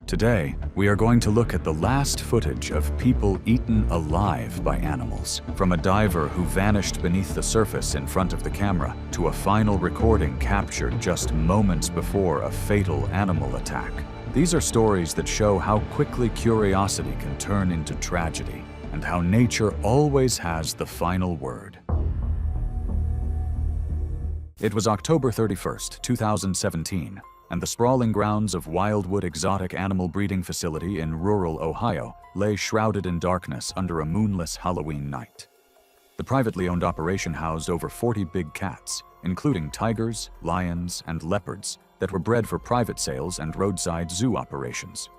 Today, we are going to look at the last footage of people eaten alive by animals, from a diver who vanished beneath the surface in front of the camera to a final recording captured just moments before a fatal animal attack. These are stories that show how quickly curiosity can turn into tragedy, and how nature always has the final word. It was October 31st, 2017, and the sprawling grounds of Wildwood Exotic Animal Breeding Facility in rural Ohio lay shrouded in darkness under a moonless Halloween night. The privately owned operation housed over 40 big cats, including tigers, lions, and leopards that were bred for private sales and roadside zoo operations.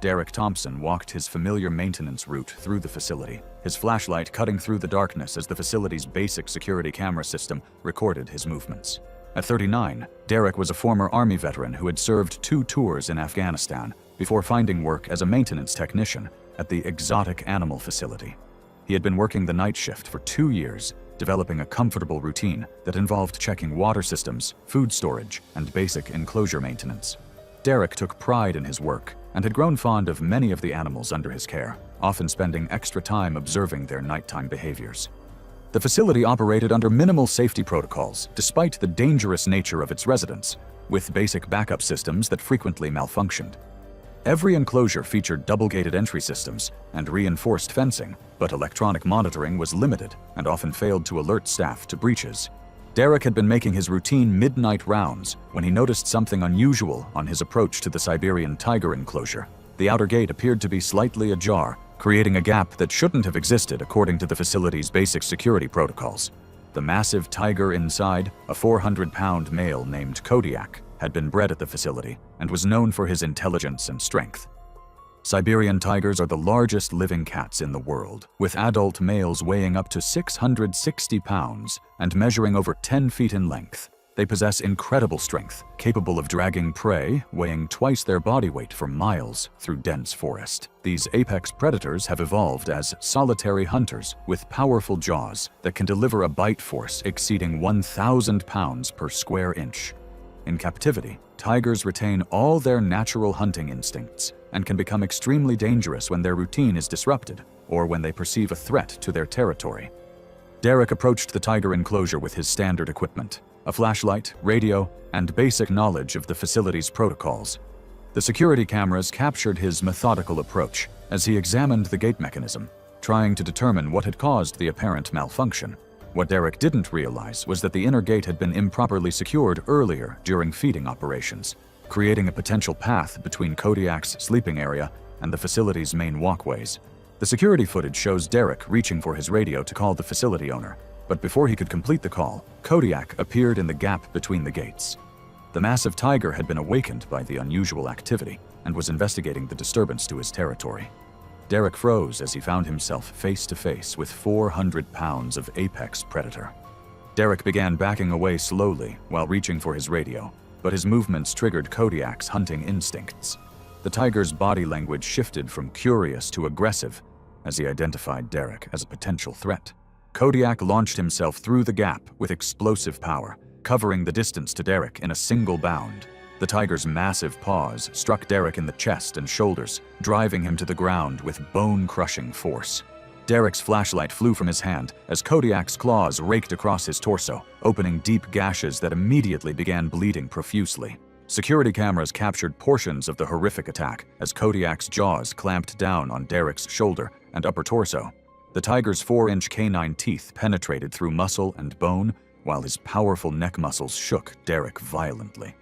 Derek Thompson walked his familiar maintenance route through the facility, his flashlight cutting through the darkness as the facility's basic security camera system recorded his movements. At 39, Derek was a former Army veteran who had served 2 tours in Afghanistan before finding work as a maintenance technician at the Exotic Animal Facility. He had been working the night shift for 2 years, developing a comfortable routine that involved checking water systems, food storage, and basic enclosure maintenance. Derek took pride in his work and had grown fond of many of the animals under his care, often spending extra time observing their nighttime behaviors. The facility operated under minimal safety protocols, despite the dangerous nature of its residents, with basic backup systems that frequently malfunctioned. Every enclosure featured double-gated entry systems and reinforced fencing, but electronic monitoring was limited and often failed to alert staff to breaches. Derek had been making his routine midnight rounds when he noticed something unusual on his approach to the Siberian tiger enclosure. The outer gate appeared to be slightly ajar, creating a gap that shouldn't have existed according to the facility's basic security protocols. The massive tiger inside, a 400-pound male named Kodiak, had been bred at the facility and was known for his intelligence and strength. Siberian tigers are the largest living cats in the world, with adult males weighing up to 660 pounds and measuring over 10 feet in length. They possess incredible strength, capable of dragging prey weighing twice their body weight for miles through dense forest. These apex predators have evolved as solitary hunters with powerful jaws that can deliver a bite force exceeding 1,000 pounds per square inch. In captivity, tigers retain all their natural hunting instincts and can become extremely dangerous when their routine is disrupted or when they perceive a threat to their territory. Derek approached the tiger enclosure with his standard equipment: a flashlight, radio, and basic knowledge of the facility's protocols. The security cameras captured his methodical approach as he examined the gate mechanism, trying to determine what had caused the apparent malfunction. What Derek didn't realize was that the inner gate had been improperly secured earlier during feeding operations, creating a potential path between Kodiak's sleeping area and the facility's main walkways. The security footage shows Derek reaching for his radio to call the facility owner, but before he could complete the call, Kodiak appeared in the gap between the gates. The massive tiger had been awakened by the unusual activity and was investigating the disturbance to his territory. Derek froze as he found himself face to face with 400 pounds of apex predator. Derek began backing away slowly while reaching for his radio, but his movements triggered Kodiak's hunting instincts. The tiger's body language shifted from curious to aggressive as he identified Derek as a potential threat. Kodiak launched himself through the gap with explosive power, covering the distance to Derek in a single bound. The tiger's massive paws struck Derek in the chest and shoulders, driving him to the ground with bone-crushing force. Derek's flashlight flew from his hand as Kodiak's claws raked across his torso, opening deep gashes that immediately began bleeding profusely. Security cameras captured portions of the horrific attack as Kodiak's jaws clamped down on Derek's shoulder and upper torso. The tiger's 4-inch canine teeth penetrated through muscle and bone, while his powerful neck muscles shook Derek violently.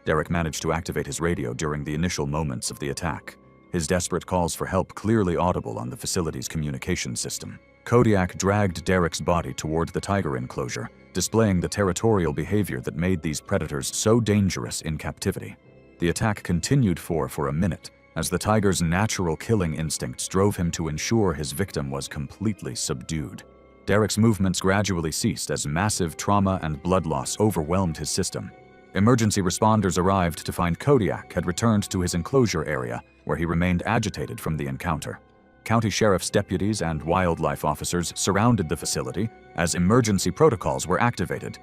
Derek managed to activate his radio during the initial moments of the attack, his desperate calls for help clearly audible on the facility's communication system. Kodiak dragged Derek's body toward the tiger enclosure, displaying the territorial behavior that made these predators so dangerous in captivity. The attack continued for a minute, as the tiger's natural killing instincts drove him to ensure his victim was completely subdued. Derek's movements gradually ceased as massive trauma and blood loss overwhelmed his system. Emergency responders arrived to find Kodiak had returned to his enclosure area, where he remained agitated from the encounter. County sheriff's deputies and wildlife officers surrounded the facility as emergency protocols were activated.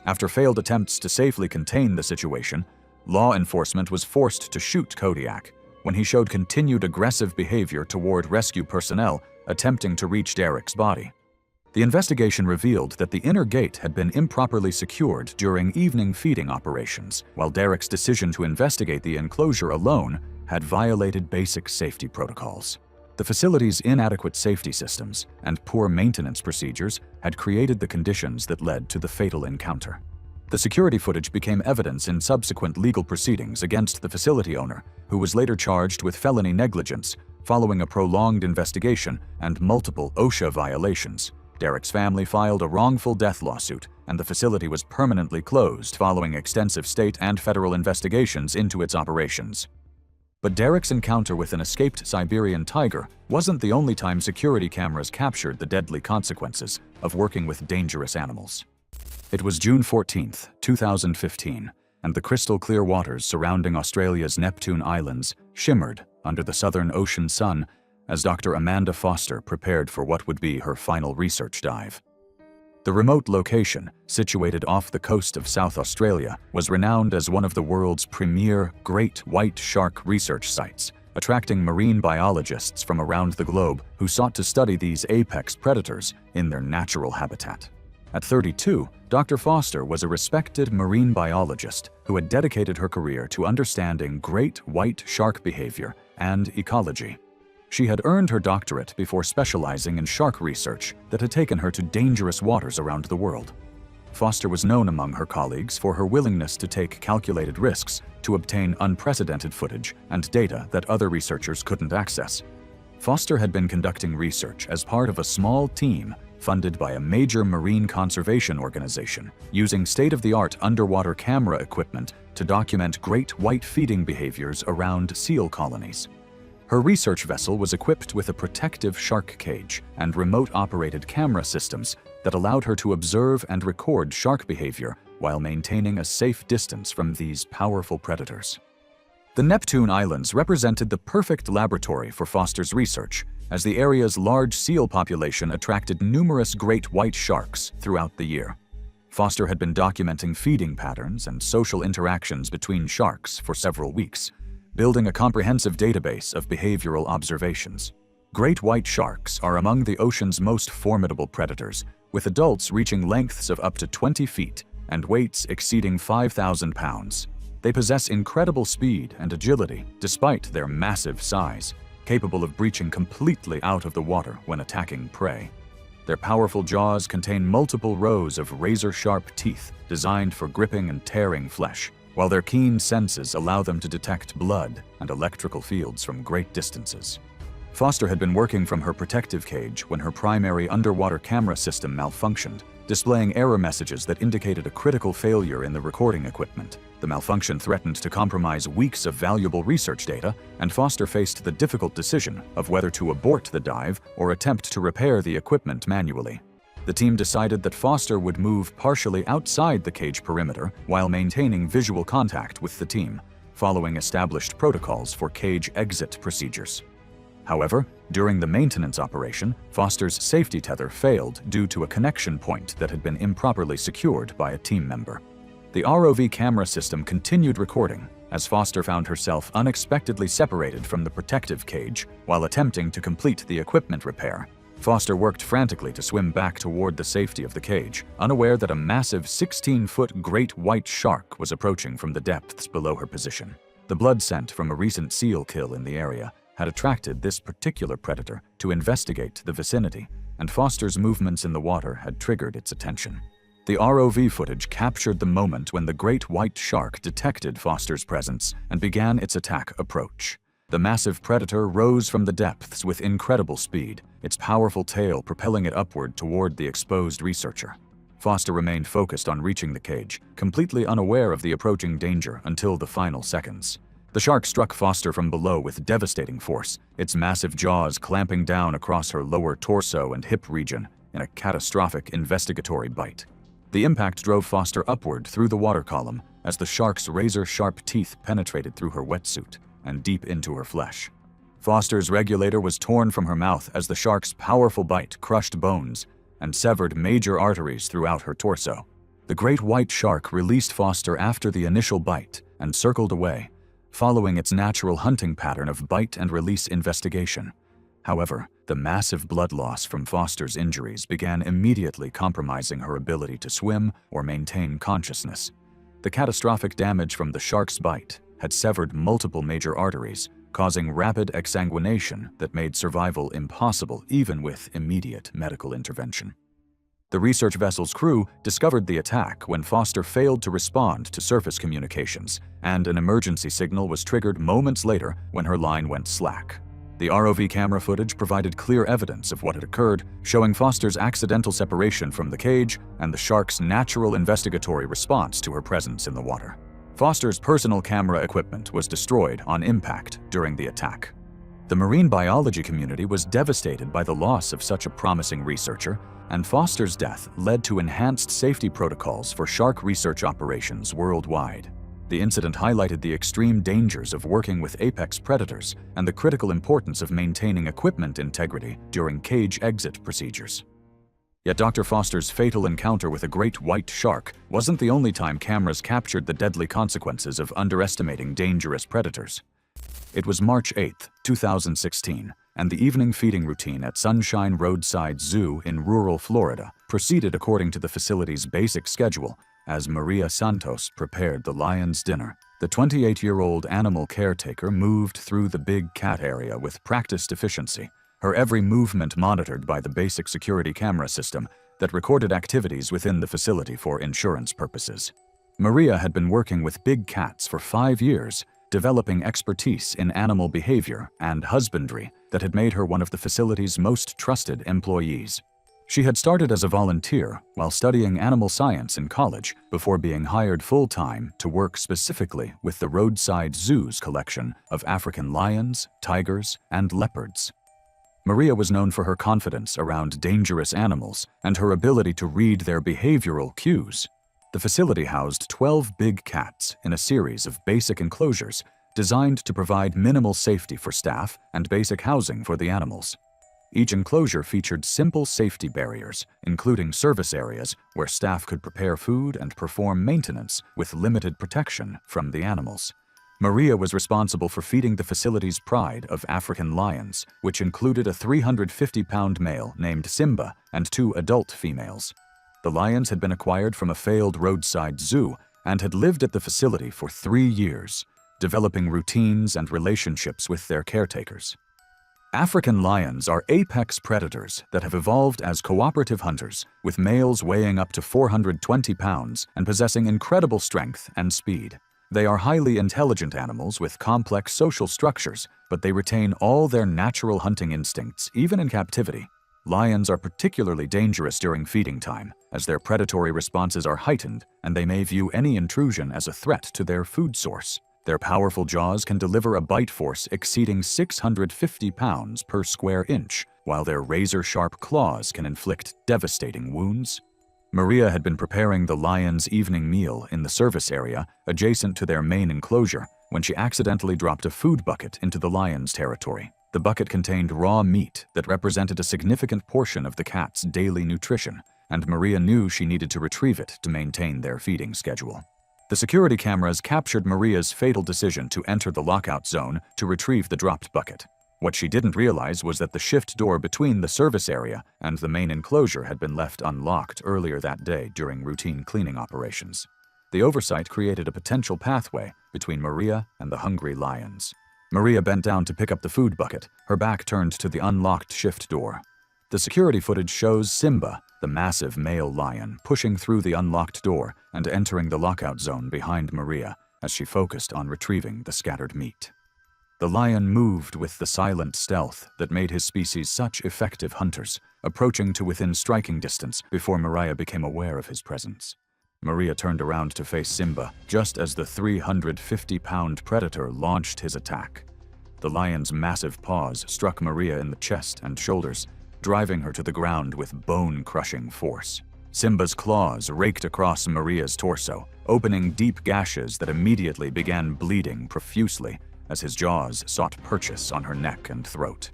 After failed attempts to safely contain the situation, law enforcement was forced to shoot Kodiak, when he showed continued aggressive behavior toward rescue personnel attempting to reach Derek's body. The investigation revealed that the inner gate had been improperly secured during evening feeding operations, while Derek's decision to investigate the enclosure alone had violated basic safety protocols. The facility's inadequate safety systems and poor maintenance procedures had created the conditions that led to the fatal encounter. The security footage became evidence in subsequent legal proceedings against the facility owner, who was later charged with felony negligence following a prolonged investigation and multiple OSHA violations. Derek's family filed a wrongful death lawsuit, and the facility was permanently closed following extensive state and federal investigations into its operations. But Derek's encounter with an escaped Siberian tiger wasn't the only time security cameras captured the deadly consequences of working with dangerous animals. It was June 14, 2015, and the crystal-clear waters surrounding Australia's Neptune Islands shimmered under the Southern Ocean sun as Dr. Amanda Foster prepared for what would be her final research dive. The remote location, situated off the coast of South Australia, was renowned as one of the world's premier great white shark research sites, attracting marine biologists from around the globe who sought to study these apex predators in their natural habitat. At 32, Dr. Foster was a respected marine biologist who had dedicated her career to understanding great white shark behavior and ecology. She had earned her doctorate before specializing in shark research that had taken her to dangerous waters around the world. Foster was known among her colleagues for her willingness to take calculated risks to obtain unprecedented footage and data that other researchers couldn't access. Foster had been conducting research as part of a small team funded by a major marine conservation organization, using state-of-the-art underwater camera equipment to document great white feeding behaviors around seal colonies. Her research vessel was equipped with a protective shark cage and remote-operated camera systems that allowed her to observe and record shark behavior while maintaining a safe distance from these powerful predators. The Neptune Islands represented the perfect laboratory for Foster's research, as the area's large seal population attracted numerous great white sharks throughout the year. Foster had been documenting feeding patterns and social interactions between sharks for several weeks, building a comprehensive database of behavioral observations. Great white sharks are among the ocean's most formidable predators, with adults reaching lengths of up to 20 feet and weights exceeding 5,000 pounds. They possess incredible speed and agility despite their massive size, capable of breaching completely out of the water when attacking prey. Their powerful jaws contain multiple rows of razor-sharp teeth designed for gripping and tearing flesh, while their keen senses allow them to detect blood and electrical fields from great distances. Foster had been working from her protective cage when her primary underwater camera system malfunctioned, displaying error messages that indicated a critical failure in the recording equipment. The malfunction threatened to compromise weeks of valuable research data, and Foster faced the difficult decision of whether to abort the dive or attempt to repair the equipment manually. The team decided that Foster would move partially outside the cage perimeter while maintaining visual contact with the team, following established protocols for cage exit procedures. However, during the maintenance operation, Foster's safety tether failed due to a connection point that had been improperly secured by a team member. The ROV camera system continued recording as Foster found herself unexpectedly separated from the protective cage while attempting to complete the equipment repair. Foster worked frantically to swim back toward the safety of the cage, unaware that a massive 16-foot great white shark was approaching from the depths below her position. The blood scent from a recent seal kill in the area had attracted this particular predator to investigate the vicinity, and Foster's movements in the water had triggered its attention. The ROV footage captured the moment when the great white shark detected Foster's presence and began its attack approach. The massive predator rose from the depths with incredible speed, its powerful tail propelling it upward toward the exposed researcher. Foster remained focused on reaching the cage, completely unaware of the approaching danger until the final seconds. The shark struck Foster from below with devastating force, its massive jaws clamping down across her lower torso and hip region in a catastrophic investigatory bite. The impact drove Foster upward through the water column as the shark's razor-sharp teeth penetrated through her wetsuit and deep into her flesh. Foster's regulator was torn from her mouth as the shark's powerful bite crushed bones and severed major arteries throughout her torso. The great white shark released Foster after the initial bite and circled away, following its natural hunting pattern of bite and release investigation. However, the massive blood loss from Foster's injuries began immediately compromising her ability to swim or maintain consciousness. The catastrophic damage from the shark's bite had severed multiple major arteries, causing rapid exsanguination that made survival impossible even with immediate medical intervention. The research vessel's crew discovered the attack when Foster failed to respond to surface communications, and an emergency signal was triggered moments later when her line went slack. The ROV camera footage provided clear evidence of what had occurred, showing Foster's accidental separation from the cage and the shark's natural investigatory response to her presence in the water. Foster's personal camera equipment was destroyed on impact during the attack. The marine biology community was devastated by the loss of such a promising researcher, and Foster's death led to enhanced safety protocols for shark research operations worldwide. The incident highlighted the extreme dangers of working with apex predators and the critical importance of maintaining equipment integrity during cage exit procedures. Yet Dr. Foster's fatal encounter with a great white shark wasn't the only time cameras captured the deadly consequences of underestimating dangerous predators. It was March 8, 2016, and the evening feeding routine at Sunshine Roadside Zoo in rural Florida proceeded according to the facility's basic schedule as Maria Santos prepared the lion's dinner. The 28-year-old animal caretaker moved through the big cat area with practiced efficiency, her every movement monitored by the basic security camera system that recorded activities within the facility for insurance purposes. Maria had been working with big cats for 5 years, developing expertise in animal behavior and husbandry that had made her one of the facility's most trusted employees. She had started as a volunteer while studying animal science in college before being hired full-time to work specifically with the Roadside Zoo's collection of African lions, tigers, and leopards. Maria was known for her confidence around dangerous animals and her ability to read their behavioral cues. The facility housed 12 big cats in a series of basic enclosures designed to provide minimal safety for staff and basic housing for the animals. Each enclosure featured simple safety barriers, including service areas where staff could prepare food and perform maintenance with limited protection from the animals. Maria was responsible for feeding the facility's pride of African lions, which included a 350-pound male named Simba and 2 adult females. The lions had been acquired from a failed roadside zoo and had lived at the facility for 3 years, developing routines and relationships with their caretakers. African lions are apex predators that have evolved as cooperative hunters, with males weighing up to 420 pounds and possessing incredible strength and speed. They are highly intelligent animals with complex social structures, but they retain all their natural hunting instincts, even in captivity. Lions are particularly dangerous during feeding time, as their predatory responses are heightened and they may view any intrusion as a threat to their food source. Their powerful jaws can deliver a bite force exceeding 650 pounds per square inch, while their razor-sharp claws can inflict devastating wounds. Maria had been preparing the lion's evening meal in the service area adjacent to their main enclosure when she accidentally dropped a food bucket into the lion's territory. The bucket contained raw meat that represented a significant portion of the cat's daily nutrition, and Maria knew she needed to retrieve it to maintain their feeding schedule. The security cameras captured Maria's fatal decision to enter the lockout zone to retrieve the dropped bucket. What she didn't realize was that the shift door between the service area and the main enclosure had been left unlocked earlier that day during routine cleaning operations. The oversight created a potential pathway between Maria and the hungry lions. Maria bent down to pick up the food bucket, her back turned to the unlocked shift door. The security footage shows Simba, the massive male lion, pushing through the unlocked door and entering the lockout zone behind Maria as she focused on retrieving the scattered meat. The lion moved with the silent stealth that made his species such effective hunters, approaching to within striking distance before Maria became aware of his presence. Maria turned around to face Simba just as the 350-pound predator launched his attack. The lion's massive paws struck Maria in the chest and shoulders, driving her to the ground with bone-crushing force. Simba's claws raked across Maria's torso, opening deep gashes that immediately began bleeding profusely as his jaws sought purchase on her neck and throat.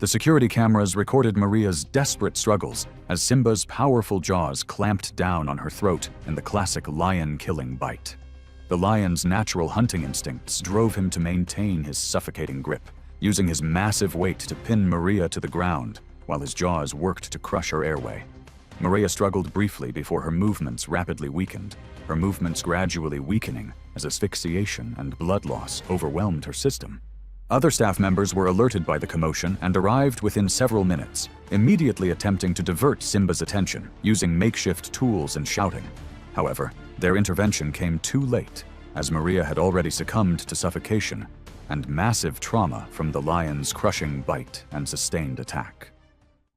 The security cameras recorded Maria's desperate struggles as Simba's powerful jaws clamped down on her throat in the classic lion-killing bite. The lion's natural hunting instincts drove him to maintain his suffocating grip, using his massive weight to pin Maria to the ground while his jaws worked to crush her airway. Maria struggled briefly before her movements rapidly weakened, her movements gradually weakening as asphyxiation and blood loss overwhelmed her system. Other staff members were alerted by the commotion and arrived within several minutes, immediately attempting to divert Simba's attention using makeshift tools and shouting. However, their intervention came too late, as Maria had already succumbed to suffocation and massive trauma from the lion's crushing bite and sustained attack.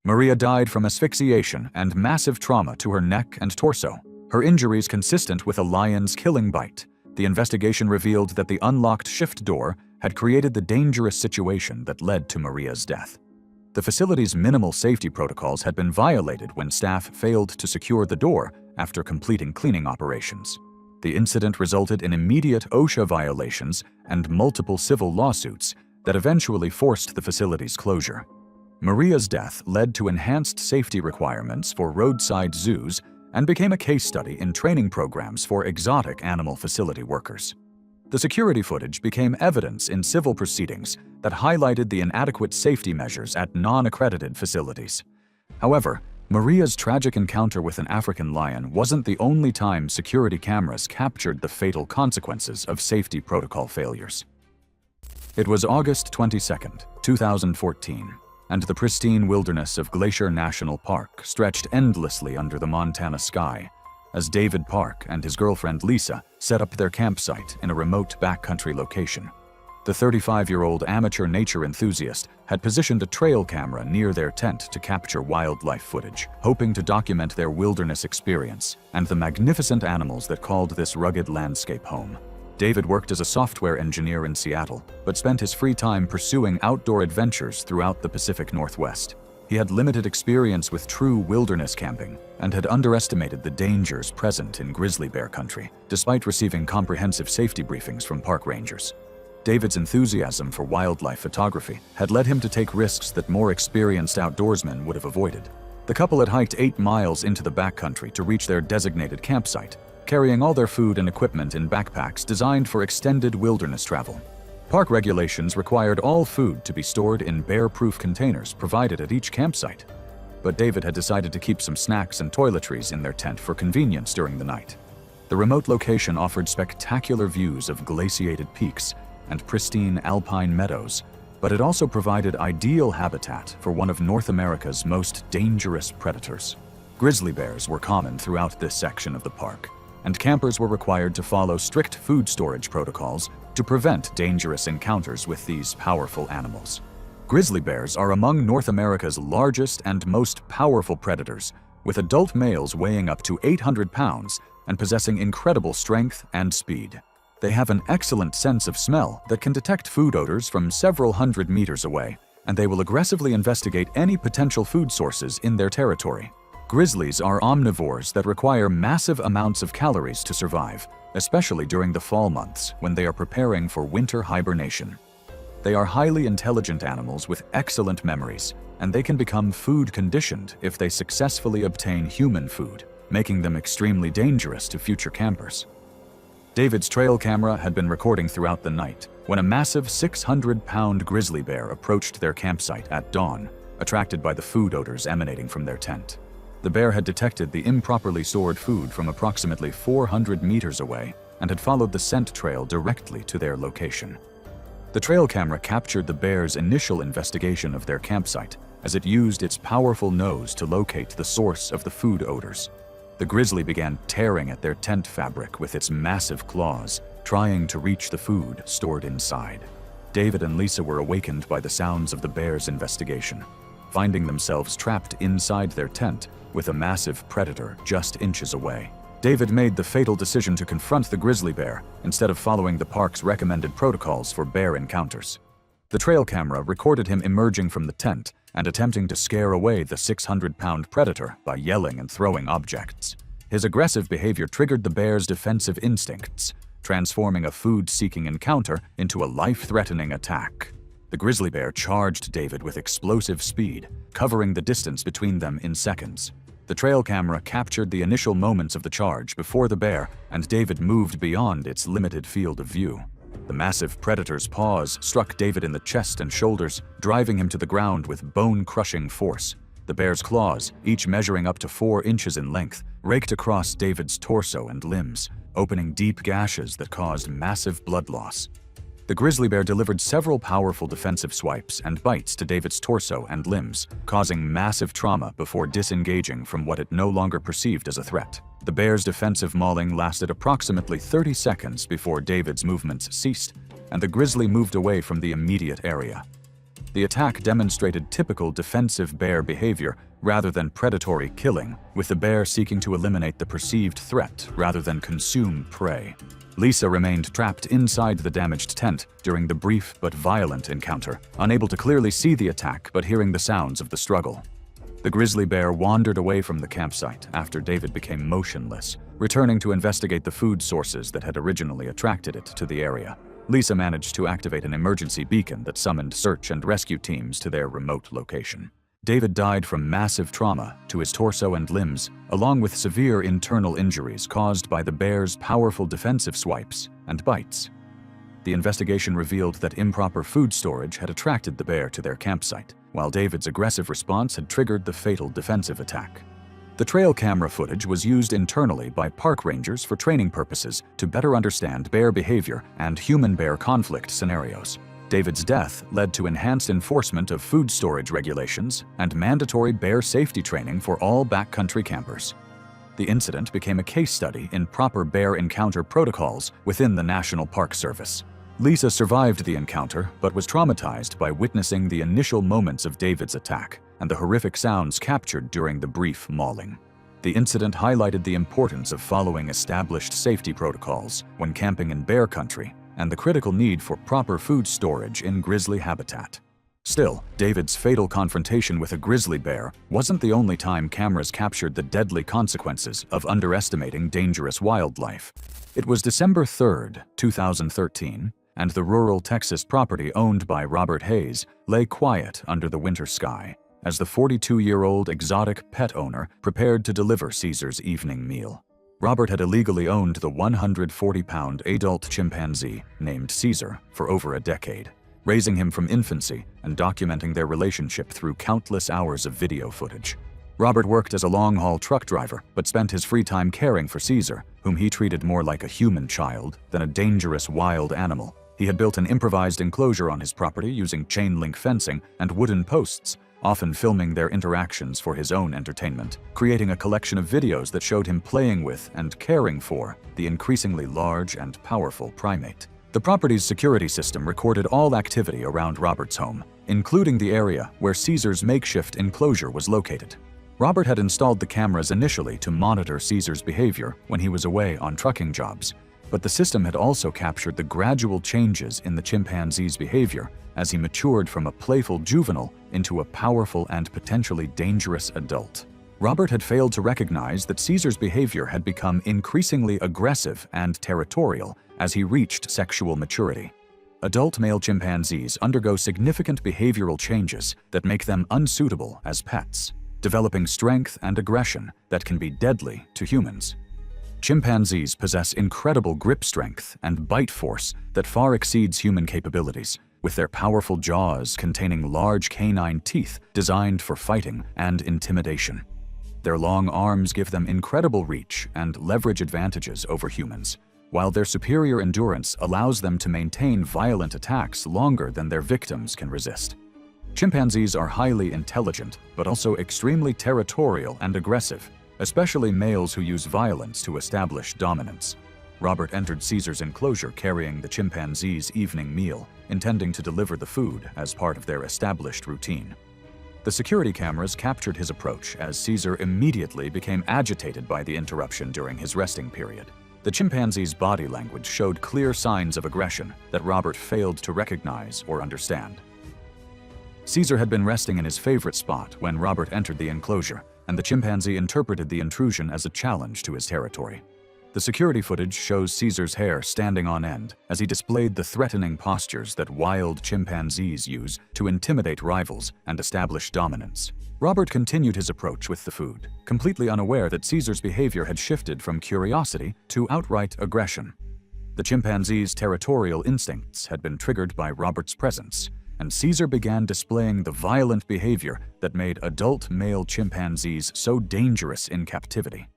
Maria died from asphyxiation and massive trauma to her neck and torso, her injuries consistent with a lion's killing bite. The investigation revealed that the unlocked shift door had created the dangerous situation that led to Maria's death. The facility's minimal safety protocols had been violated when staff failed to secure the door after completing cleaning operations. The incident resulted in immediate OSHA violations and multiple civil lawsuits that eventually forced the facility's closure. Maria's death led to enhanced safety requirements for roadside zoos and became a case study in training programs for exotic animal facility workers. The security footage became evidence in civil proceedings that highlighted the inadequate safety measures at non-accredited facilities. However, Maria's tragic encounter with an African lion wasn't the only time security cameras captured the fatal consequences of safety protocol failures. It was August 22, 2014, and the pristine wilderness of Glacier National Park stretched endlessly under the Montana sky as David Park and his girlfriend Lisa set up their campsite in a remote backcountry location. The 35-year-old amateur nature enthusiast had positioned a trail camera near their tent to capture wildlife footage, hoping to document their wilderness experience and the magnificent animals that called this rugged landscape home. David worked as a software engineer in Seattle, but spent his free time pursuing outdoor adventures throughout the Pacific Northwest. He had limited experience with true wilderness camping and had underestimated the dangers present in grizzly bear country, despite receiving comprehensive safety briefings from park rangers. David's enthusiasm for wildlife photography had led him to take risks that more experienced outdoorsmen would have avoided. The couple had hiked 8 miles into the backcountry to reach their designated campsite, carrying all their food and equipment in backpacks designed for extended wilderness travel. Park regulations required all food to be stored in bear-proof containers provided at each campsite, but David had decided to keep some snacks and toiletries in their tent for convenience during the night. The remote location offered spectacular views of glaciated peaks and pristine alpine meadows, but it also provided ideal habitat for one of North America's most dangerous predators. Grizzly bears were common throughout this section of the park, and campers were required to follow strict food storage protocols to prevent dangerous encounters with these powerful animals. Grizzly bears are among North America's largest and most powerful predators, with adult males weighing up to 800 pounds and possessing incredible strength and speed. They have an excellent sense of smell that can detect food odors from several hundred meters away, and they will aggressively investigate any potential food sources in their territory. Grizzlies are omnivores that require massive amounts of calories to survive, especially during the fall months when they are preparing for winter hibernation. They are highly intelligent animals with excellent memories, and they can become food conditioned if they successfully obtain human food, making them extremely dangerous to future campers. David's trail camera had been recording throughout the night when a massive 600-pound grizzly bear approached their campsite at dawn, attracted by the food odors emanating from their tent. The bear had detected the improperly stored food from approximately 400 meters away and had followed the scent trail directly to their location. The trail camera captured the bear's initial investigation of their campsite as it used its powerful nose to locate the source of the food odors. The grizzly began tearing at their tent fabric with its massive claws, trying to reach the food stored inside. David and Lisa were awakened by the sounds of the bear's investigation, finding themselves trapped inside their tent with a massive predator just inches away. David made the fatal decision to confront the grizzly bear instead of following the park's recommended protocols for bear encounters. The trail camera recorded him emerging from the tent and attempting to scare away the 600-pound predator by yelling and throwing objects. His aggressive behavior triggered the bear's defensive instincts, transforming a food-seeking encounter into a life-threatening attack. The grizzly bear charged David with explosive speed, covering the distance between them in seconds. The trail camera captured the initial moments of the charge before the bear, and David moved beyond its limited field of view. The massive predator's paws struck David in the chest and shoulders, driving him to the ground with bone-crushing force. The bear's claws, each measuring up to 4 inches in length, raked across David's torso and limbs, opening deep gashes that caused massive blood loss. The grizzly bear delivered several powerful defensive swipes and bites to David's torso and limbs, causing massive trauma before disengaging from what it no longer perceived as a threat. The bear's defensive mauling lasted approximately 30 seconds before David's movements ceased, and the grizzly moved away from the immediate area. The attack demonstrated typical defensive bear behavior rather than predatory killing, with the bear seeking to eliminate the perceived threat rather than consume prey. Lisa remained trapped inside the damaged tent during the brief but violent encounter, unable to clearly see the attack but hearing the sounds of the struggle. The grizzly bear wandered away from the campsite after David became motionless, returning to investigate the food sources that had originally attracted it to the area. Lisa managed to activate an emergency beacon that summoned search and rescue teams to their remote location. David died from massive trauma to his torso and limbs, along with severe internal injuries caused by the bear's powerful defensive swipes and bites. The investigation revealed that improper food storage had attracted the bear to their campsite, while David's aggressive response had triggered the fatal defensive attack. The trail camera footage was used internally by park rangers for training purposes to better understand bear behavior and human-bear conflict scenarios. David's death led to enhanced enforcement of food storage regulations and mandatory bear safety training for all backcountry campers. The incident became a case study in proper bear encounter protocols within the National Park Service. Lisa survived the encounter but was traumatized by witnessing the initial moments of David's attack and the horrific sounds captured during the brief mauling. The incident highlighted the importance of following established safety protocols when camping in bear country and the critical need for proper food storage in grizzly habitat. Still, David's fatal confrontation with a grizzly bear wasn't the only time cameras captured the deadly consequences of underestimating dangerous wildlife. It was December 3, 2013, and the rural Texas property owned by Robert Hayes lay quiet under the winter sky as the 42-year-old exotic pet owner prepared to deliver Caesar's evening meal. Robert had illegally owned the 140-pound adult chimpanzee named Caesar for over a decade, raising him from infancy and documenting their relationship through countless hours of video footage. Robert worked as a long-haul truck driver, but spent his free time caring for Caesar, whom he treated more like a human child than a dangerous wild animal. He had built an improvised enclosure on his property using chain-link fencing and wooden posts, often filming their interactions for his own entertainment, creating a collection of videos that showed him playing with and caring for the increasingly large and powerful primate. The property's security system recorded all activity around Robert's home, including the area where Caesar's makeshift enclosure was located. Robert had installed the cameras initially to monitor Caesar's behavior when he was away on trucking jobs, but the system had also captured the gradual changes in the chimpanzee's behavior as he matured from a playful juvenile into a powerful and potentially dangerous adult. Robert had failed to recognize that Caesar's behavior had become increasingly aggressive and territorial as he reached sexual maturity. Adult male chimpanzees undergo significant behavioral changes that make them unsuitable as pets, developing strength and aggression that can be deadly to humans. Chimpanzees possess incredible grip strength and bite force that far exceeds human capabilities, with their powerful jaws containing large canine teeth designed for fighting and intimidation. Their long arms give them incredible reach and leverage advantages over humans, while their superior endurance allows them to maintain violent attacks longer than their victims can resist. Chimpanzees are highly intelligent, but also extremely territorial and aggressive, especially males who use violence to establish dominance. Robert entered Caesar's enclosure carrying the chimpanzee's evening meal, intending to deliver the food as part of their established routine. The security cameras captured his approach as Caesar immediately became agitated by the interruption during his resting period. The chimpanzee's body language showed clear signs of aggression that Robert failed to recognize or understand. Caesar had been resting in his favorite spot when Robert entered the enclosure, and the chimpanzee interpreted the intrusion as a challenge to his territory. The security footage shows Caesar's hair standing on end as he displayed the threatening postures that wild chimpanzees use to intimidate rivals and establish dominance. Robert continued his approach with the food, completely unaware that Caesar's behavior had shifted from curiosity to outright aggression. The chimpanzee's territorial instincts had been triggered by Robert's presence, and Caesar began displaying the violent behavior that made adult male chimpanzees so dangerous in captivity.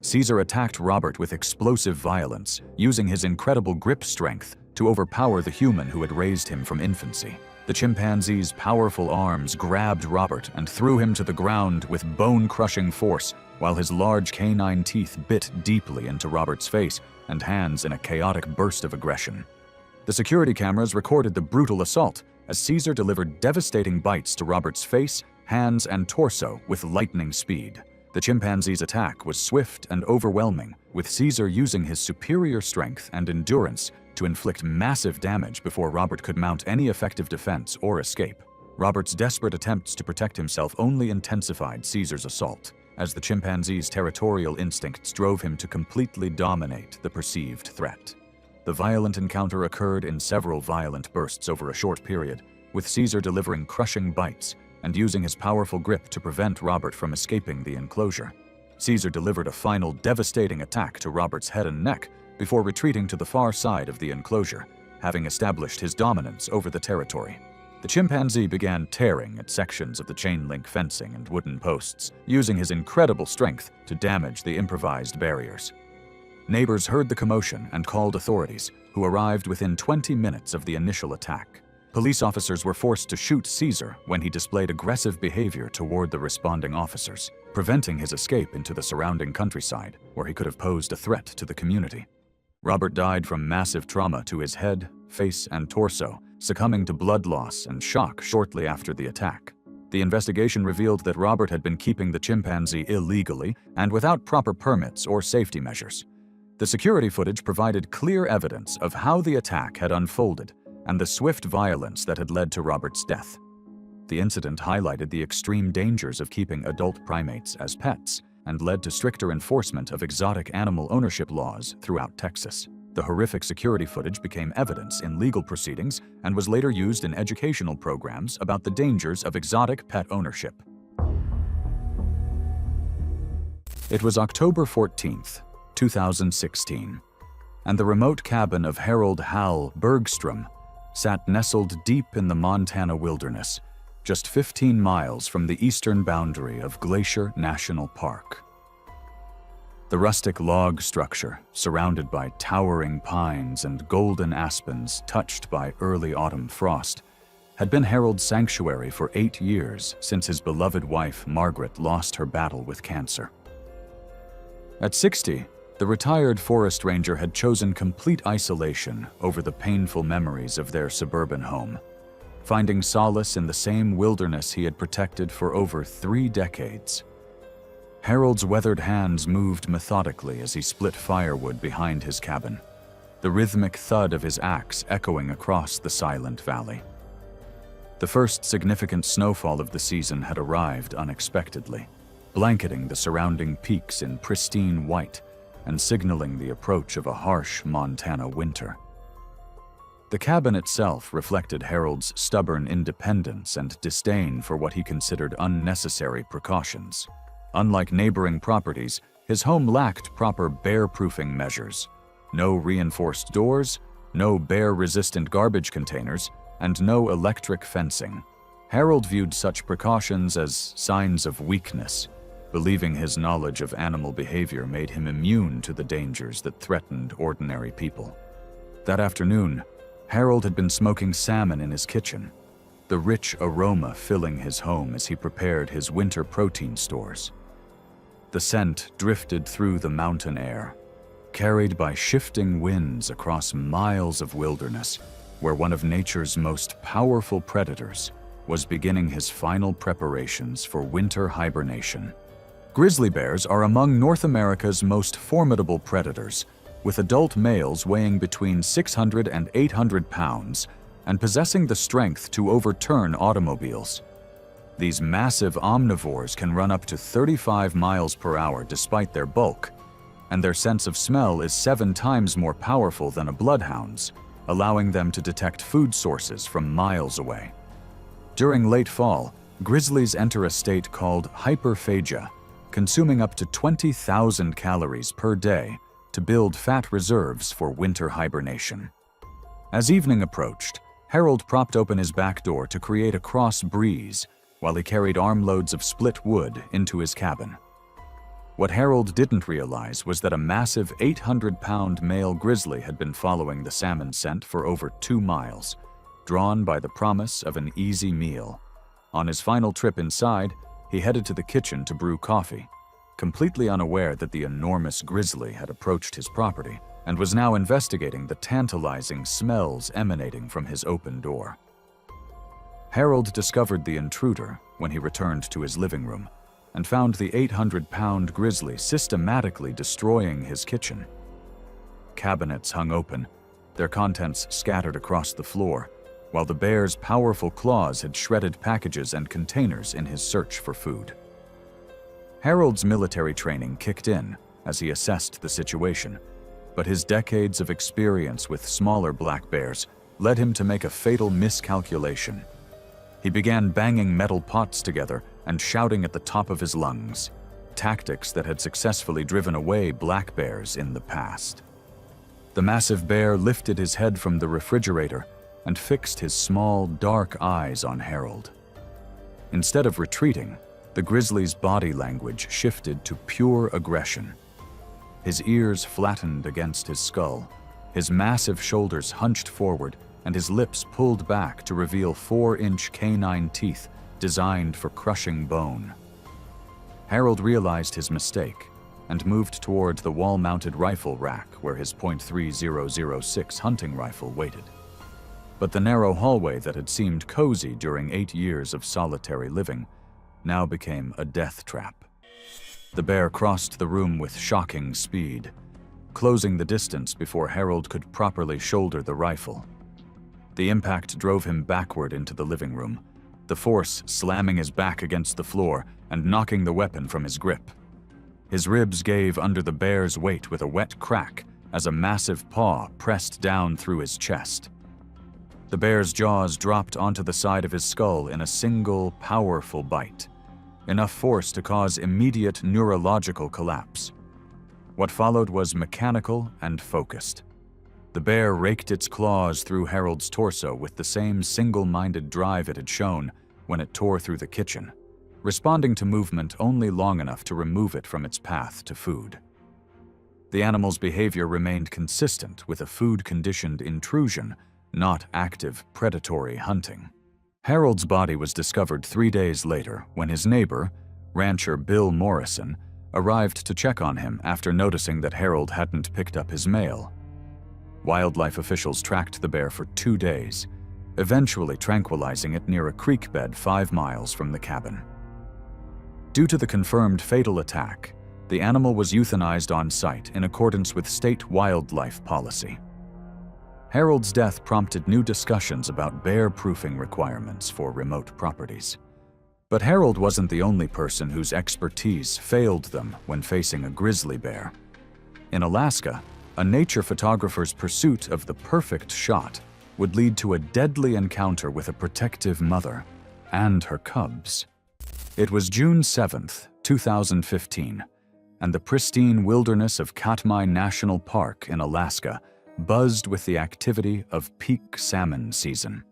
Caesar attacked Robert with explosive violence, using his incredible grip strength to overpower the human who had raised him from infancy. The chimpanzee's powerful arms grabbed Robert and threw him to the ground with bone-crushing force, while his large canine teeth bit deeply into Robert's face and hands in a chaotic burst of aggression. The security cameras recorded the brutal assault as Caesar delivered devastating bites to Robert's face, hands, and torso with lightning speed. The chimpanzee's attack was swift and overwhelming, with Caesar using his superior strength and endurance to inflict massive damage before Robert could mount any effective defense or escape. Robert's desperate attempts to protect himself only intensified Caesar's assault, as the chimpanzee's territorial instincts drove him to completely dominate the perceived threat. The violent encounter occurred in several violent bursts over a short period, with Caesar delivering crushing bites and using his powerful grip to prevent Robert from escaping the enclosure. Caesar delivered a final devastating attack to Robert's head and neck before retreating to the far side of the enclosure, having established his dominance over the territory. The chimpanzee began tearing at sections of the chain-link fencing and wooden posts, using his incredible strength to damage the improvised barriers. Neighbors heard the commotion and called authorities, who arrived within 20 minutes of the initial attack. Police officers were forced to shoot Caesar when he displayed aggressive behavior toward the responding officers, preventing his escape into the surrounding countryside, where he could have posed a threat to the community. Robert died from massive trauma to his head, face, and torso, succumbing to blood loss and shock shortly after the attack. The investigation revealed that Robert had been keeping the chimpanzee illegally and without proper permits or safety measures. The security footage provided clear evidence of how the attack had unfolded and the swift violence that had led to Robert's death. The incident highlighted the extreme dangers of keeping adult primates as pets and led to stricter enforcement of exotic animal ownership laws throughout Texas. The horrific security footage became evidence in legal proceedings and was later used in educational programs about the dangers of exotic pet ownership. It was October 14th, 2016, and the remote cabin of Harold Hal Bergstrom sat nestled deep in the Montana wilderness, just 15 miles from the eastern boundary of Glacier National Park. The rustic log structure, surrounded by towering pines and golden aspens touched by early autumn frost, had been Harold's sanctuary for 8 years since his beloved wife Margaret lost her battle with cancer. At 60, the retired forest ranger had chosen complete isolation over the painful memories of their suburban home, finding solace in the same wilderness he had protected for over 3 decades. Harold's weathered hands moved methodically as he split firewood behind his cabin, the rhythmic thud of his axe echoing across the silent valley. The first significant snowfall of the season had arrived unexpectedly, blanketing the surrounding peaks in pristine white and signaling the approach of a harsh Montana winter. The cabin itself reflected Harold's stubborn independence and disdain for what he considered unnecessary precautions. Unlike neighboring properties, his home lacked proper bear-proofing measures. No reinforced doors, no bear-resistant garbage containers, and no electric fencing. Harold viewed such precautions as signs of weakness, believing his knowledge of animal behavior made him immune to the dangers that threatened ordinary people. That afternoon, Harold had been smoking salmon in his kitchen, the rich aroma filling his home as he prepared his winter protein stores. The scent drifted through the mountain air, carried by shifting winds across miles of wilderness, where one of nature's most powerful predators was beginning his final preparations for winter hibernation. Grizzly bears are among North America's most formidable predators, with adult males weighing between 600 and 800 pounds and possessing the strength to overturn automobiles. These massive omnivores can run up to 35 miles per hour despite their bulk, and their sense of smell is 7 times more powerful than a bloodhound's, allowing them to detect food sources from miles away. During late fall, grizzlies enter a state called hyperphagia, consuming up to 20,000 calories per day to build fat reserves for winter hibernation. As evening approached, Harold propped open his back door to create a cross breeze while he carried armloads of split wood into his cabin. What Harold didn't realize was that a massive 800-pound male grizzly had been following the salmon scent for over 2 miles, drawn by the promise of an easy meal. On his final trip inside, he headed to the kitchen to brew coffee, completely unaware that the enormous grizzly had approached his property and was now investigating the tantalizing smells emanating from his open door. Harold discovered the intruder when he returned to his living room and found the 800-pound grizzly systematically destroying his kitchen. Cabinets hung open, their contents scattered across the floor, while the bear's powerful claws had shredded packages and containers in his search for food. Harold's military training kicked in as he assessed the situation, but his decades of experience with smaller black bears led him to make a fatal miscalculation. He began banging metal pots together and shouting at the top of his lungs, tactics that had successfully driven away black bears in the past. The massive bear lifted his head from the refrigerator and fixed his small, dark eyes on Harold. Instead of retreating, the grizzly's body language shifted to pure aggression. His ears flattened against his skull, his massive shoulders hunched forward, and his lips pulled back to reveal 4-inch canine teeth designed for crushing bone. Harold realized his mistake and moved toward the wall-mounted rifle rack where his .3006 hunting rifle waited. But the narrow hallway that had seemed cozy during 8 years of solitary living now became a death trap. The bear crossed the room with shocking speed, closing the distance before Harold could properly shoulder the rifle. The impact drove him backward into the living room, the force slamming his back against the floor and knocking the weapon from his grip. His ribs gave under the bear's weight with a wet crack as a massive paw pressed down through his chest. The bear's jaws dropped onto the side of his skull in a single, powerful bite, enough force to cause immediate neurological collapse. What followed was mechanical and focused. The bear raked its claws through Harold's torso with the same single-minded drive it had shown when it tore through the kitchen, responding to movement only long enough to remove it from its path to food. The animal's behavior remained consistent with a food-conditioned intrusion, not active predatory hunting. Harold's body was discovered 3 days later when his neighbor, rancher Bill Morrison, arrived to check on him after noticing that Harold hadn't picked up his mail. Wildlife officials tracked the bear for 2 days, eventually tranquilizing it near a creek bed 5 miles from the cabin. Due to the confirmed fatal attack, the animal was euthanized on site in accordance with state wildlife policy. Harold's death prompted new discussions about bear-proofing requirements for remote properties. But Harold wasn't the only person whose expertise failed them when facing a grizzly bear. In Alaska, a nature photographer's pursuit of the perfect shot would lead to a deadly encounter with a protective mother and her cubs. It was June 7th, 2015, and the pristine wilderness of Katmai National Park in Alaska buzzed with the activity of peak salmon season.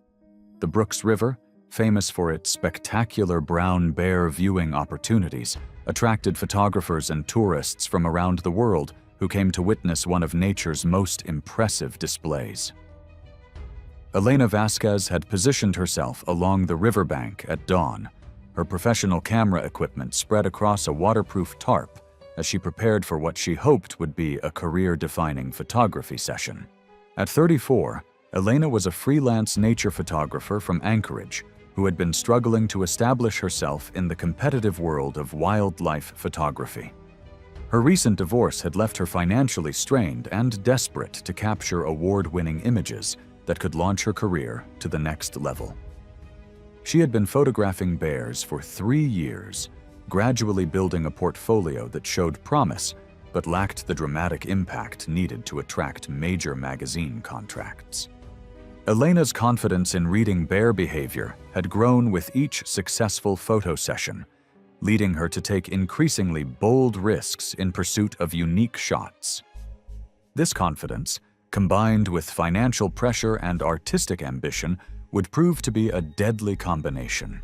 The Brooks River, famous for its spectacular brown bear viewing opportunities, attracted photographers and tourists from around the world who came to witness one of nature's most impressive displays. Elena Vasquez had positioned herself along the riverbank at dawn, her professional camera equipment spread across a waterproof tarp as she prepared for what she hoped would be a career-defining photography session. At 34, Elena was a freelance nature photographer from Anchorage who had been struggling to establish herself in the competitive world of wildlife photography. Her recent divorce had left her financially strained and desperate to capture award-winning images that could launch her career to the next level. She had been photographing bears for 3 years, gradually building a portfolio that showed promise, but lacked the dramatic impact needed to attract major magazine contracts. Elena's confidence in reading bear behavior had grown with each successful photo session, leading her to take increasingly bold risks in pursuit of unique shots. This confidence, combined with financial pressure and artistic ambition, would prove to be a deadly combination.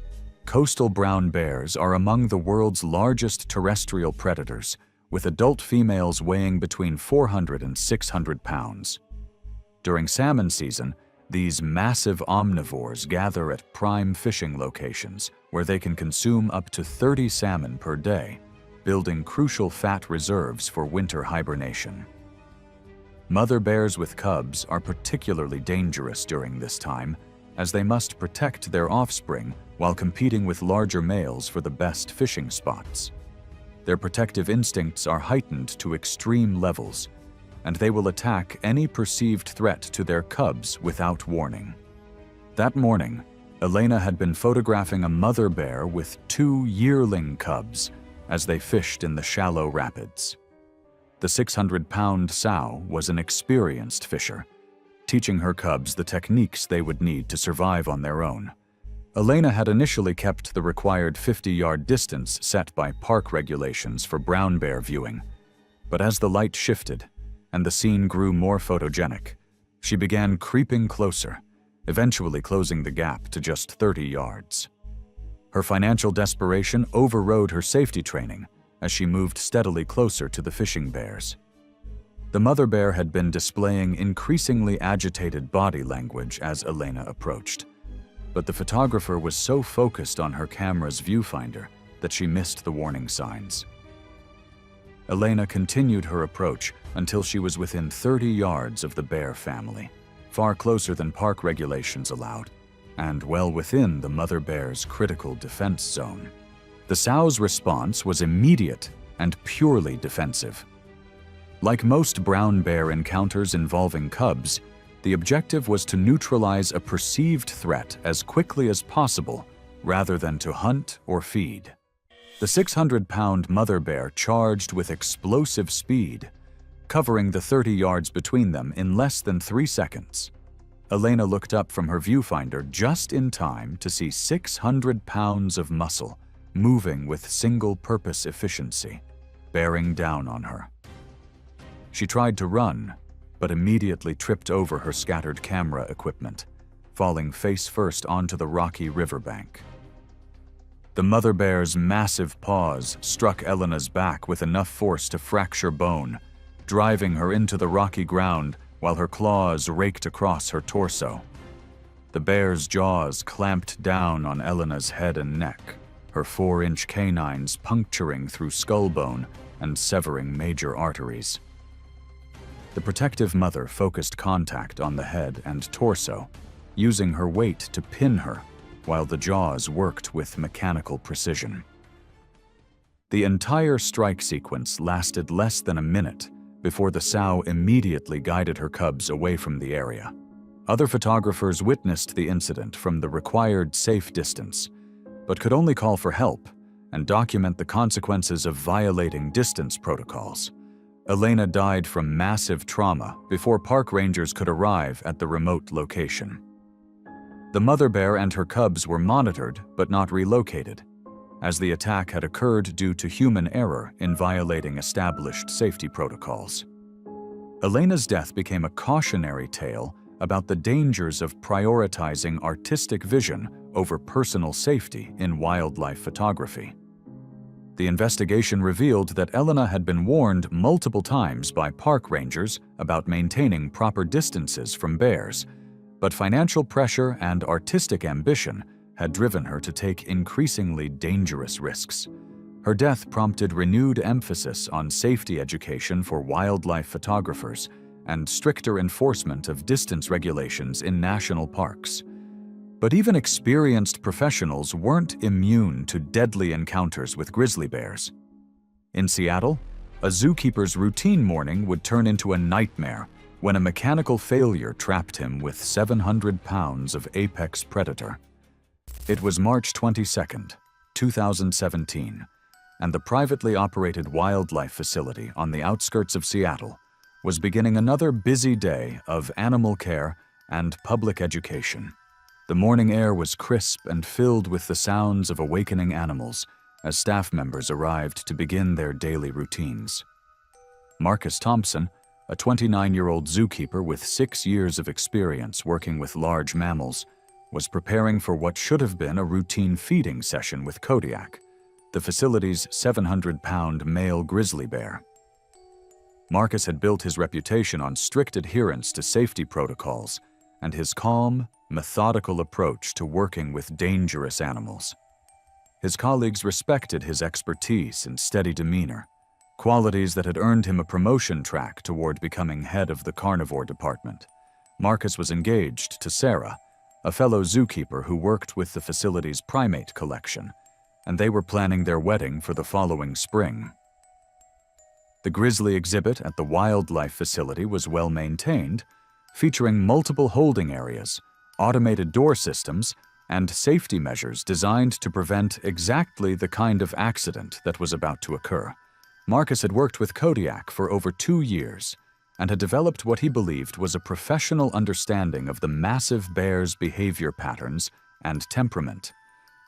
Coastal brown bears are among the world's largest terrestrial predators, with adult females weighing between 400 and 600 pounds. During salmon season, these massive omnivores gather at prime fishing locations where they can consume up to 30 salmon per day, building crucial fat reserves for winter hibernation. Mother bears with cubs are particularly dangerous during this time, as they must protect their offspring while competing with larger males for the best fishing spots. Their protective instincts are heightened to extreme levels, and they will attack any perceived threat to their cubs without warning. That morning, Elena had been photographing a mother bear with 2 yearling cubs as they fished in the shallow rapids. The 600-pound sow was an experienced fisher, teaching her cubs the techniques they would need to survive on their own. Elena had initially kept the required 50-yard distance set by park regulations for brown bear viewing, but as the light shifted and the scene grew more photogenic, she began creeping closer, eventually closing the gap to just 30 yards. Her financial desperation overrode her safety training as she moved steadily closer to the fishing bears. The mother bear had been displaying increasingly agitated body language as Elena approached, but the photographer was so focused on her camera's viewfinder that she missed the warning signs. Elena continued her approach until she was within 30 yards of the bear family, far closer than park regulations allowed, and well within the mother bear's critical defense zone. The sow's response was immediate and purely defensive. Like most brown bear encounters involving cubs, the objective was to neutralize a perceived threat as quickly as possible rather than to hunt or feed. The 600-pound mother bear charged with explosive speed, covering the 30 yards between them in less than 3 seconds. Elena looked up from her viewfinder just in time to see 600 pounds of muscle moving with single-purpose efficiency, bearing down on her. She tried to run, but immediately tripped over her scattered camera equipment, falling face-first onto the rocky riverbank. The mother bear's massive paws struck Elena's back with enough force to fracture bone, driving her into the rocky ground while her claws raked across her torso. The bear's jaws clamped down on Elena's head and neck, her 4-inch canines puncturing through skull bone and severing major arteries. The protective mother focused contact on the head and torso, using her weight to pin her, while the jaws worked with mechanical precision. The entire strike sequence lasted less than a minute before the sow immediately guided her cubs away from the area. Other photographers witnessed the incident from the required safe distance, but could only call for help and document the consequences of violating distance protocols. Elena died from massive trauma before park rangers could arrive at the remote location. The mother bear and her cubs were monitored but not relocated, as the attack had occurred due to human error in violating established safety protocols. Elena's death became a cautionary tale about the dangers of prioritizing artistic vision over personal safety in wildlife photography. The investigation revealed that Elena had been warned multiple times by park rangers about maintaining proper distances from bears, but financial pressure and artistic ambition had driven her to take increasingly dangerous risks. Her death prompted renewed emphasis on safety education for wildlife photographers and stricter enforcement of distance regulations in national parks. But even experienced professionals weren't immune to deadly encounters with grizzly bears. In Seattle, a zookeeper's routine morning would turn into a nightmare when a mechanical failure trapped him with 700 pounds of apex predator. It was March 22, 2017, and the privately operated wildlife facility on the outskirts of Seattle was beginning another busy day of animal care and public education. The morning air was crisp and filled with the sounds of awakening animals as staff members arrived to begin their daily routines. Marcus Thompson, a 29-year-old zookeeper with 6 years of experience working with large mammals, was preparing for what should have been a routine feeding session with Kodiak, the facility's 700-pound male grizzly bear. Marcus had built his reputation on strict adherence to safety protocols and his calm, methodical approach to working with dangerous animals. His colleagues respected his expertise and steady demeanor, qualities that had earned him a promotion track toward becoming head of the carnivore department. Marcus was engaged to Sarah, a fellow zookeeper who worked with the facility's primate collection, and they were planning their wedding for the following spring. The grizzly exhibit at the wildlife facility was well maintained, featuring multiple holding areas, automated door systems, and safety measures designed to prevent exactly the kind of accident that was about to occur. Marcus had worked with Kodiak for over 2 years and had developed what he believed was a professional understanding of the massive bear's behavior patterns and temperament.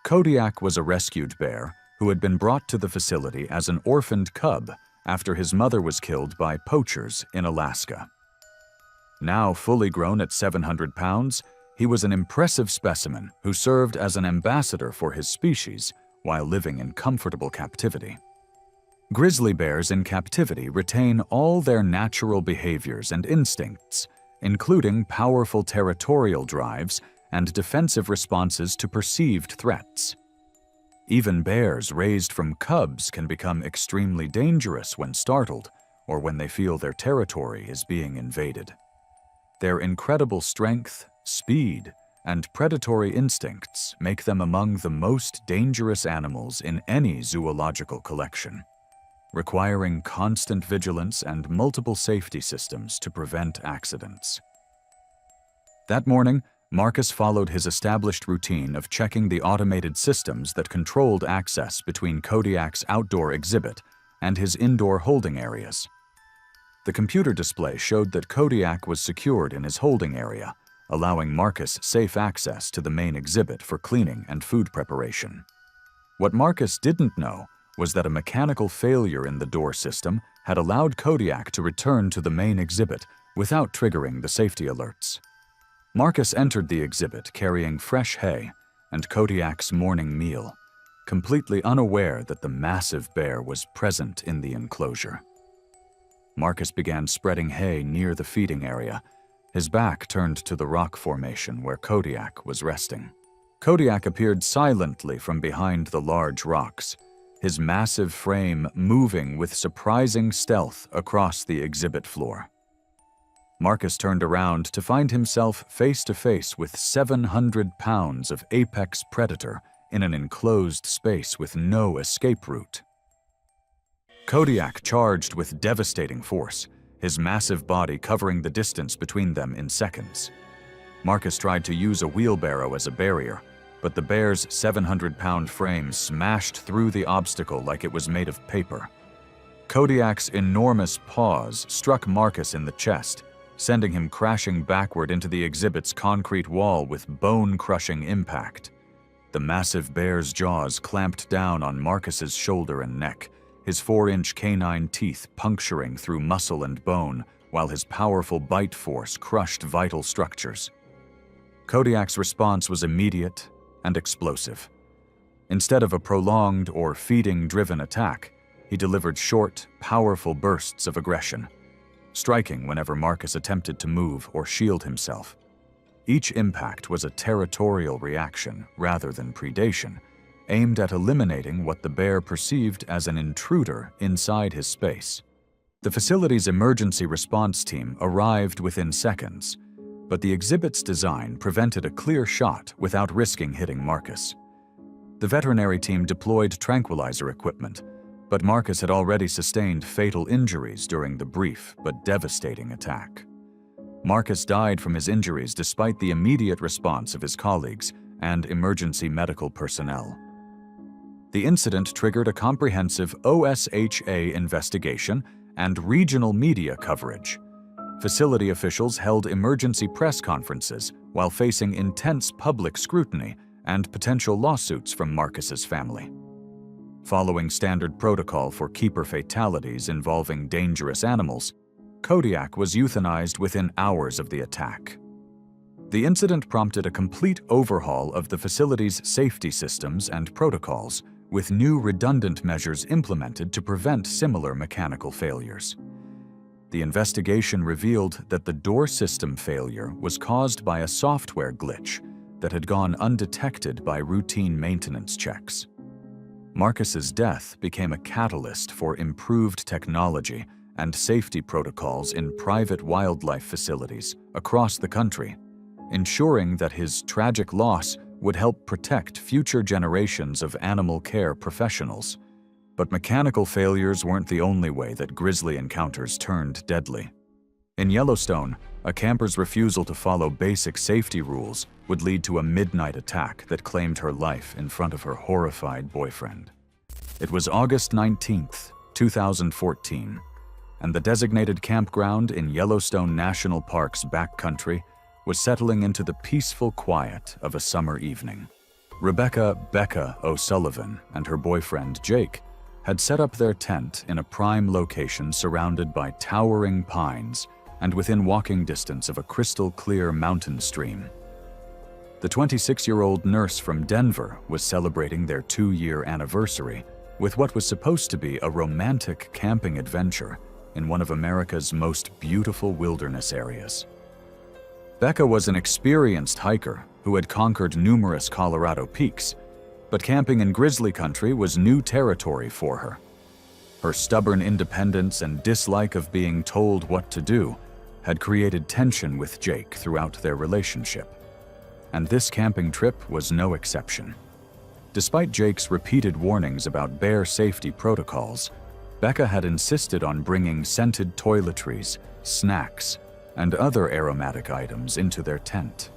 Kodiak was a rescued bear who had been brought to the facility as an orphaned cub after his mother was killed by poachers in Alaska. Now fully grown at 700 pounds, he was an impressive specimen who served as an ambassador for his species while living in comfortable captivity. Grizzly bears in captivity retain all their natural behaviors and instincts, including powerful territorial drives and defensive responses to perceived threats. Even bears raised from cubs can become extremely dangerous when startled or when they feel their territory is being invaded. Their incredible strength, speed, and predatory instincts make them among the most dangerous animals in any zoological collection, requiring constant vigilance and multiple safety systems to prevent accidents. That morning, Marcus followed his established routine of checking the automated systems that controlled access between Kodiak's outdoor exhibit and his indoor holding areas. The computer display showed that Kodiak was secured in his holding area, allowing Marcus safe access to the main exhibit for cleaning and food preparation. What Marcus didn't know was that a mechanical failure in the door system had allowed Kodiak to return to the main exhibit without triggering the safety alerts. Marcus entered the exhibit carrying fresh hay and Kodiak's morning meal, completely unaware that the massive bear was present in the enclosure. Marcus began spreading hay near the feeding area, his back turned to the rock formation where Kodiak was resting. Kodiak appeared silently from behind the large rocks, his massive frame moving with surprising stealth across the exhibit floor. Marcus turned around to find himself face to face with 700 pounds of apex predator in an enclosed space with no escape route. Kodiak charged with devastating force, his massive body covering the distance between them in seconds. Marcus tried to use a wheelbarrow as a barrier, but the bear's 700-pound frame smashed through the obstacle like it was made of paper. Kodiak's enormous paws struck Marcus in the chest, sending him crashing backward into the exhibit's concrete wall with bone-crushing impact. The massive bear's jaws clamped down on Marcus's shoulder and neck, his 4-inch canine teeth puncturing through muscle and bone, while his powerful bite force crushed vital structures. Kodiak's response was immediate and explosive. Instead of a prolonged or feeding-driven attack, he delivered short, powerful bursts of aggression, striking whenever Marcus attempted to move or shield himself. Each impact was a territorial reaction rather than predation, aimed at eliminating what the bear perceived as an intruder inside his space. The facility's emergency response team arrived within seconds, but the exhibit's design prevented a clear shot without risking hitting Marcus. The veterinary team deployed tranquilizer equipment, but Marcus had already sustained fatal injuries during the brief but devastating attack. Marcus died from his injuries despite the immediate response of his colleagues and emergency medical personnel. The incident triggered a comprehensive OSHA investigation and regional media coverage. Facility officials held emergency press conferences while facing intense public scrutiny and potential lawsuits from Marcus's family. Following standard protocol for keeper fatalities involving dangerous animals, Kodiak was euthanized within hours of the attack. The incident prompted a complete overhaul of the facility's safety systems and protocols, with new redundant measures implemented to prevent similar mechanical failures. The investigation revealed that the door system failure was caused by a software glitch that had gone undetected by routine maintenance checks. Marcus's death became a catalyst for improved technology and safety protocols in private wildlife facilities across the country, ensuring that his tragic loss would help protect future generations of animal care professionals. But mechanical failures weren't the only way that grizzly encounters turned deadly. In Yellowstone, a camper's refusal to follow basic safety rules would lead to a midnight attack that claimed her life in front of her horrified boyfriend. It was August 19, 2014, and the designated campground in Yellowstone National Park's backcountry was settling into the peaceful quiet of a summer evening. Rebecca "Becca" O'Sullivan and her boyfriend Jake had set up their tent in a prime location surrounded by towering pines and within walking distance of a crystal-clear mountain stream. The 26-year-old nurse from Denver was celebrating their 2-year anniversary with what was supposed to be a romantic camping adventure in one of America's most beautiful wilderness areas. Becca was an experienced hiker who had conquered numerous Colorado peaks, but camping in grizzly country was new territory for her. Her stubborn independence and dislike of being told what to do had created tension with Jake throughout their relationship, and this camping trip was no exception. Despite Jake's repeated warnings about bear safety protocols, Becca had insisted on bringing scented toiletries, snacks, and other aromatic items into their tent.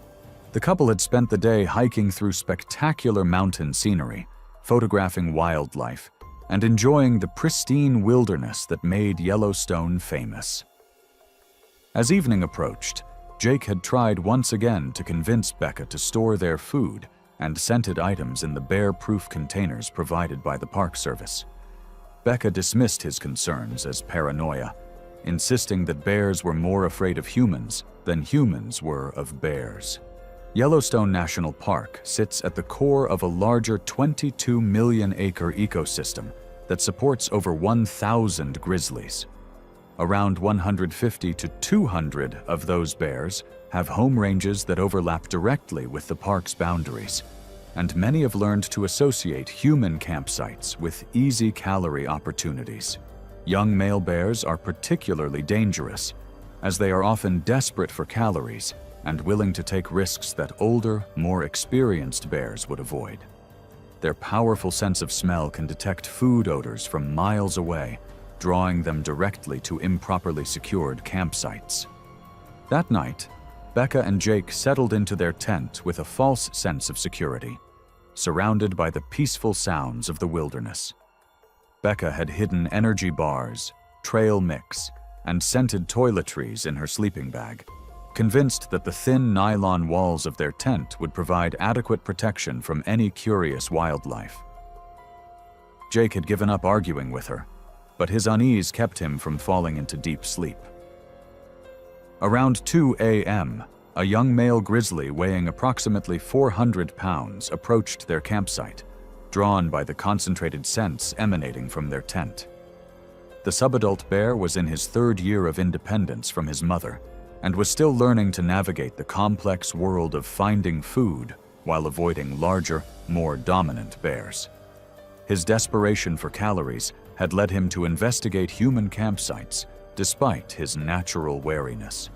The couple had spent the day hiking through spectacular mountain scenery, photographing wildlife, and enjoying the pristine wilderness that made Yellowstone famous. As evening approached, Jake had tried once again to convince Becca to store their food and scented items in the bear-proof containers provided by the Park Service. Becca dismissed his concerns as paranoia, insisting that bears were more afraid of humans than humans were of bears. Yellowstone National Park sits at the core of a larger 22 million-acre ecosystem that supports over 1,000 grizzlies. Around 150 to 200 of those bears have home ranges that overlap directly with the park's boundaries, and many have learned to associate human campsites with easy calorie opportunities. Young male bears are particularly dangerous, as they are often desperate for calories and willing to take risks that older, more experienced bears would avoid. Their powerful sense of smell can detect food odors from miles away, drawing them directly to improperly secured campsites. That night, Becca and Jake settled into their tent with a false sense of security, surrounded by the peaceful sounds of the wilderness. Becca had hidden energy bars, trail mix, and scented toiletries in her sleeping bag, convinced that the thin nylon walls of their tent would provide adequate protection from any curious wildlife. Jake had given up arguing with her, but his unease kept him from falling into deep sleep. Around 2 a.m., a young male grizzly weighing approximately 400 pounds approached their campsite, drawn by the concentrated scents emanating from their tent. The subadult bear was in his 3rd year of independence from his mother and was still learning to navigate the complex world of finding food while avoiding larger, more dominant bears. His desperation for calories had led him to investigate human campsites despite his natural wariness.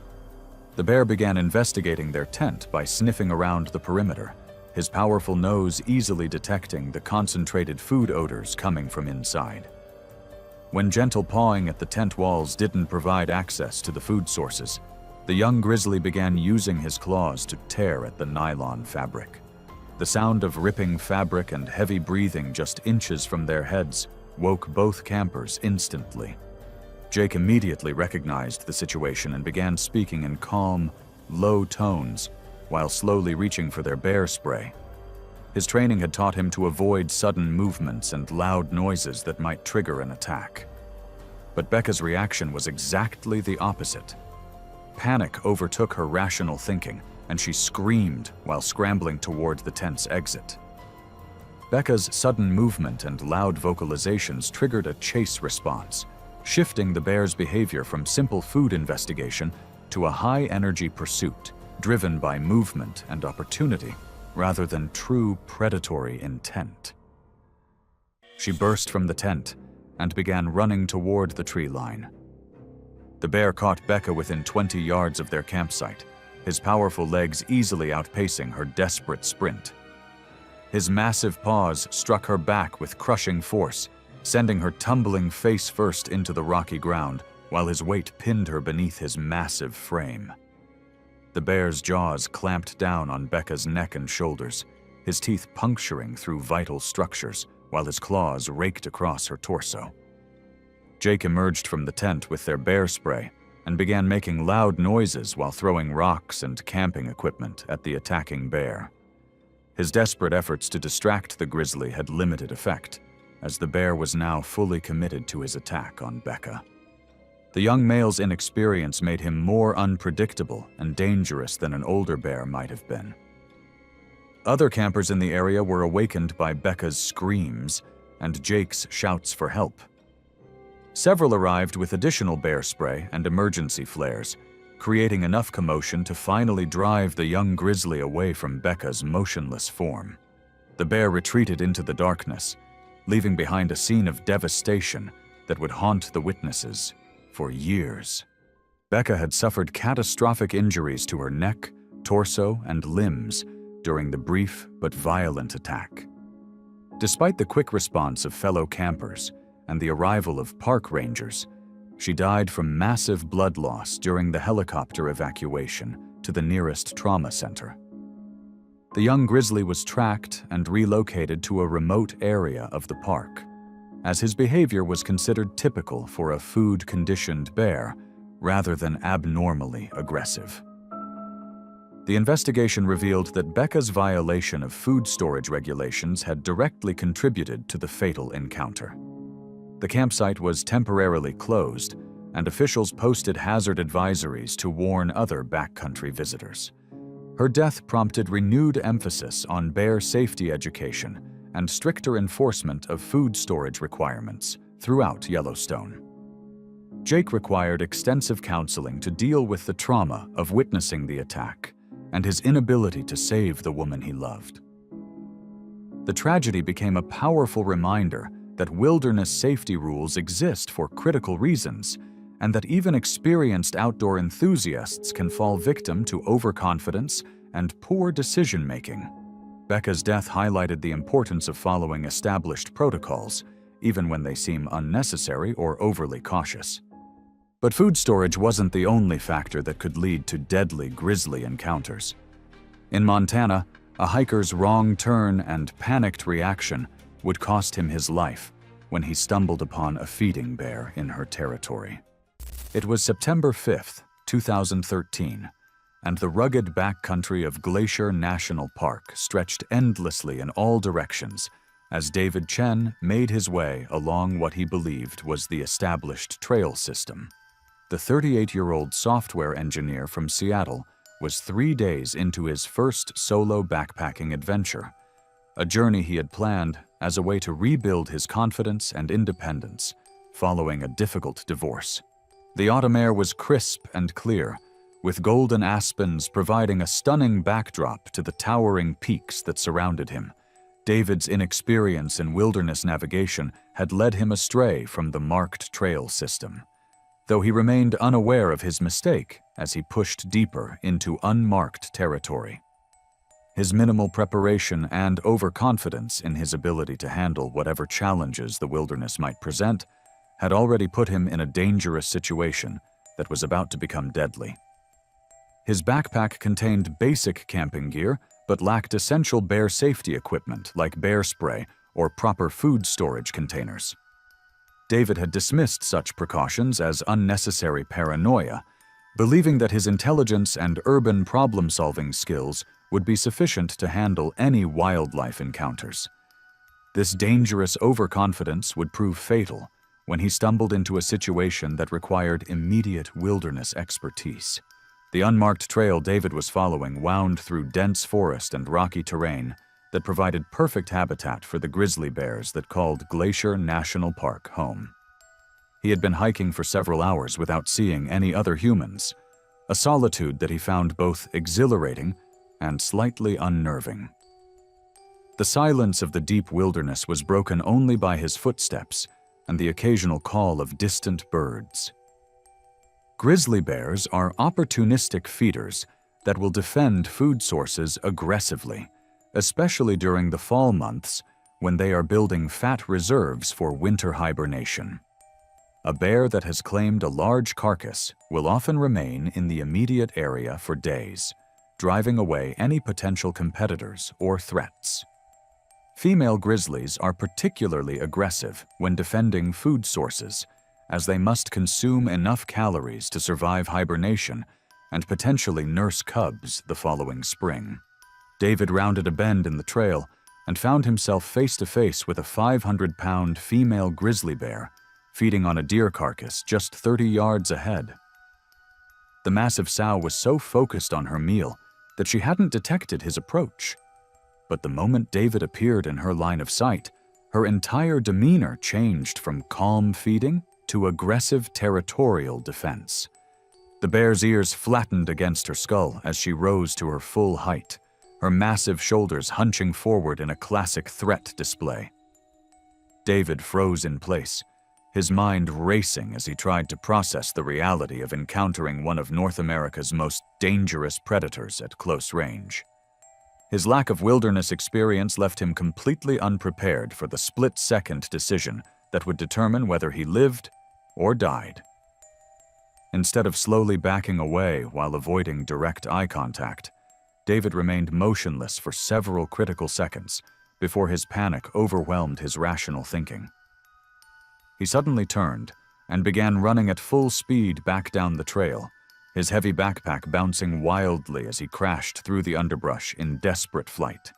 The bear began investigating their tent by sniffing around the perimeter, his powerful nose easily detecting the concentrated food odors coming from inside. When gentle pawing at the tent walls didn't provide access to the food sources, the young grizzly began using his claws to tear at the nylon fabric. The sound of ripping fabric and heavy breathing just inches from their heads woke both campers instantly. Jake immediately recognized the situation and began speaking in calm, low tones while slowly reaching for their bear spray. His training had taught him to avoid sudden movements and loud noises that might trigger an attack. But Becca's reaction was exactly the opposite. Panic overtook her rational thinking, and she screamed while scrambling toward the tent's exit. Becca's sudden movement and loud vocalizations triggered a chase response, shifting the bear's behavior from simple food investigation to a high-energy pursuit, driven by movement and opportunity, rather than true predatory intent. She burst from the tent and began running toward the tree line. The bear caught Becca within 20 yards of their campsite, his powerful legs easily outpacing her desperate sprint. His massive paws struck her back with crushing force, sending her tumbling face first into the rocky ground, while his weight pinned her beneath his massive frame. The bear's jaws clamped down on Becca's neck and shoulders, his teeth puncturing through vital structures, while his claws raked across her torso. Jake emerged from the tent with their bear spray and began making loud noises while throwing rocks and camping equipment at the attacking bear. His desperate efforts to distract the grizzly had limited effect, as the bear was now fully committed to his attack on Becca. The young male's inexperience made him more unpredictable and dangerous than an older bear might have been. Other campers in the area were awakened by Becca's screams and Jake's shouts for help. Several arrived with additional bear spray and emergency flares, creating enough commotion to finally drive the young grizzly away from Becca's motionless form. The bear retreated into the darkness, leaving behind a scene of devastation that would haunt the witnesses for years. Becca had suffered catastrophic injuries to her neck, torso, and limbs during the brief but violent attack. Despite the quick response of fellow campers and the arrival of park rangers, she died from massive blood loss during the helicopter evacuation to the nearest trauma center. The young grizzly was tracked and relocated to a remote area of the park, as his behavior was considered typical for a food-conditioned bear rather than abnormally aggressive. The investigation revealed that Becca's violation of food storage regulations had directly contributed to the fatal encounter. The campsite was temporarily closed, and officials posted hazard advisories to warn other backcountry visitors. Her death prompted renewed emphasis on bear safety education and stricter enforcement of food storage requirements throughout Yellowstone. Jake required extensive counseling to deal with the trauma of witnessing the attack and his inability to save the woman he loved. The tragedy became a powerful reminder that wilderness safety rules exist for critical reasons, and that even experienced outdoor enthusiasts can fall victim to overconfidence and poor decision-making. Becca's death highlighted the importance of following established protocols, even when they seem unnecessary or overly cautious. But food storage wasn't the only factor that could lead to deadly grizzly encounters. In Montana, a hiker's wrong turn and panicked reaction would cost him his life when he stumbled upon a feeding bear in her territory. It was September 5, 2013, and the rugged backcountry of Glacier National Park stretched endlessly in all directions as David Chen made his way along what he believed was the established trail system. The 38-year-old software engineer from Seattle was 3 days into his first solo backpacking adventure, a journey he had planned as a way to rebuild his confidence and independence following a difficult divorce. The autumn air was crisp and clear, with golden aspens providing a stunning backdrop to the towering peaks that surrounded him. David's inexperience in wilderness navigation had led him astray from the marked trail system, though he remained unaware of his mistake as he pushed deeper into unmarked territory. His minimal preparation and overconfidence in his ability to handle whatever challenges the wilderness might present had already put him in a dangerous situation that was about to become deadly. His backpack contained basic camping gear, but lacked essential bear safety equipment like bear spray or proper food storage containers. David had dismissed such precautions as unnecessary paranoia, believing that his intelligence and urban problem-solving skills would be sufficient to handle any wildlife encounters. This dangerous overconfidence would prove fatal when he stumbled into a situation that required immediate wilderness expertise. The unmarked trail David was following wound through dense forest and rocky terrain that provided perfect habitat for the grizzly bears that called Glacier National Park home. He had been hiking for several hours without seeing any other humans, a solitude that he found both exhilarating and slightly unnerving. The silence of the deep wilderness was broken only by his footsteps and the occasional call of distant birds. Grizzly bears are opportunistic feeders that will defend food sources aggressively, especially during the fall months when they are building fat reserves for winter hibernation. A bear that has claimed a large carcass will often remain in the immediate area for days, driving away any potential competitors or threats. Female grizzlies are particularly aggressive when defending food sources, as they must consume enough calories to survive hibernation and potentially nurse cubs the following spring. David rounded a bend in the trail and found himself face to face with a 500-pound female grizzly bear feeding on a deer carcass just 30 yards ahead. The massive sow was so focused on her meal that she hadn't detected his approach. But the moment David appeared in her line of sight, her entire demeanor changed from calm feeding to aggressive territorial defense. The bear's ears flattened against her skull as she rose to her full height, her massive shoulders hunching forward in a classic threat display. David froze in place, his mind racing as he tried to process the reality of encountering one of North America's most dangerous predators at close range. His lack of wilderness experience left him completely unprepared for the split-second decision that would determine whether he lived or died. Instead of slowly backing away while avoiding direct eye contact, David remained motionless for several critical seconds before his panic overwhelmed his rational thinking. He suddenly turned and began running at full speed back down the trail, his heavy backpack bouncing wildly as he crashed through the underbrush in desperate flight.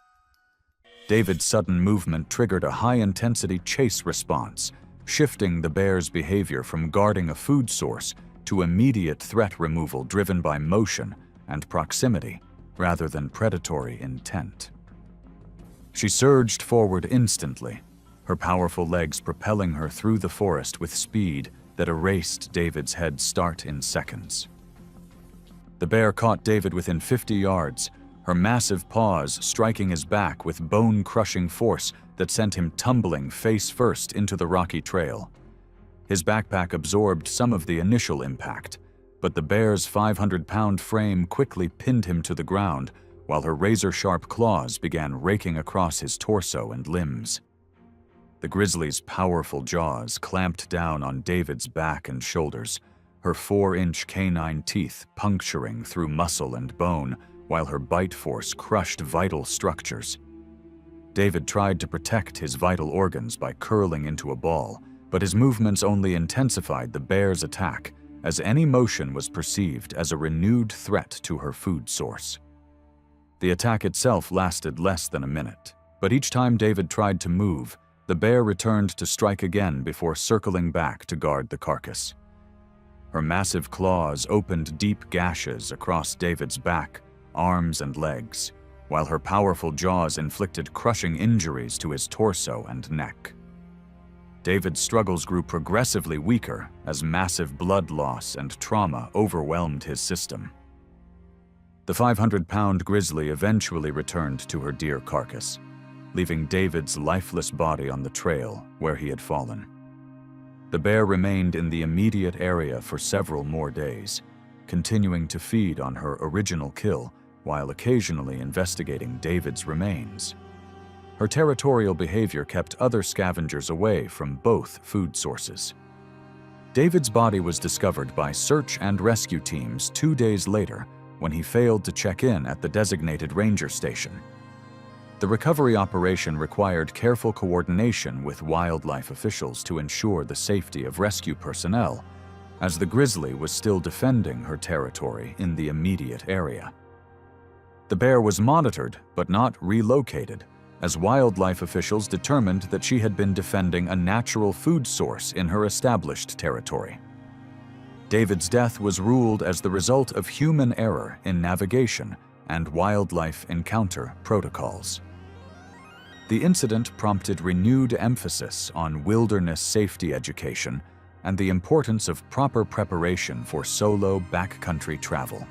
David's sudden movement triggered a high-intensity chase response, shifting the bear's behavior from guarding a food source to immediate threat removal driven by motion and proximity rather than predatory intent. She surged forward instantly, her powerful legs propelling her through the forest with speed that erased David's head start in seconds. The bear caught David within 50 yards, her massive paws striking his back with bone-crushing force that sent him tumbling face first into the rocky trail. His backpack absorbed some of the initial impact, but the bear's 500-pound frame quickly pinned him to the ground while her razor-sharp claws began raking across his torso and limbs. The grizzly's powerful jaws clamped down on David's back and shoulders, her 4-inch canine teeth puncturing through muscle and bone while her bite force crushed vital structures. David tried to protect his vital organs by curling into a ball, but his movements only intensified the bear's attack, as any motion was perceived as a renewed threat to her food source. The attack itself lasted less than a minute, but each time David tried to move, the bear returned to strike again before circling back to guard the carcass. Her massive claws opened deep gashes across David's back, arms, and legs, while her powerful jaws inflicted crushing injuries to his torso and neck. David's struggles grew progressively weaker as massive blood loss and trauma overwhelmed his system. The 500-pound grizzly eventually returned to her deer carcass, leaving David's lifeless body on the trail where he had fallen. The bear remained in the immediate area for several more days, continuing to feed on her original kill while occasionally investigating David's remains. Her territorial behavior kept other scavengers away from both food sources. David's body was discovered by search and rescue teams 2 days later when he failed to check in at the designated ranger station. The recovery operation required careful coordination with wildlife officials to ensure the safety of rescue personnel, as the grizzly was still defending her territory in the immediate area. The bear was monitored but not relocated, as wildlife officials determined that she had been defending a natural food source in her established territory. David's death was ruled as the result of human error in navigation and wildlife encounter protocols. The incident prompted renewed emphasis on wilderness safety education and the importance of proper preparation for solo backcountry travel.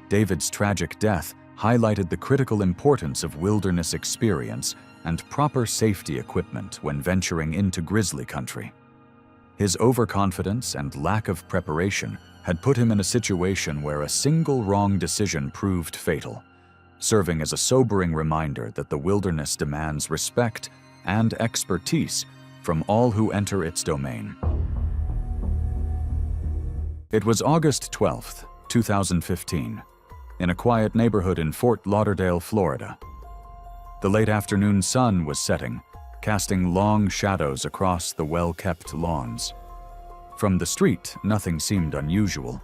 David's tragic death highlighted the critical importance of wilderness experience and proper safety equipment when venturing into grizzly country. His overconfidence and lack of preparation had put him in a situation where a single wrong decision proved fatal, serving as a sobering reminder that the wilderness demands respect and expertise from all who enter its domain. It was August 12, 2015, in a quiet neighborhood in Fort Lauderdale, Florida. The late afternoon sun was setting, casting long shadows across the well-kept lawns. From the street, nothing seemed unusual,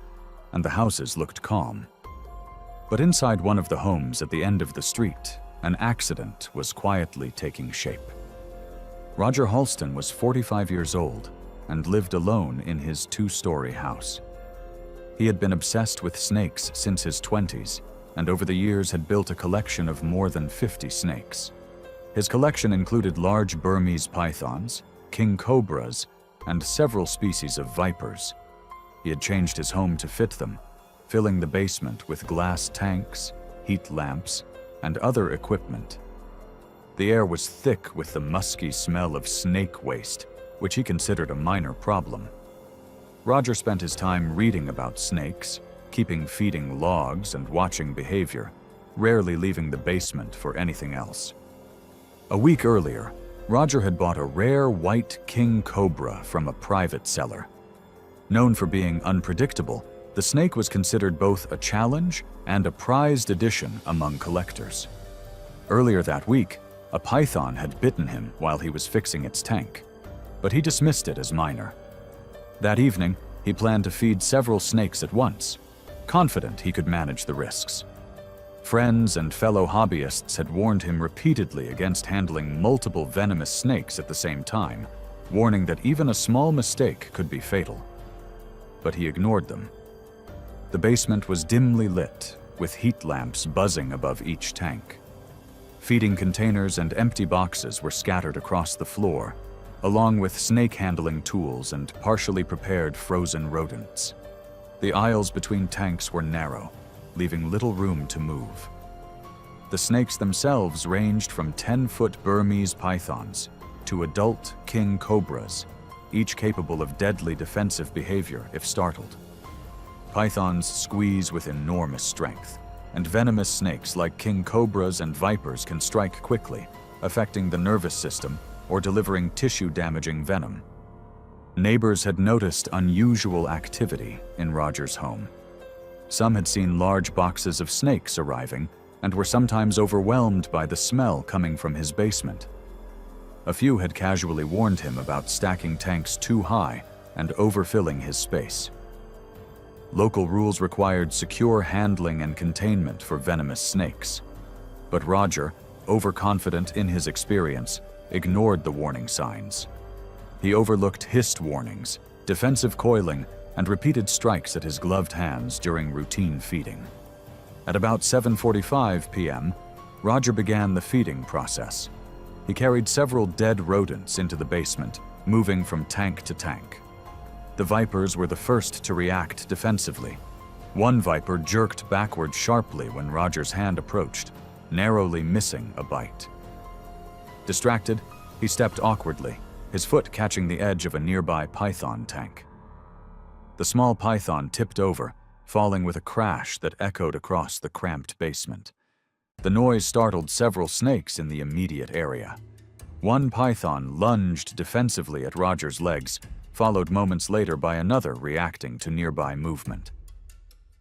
and the houses looked calm. But inside one of the homes at the end of the street, an accident was quietly taking shape. Roger Halston was 45 years old and lived alone in his two-story house. He had been obsessed with snakes since his 20s, and over the years had built a collection of more than 50 snakes. His collection included large Burmese pythons, king cobras, and several species of vipers. He had changed his home to fit them, filling the basement with glass tanks, heat lamps, and other equipment. The air was thick with the musky smell of snake waste, which he considered a minor problem. Roger spent his time reading about snakes, keeping feeding logs and watching behavior, rarely leaving the basement for anything else. A week earlier, Roger had bought a rare white king cobra from a private seller. Known for being unpredictable, the snake was considered both a challenge and a prized addition among collectors. Earlier that week, a python had bitten him while he was fixing its tank, but he dismissed it as minor. That evening, he planned to feed several snakes at once, confident he could manage the risks. Friends and fellow hobbyists had warned him repeatedly against handling multiple venomous snakes at the same time, warning that even a small mistake could be fatal. But he ignored them. The basement was dimly lit, with heat lamps buzzing above each tank. Feeding containers and empty boxes were scattered across the floor, along with snake-handling tools and partially prepared frozen rodents. The aisles between tanks were narrow, leaving little room to move. The snakes themselves ranged from 10-foot Burmese pythons to adult king cobras, each capable of deadly defensive behavior if startled. Pythons squeeze with enormous strength, and venomous snakes like king cobras and vipers can strike quickly, affecting the nervous system or delivering tissue-damaging venom. Neighbors had noticed unusual activity in Roger's home. Some had seen large boxes of snakes arriving and were sometimes overwhelmed by the smell coming from his basement. A few had casually warned him about stacking tanks too high and overfilling his space. Local rules required secure handling and containment for venomous snakes. But Roger, overconfident in his experience, ignored the warning signs. He overlooked hissed warnings, defensive coiling, and repeated strikes at his gloved hands during routine feeding. At about 7:45 p.m., Roger began the feeding process. He carried several dead rodents into the basement, moving from tank to tank. The vipers were the first to react defensively. One viper jerked backward sharply when Roger's hand approached, narrowly missing a bite. Distracted, he stepped awkwardly, his foot catching the edge of a nearby python tank. The small python tipped over, falling with a crash that echoed across the cramped basement. The noise startled several snakes in the immediate area. One python lunged defensively at Roger's legs, followed moments later by another reacting to nearby movement.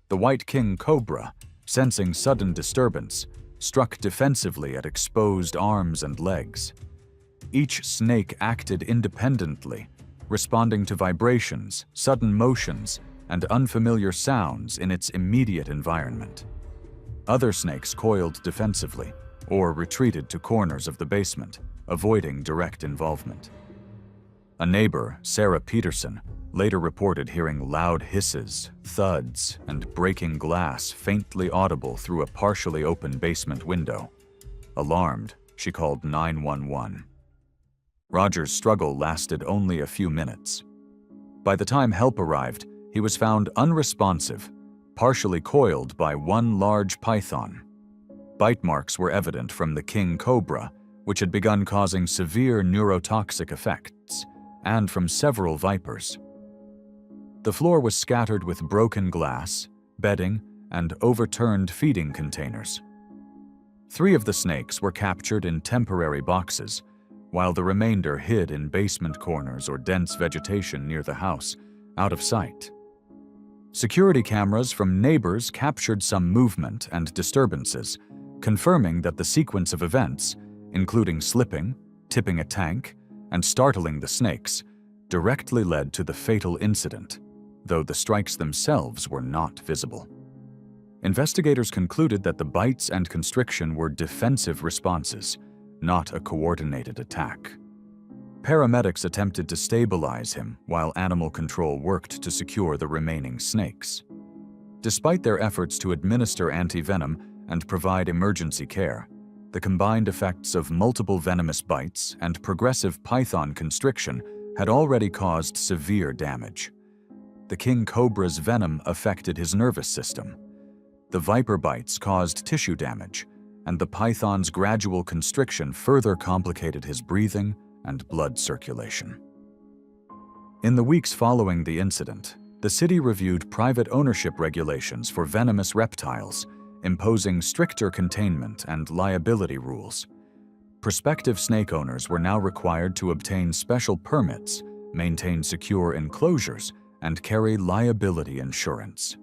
The white king cobra, sensing sudden disturbance, struck defensively at exposed arms and legs. Each snake acted independently, responding to vibrations, sudden motions, and unfamiliar sounds in its immediate environment. Other snakes coiled defensively or retreated to corners of the basement, avoiding direct involvement. A neighbor, Sarah Peterson, later reported hearing loud hisses, thuds, and breaking glass faintly audible through a partially open basement window. Alarmed, she called 911. Roger's struggle lasted only a few minutes. By the time help arrived, he was found unresponsive, partially coiled by one large python. Bite marks were evident from the king cobra, which had begun causing severe neurotoxic effects, and from several vipers. The floor was scattered with broken glass, bedding, and overturned feeding containers. 3 of the snakes were captured in temporary boxes, while the remainder hid in basement corners or dense vegetation near the house, out of sight. Security cameras from neighbors captured some movement and disturbances, confirming that the sequence of events, including slipping, tipping a tank, and startling the snakes, directly led to the fatal incident, though the strikes themselves were not visible. Investigators concluded that the bites and constriction were defensive responses, not a coordinated attack. Paramedics attempted to stabilize him while animal control worked to secure the remaining snakes. Despite their efforts to administer antivenom and provide emergency care, the combined effects of multiple venomous bites and progressive python constriction had already caused severe damage. The king cobra's venom affected his nervous system. The viper bites caused tissue damage, and the python's gradual constriction further complicated his breathing and blood circulation. In the weeks following the incident, the city reviewed private ownership regulations for venomous reptiles, imposing stricter containment and liability rules. Prospective snake owners were now required to obtain special permits, maintain secure enclosures, and carry liability insurance.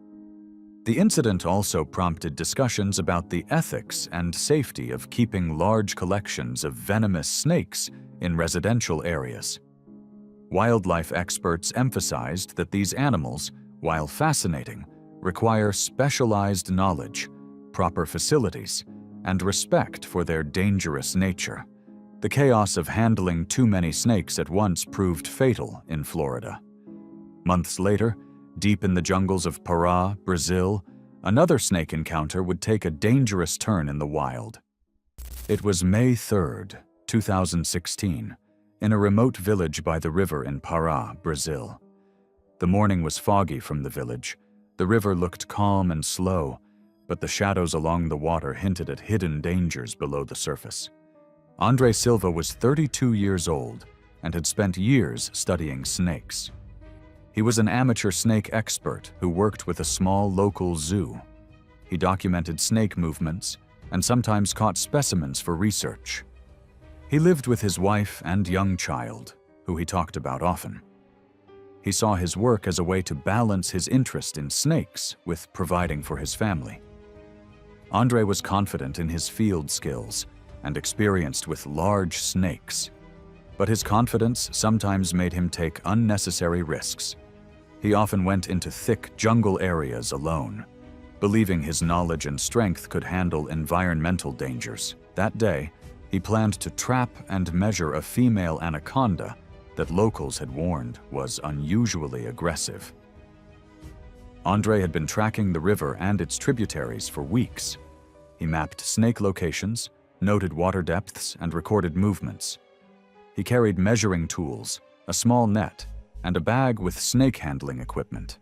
The incident also prompted discussions about the ethics and safety of keeping large collections of venomous snakes in residential areas. Wildlife experts emphasized that these animals, while fascinating, require specialized knowledge, proper facilities, and respect for their dangerous nature. The chaos of handling too many snakes at once proved fatal in Florida. Months later, deep in the jungles of Pará, Brazil, another snake encounter would take a dangerous turn in the wild. It was May 3rd, 2016, in a remote village by the river in Pará, Brazil. The morning was foggy from the village. The river looked calm and slow, but the shadows along the water hinted at hidden dangers below the surface. André Silva was 32 years old and had spent years studying snakes. He was an amateur snake expert who worked with a small local zoo. He documented snake movements and sometimes caught specimens for research. He lived with his wife and young child, who he talked about often. He saw his work as a way to balance his interest in snakes with providing for his family. André was confident in his field skills and experienced with large snakes, but his confidence sometimes made him take unnecessary risks. He often went into thick jungle areas alone, believing his knowledge and strength could handle environmental dangers. That day, he planned to trap and measure a female anaconda that locals had warned was unusually aggressive. André had been tracking the river and its tributaries for weeks. He mapped snake locations, noted water depths, and recorded movements. He carried measuring tools, a small net, and a bag with snake handling equipment.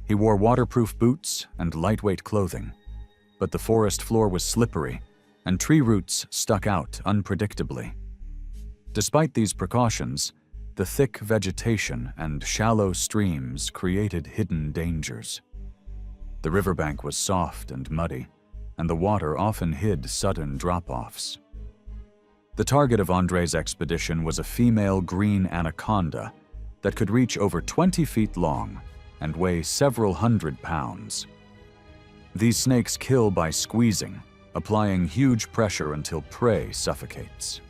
He wore waterproof boots and lightweight clothing, but the forest floor was slippery and tree roots stuck out unpredictably. Despite these precautions, the thick vegetation and shallow streams created hidden dangers. The riverbank was soft and muddy, and the water often hid sudden drop-offs. The target of André's expedition was a female green anaconda that could reach over 20 feet long and weigh several hundred pounds. These snakes kill by squeezing, applying huge pressure until prey suffocates.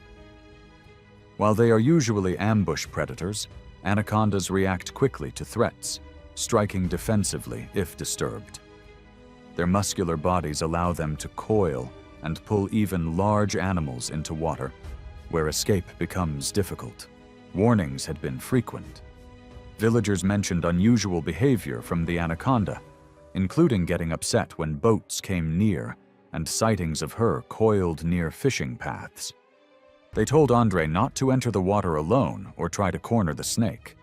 While they are usually ambush predators, anacondas react quickly to threats, striking defensively if disturbed. Their muscular bodies allow them to coil and pull even large animals into water, where escape becomes difficult. Warnings had been frequent. Villagers mentioned unusual behavior from the anaconda, including getting upset when boats came near and sightings of her coiled near fishing paths. They told Andre not to enter the water alone or try to corner the snake,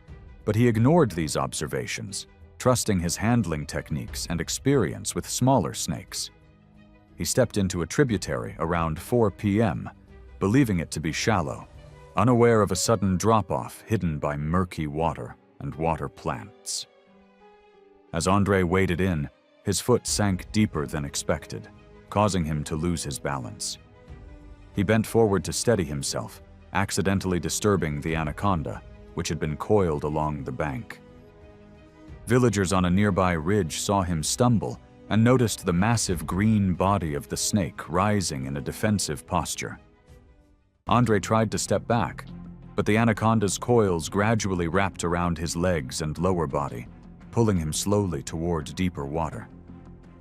but he ignored these observations, trusting his handling techniques and experience with smaller snakes. He stepped into a tributary around 4 p.m., believing it to be shallow, unaware of a sudden drop-off hidden by murky water and water plants. As Andre waded in, his foot sank deeper than expected, causing him to lose his balance. He bent forward to steady himself, accidentally disturbing the anaconda, which had been coiled along the bank. Villagers on a nearby ridge saw him stumble and noticed the massive green body of the snake rising in a defensive posture. Andre tried to step back, but the anaconda's coils gradually wrapped around his legs and lower body, pulling him slowly toward deeper water.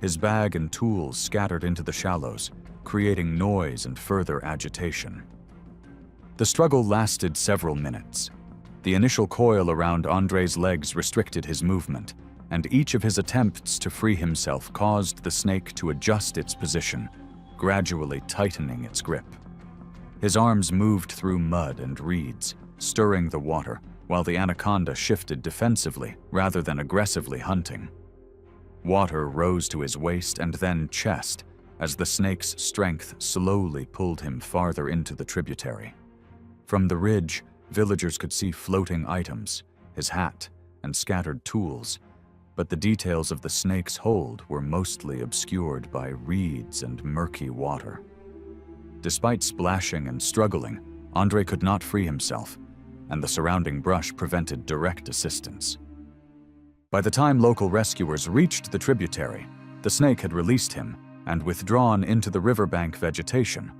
His bag and tools scattered into the shallows, creating noise and further agitation. The struggle lasted several minutes. The initial coil around Andre's legs restricted his movement, and each of his attempts to free himself caused the snake to adjust its position, gradually tightening its grip. His arms moved through mud and reeds, stirring the water, while the anaconda shifted defensively rather than aggressively hunting. Water rose to his waist and then chest as the snake's strength slowly pulled him farther into the tributary. From the ridge, villagers could see floating items, his hat, and scattered tools, but the details of the snake's hold were mostly obscured by reeds and murky water. Despite splashing and struggling, Andre could not free himself, and the surrounding brush prevented direct assistance. By the time local rescuers reached the tributary, the snake had released him and withdrawn into the riverbank vegetation,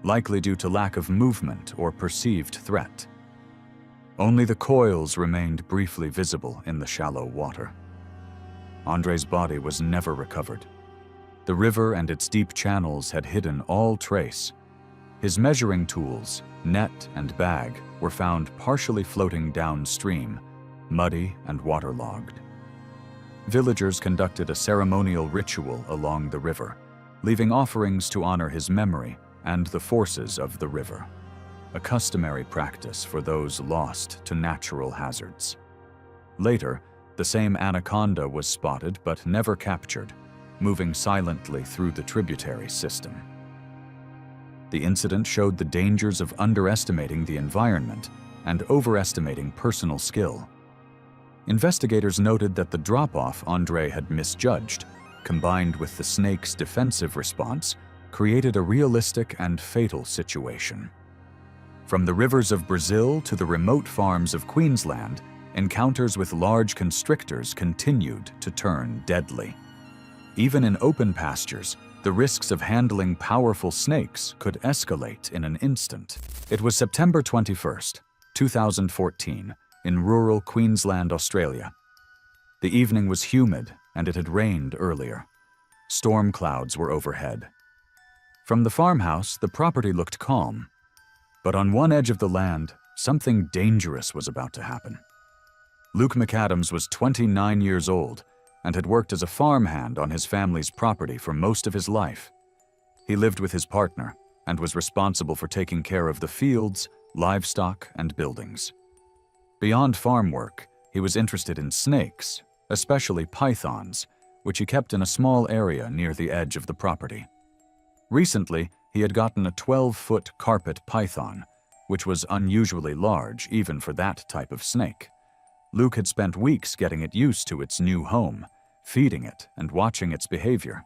likely due to lack of movement or perceived threat. Only the coils remained briefly visible in the shallow water. Andre's body was never recovered. The river and its deep channels had hidden all trace. His measuring tools, net and bag, were found partially floating downstream, muddy and waterlogged. Villagers conducted a ceremonial ritual along the river, leaving offerings to honor his memory and the forces of the river, a customary practice for those lost to natural hazards. Later, the same anaconda was spotted but never captured, moving silently through the tributary system. The incident showed the dangers of underestimating the environment and overestimating personal skill. Investigators noted that the drop-off Andre had misjudged, combined with the snake's defensive response, created a realistic and fatal situation. From the rivers of Brazil to the remote farms of Queensland, encounters with large constrictors continued to turn deadly. Even in open pastures, the risks of handling powerful snakes could escalate in an instant. It was September 21st, 2014, in rural Queensland, Australia. The evening was humid and it had rained earlier. Storm clouds were overhead. From the farmhouse, the property looked calm. But on one edge of the land, something dangerous was about to happen. Luke McAdams was 29 years old and had worked as a farmhand on his family's property for most of his life. He lived with his partner and was responsible for taking care of the fields, livestock, and buildings. Beyond farm work, he was interested in snakes, especially pythons, which he kept in a small area near the edge of the property. Recently, he had gotten a 12-foot carpet python, which was unusually large even for that type of snake. Luke had spent weeks getting it used to its new home, feeding it and watching its behavior.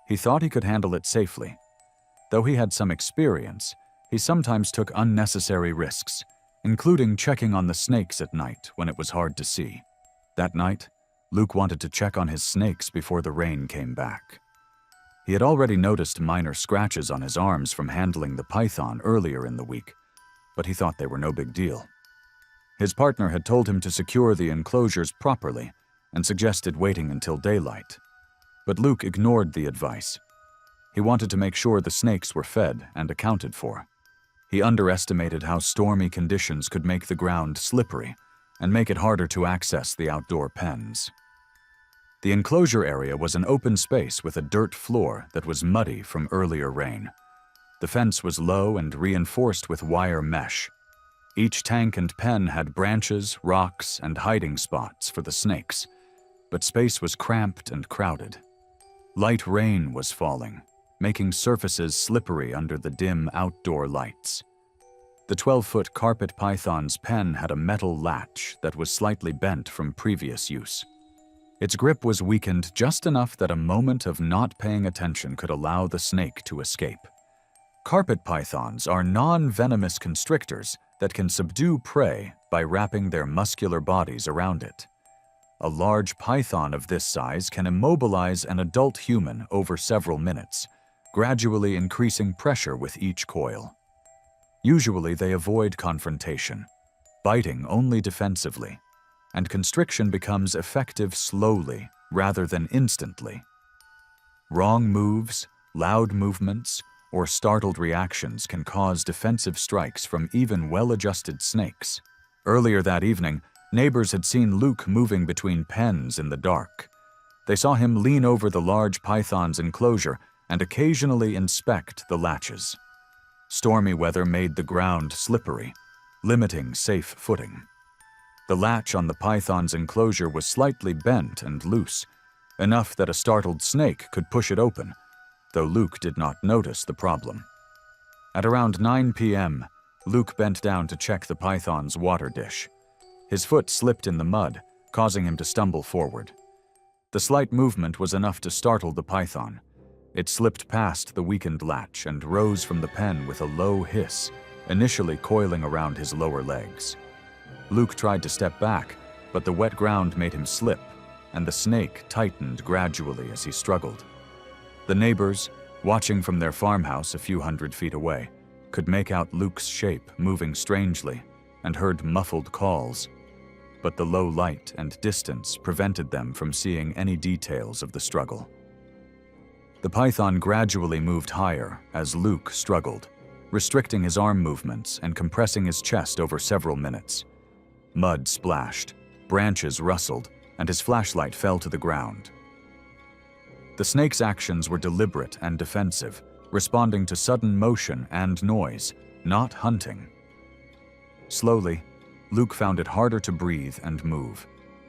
He thought he could handle it safely. Though he had some experience, he sometimes took unnecessary risks, including checking on the snakes at night when it was hard to see. That night, Luke wanted to check on his snakes before the rain came back. He had already noticed minor scratches on his arms from handling the python earlier in the week, but he thought they were no big deal. His partner had told him to secure the enclosures properly and suggested waiting until daylight. But Luke ignored the advice. He wanted to make sure the snakes were fed and accounted for. He underestimated how stormy conditions could make the ground slippery and make it harder to access the outdoor pens. The enclosure area was an open space with a dirt floor that was muddy from earlier rain. The fence was low and reinforced with wire mesh. Each tank and pen had branches, rocks, and hiding spots for the snakes, but space was cramped and crowded. Light rain was falling, making surfaces slippery under the dim outdoor lights. The 12-foot carpet python's pen had a metal latch that was slightly bent from previous use. Its grip was weakened just enough that a moment of not paying attention could allow the snake to escape. Carpet pythons are non-venomous constrictors that can subdue prey by wrapping their muscular bodies around it. A large python of this size can immobilize an adult human over several minutes, gradually increasing pressure with each coil. Usually they avoid confrontation, biting only defensively, and constriction becomes effective slowly rather than instantly. Wrong moves, loud movements, or startled reactions can cause defensive strikes from even well-adjusted snakes. Earlier that evening, neighbors had seen Luke moving between pens in the dark. They saw him lean over the large python's enclosure and occasionally inspect the latches. Stormy weather made the ground slippery, limiting safe footing. The latch on the python's enclosure was slightly bent and loose, enough that a startled snake could push it open, though Luke did not notice the problem. At around 9 p.m., Luke bent down to check the python's water dish. His foot slipped in the mud, causing him to stumble forward. The slight movement was enough to startle the python. It slipped past the weakened latch and rose from the pen with a low hiss, initially coiling around his lower legs. Luke tried to step back, but the wet ground made him slip, and the snake tightened gradually as he struggled. The neighbors, watching from their farmhouse a few hundred feet away, could make out Luke's shape moving strangely and heard muffled calls, but the low light and distance prevented them from seeing any details of the struggle. The python gradually moved higher as Luke struggled, restricting his arm movements and compressing his chest over several minutes. Mud splashed, branches rustled, and his flashlight fell to the ground. The snake's actions were deliberate and defensive, responding to sudden motion and noise, not hunting. Slowly, Luke found it harder to breathe and move,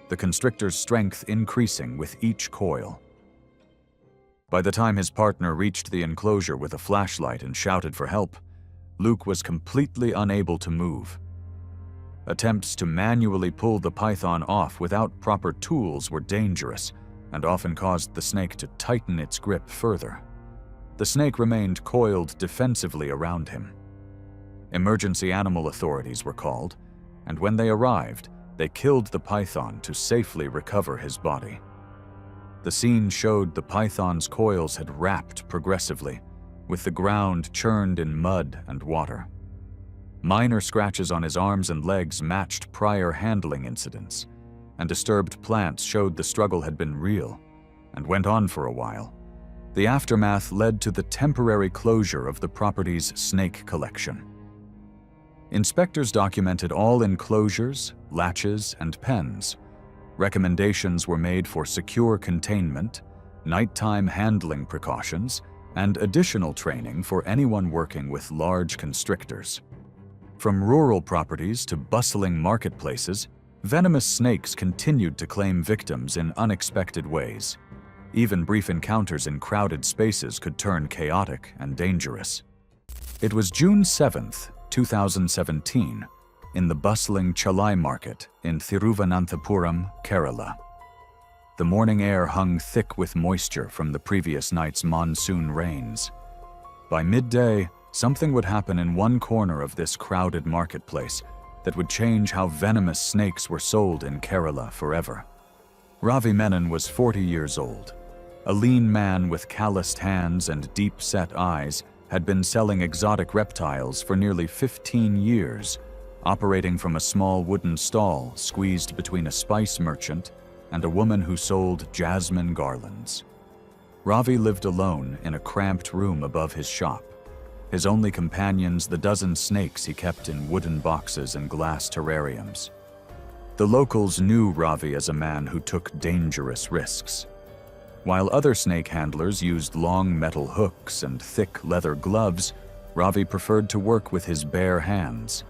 the constrictor's strength increasing with each coil. By the time his partner reached the enclosure with a flashlight and shouted for help, Luke was completely unable to move. Attempts to manually pull the python off without proper tools were dangerous and often caused the snake to tighten its grip further. The snake remained coiled defensively around him. Emergency animal authorities were called, and when they arrived, they killed the python to safely recover his body. The scene showed the python's coils had wrapped progressively, with the ground churned in mud and water. Minor scratches on his arms and legs matched prior handling incidents, and disturbed plants showed the struggle had been real and went on for a while. The aftermath led to the temporary closure of the property's snake collection. Inspectors documented all enclosures, latches, and pens. Recommendations were made for secure containment, nighttime handling precautions, and additional training for anyone working with large constrictors. From rural properties to bustling marketplaces, venomous snakes continued to claim victims in unexpected ways. Even brief encounters in crowded spaces could turn chaotic and dangerous. It was June 7th, 2017, in the bustling Chalai market in Thiruvananthapuram, Kerala. The morning air hung thick with moisture from the previous night's monsoon rains. By midday, something would happen in one corner of this crowded marketplace that would change how venomous snakes were sold in Kerala forever. Ravi Menon was 40 years old. A lean man with calloused hands and deep-set eyes had been selling exotic reptiles for nearly 15 years, operating from a small wooden stall squeezed between a spice merchant and a woman who sold jasmine garlands. Ravi lived alone in a cramped room above his shop. His only companions the dozen snakes he kept in wooden boxes and glass terrariums. The locals knew Ravi as a man who took dangerous risks. While other snake handlers used long metal hooks and thick leather gloves, Ravi preferred to work with his bare hands.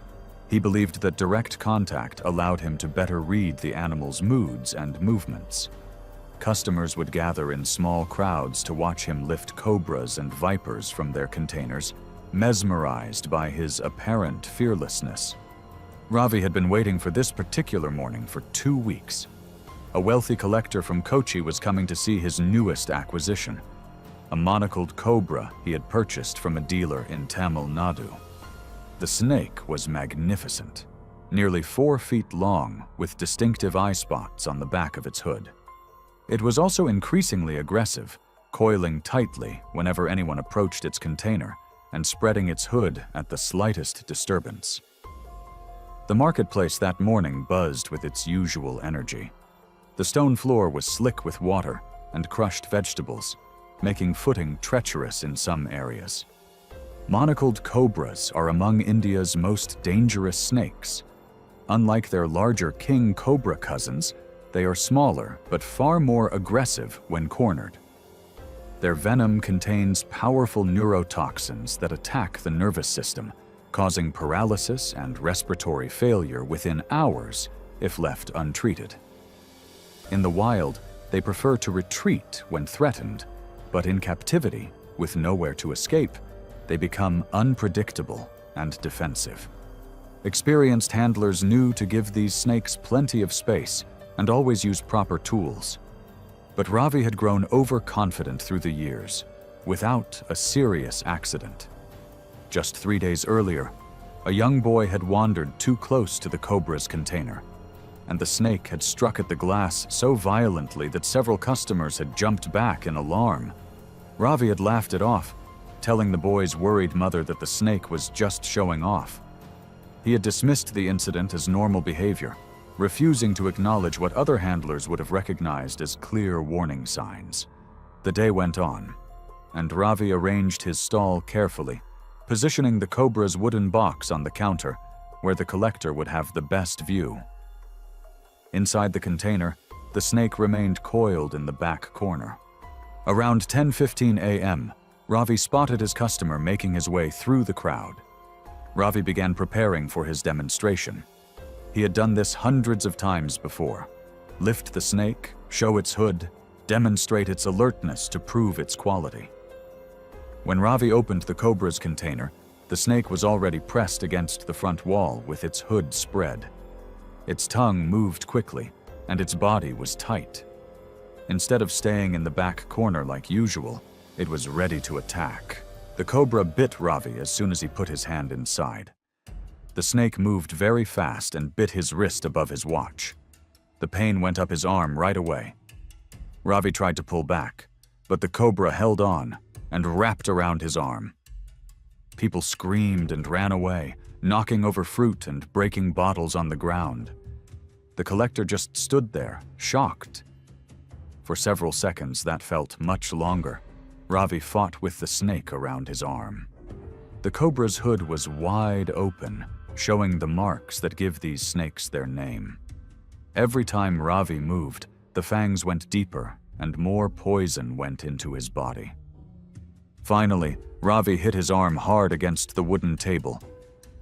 He believed that direct contact allowed him to better read the animal's moods and movements. Customers would gather in small crowds to watch him lift cobras and vipers from their containers, mesmerized by his apparent fearlessness. Ravi had been waiting for this particular morning for 2 weeks. A wealthy collector from Kochi was coming to see his newest acquisition, a monocled cobra he had purchased from a dealer in Tamil Nadu. The snake was magnificent, nearly 4 feet long with distinctive eye spots on the back of its hood. It was also increasingly aggressive, coiling tightly whenever anyone approached its container and spreading its hood at the slightest disturbance. The marketplace that morning buzzed with its usual energy. The stone floor was slick with water and crushed vegetables, making footing treacherous in some areas. Monocled cobras are among India's most dangerous snakes. Unlike their larger king cobra cousins, they are smaller but far more aggressive when cornered. Their venom contains powerful neurotoxins that attack the nervous system, causing paralysis and respiratory failure within hours if left untreated. In the wild, they prefer to retreat when threatened, but in captivity, with nowhere to escape, they become unpredictable and defensive. Experienced handlers knew to give these snakes plenty of space and always use proper tools. But Ravi had grown overconfident through the years, without a serious accident. Just 3 days earlier, a young boy had wandered too close to the cobra's container, and the snake had struck at the glass so violently that several customers had jumped back in alarm. Ravi had laughed it off, telling the boy's worried mother that the snake was just showing off. He had dismissed the incident as normal behavior, refusing to acknowledge what other handlers would have recognized as clear warning signs. The day went on, and Ravi arranged his stall carefully, positioning the cobra's wooden box on the counter, where the collector would have the best view. Inside the container, the snake remained coiled in the back corner. Around 10:15 a.m., Ravi spotted his customer making his way through the crowd. Ravi began preparing for his demonstration. He had done this hundreds of times before. Lift the snake, show its hood, demonstrate its alertness to prove its quality. When Ravi opened the cobra's container, the snake was already pressed against the front wall with its hood spread. Its tongue moved quickly, and its body was tight. Instead of staying in the back corner like usual, it was ready to attack. The cobra bit Ravi as soon as he put his hand inside. The snake moved very fast and bit his wrist above his watch. The pain went up his arm right away. Ravi tried to pull back, but the cobra held on and wrapped around his arm. People screamed and ran away, knocking over fruit and breaking bottles on the ground. The collector just stood there, shocked. For several seconds that felt much longer. Ravi fought with the snake around his arm. The cobra's hood was wide open, showing the marks that give these snakes their name. Every time Ravi moved, the fangs went deeper and more poison went into his body. Finally, Ravi hit his arm hard against the wooden table.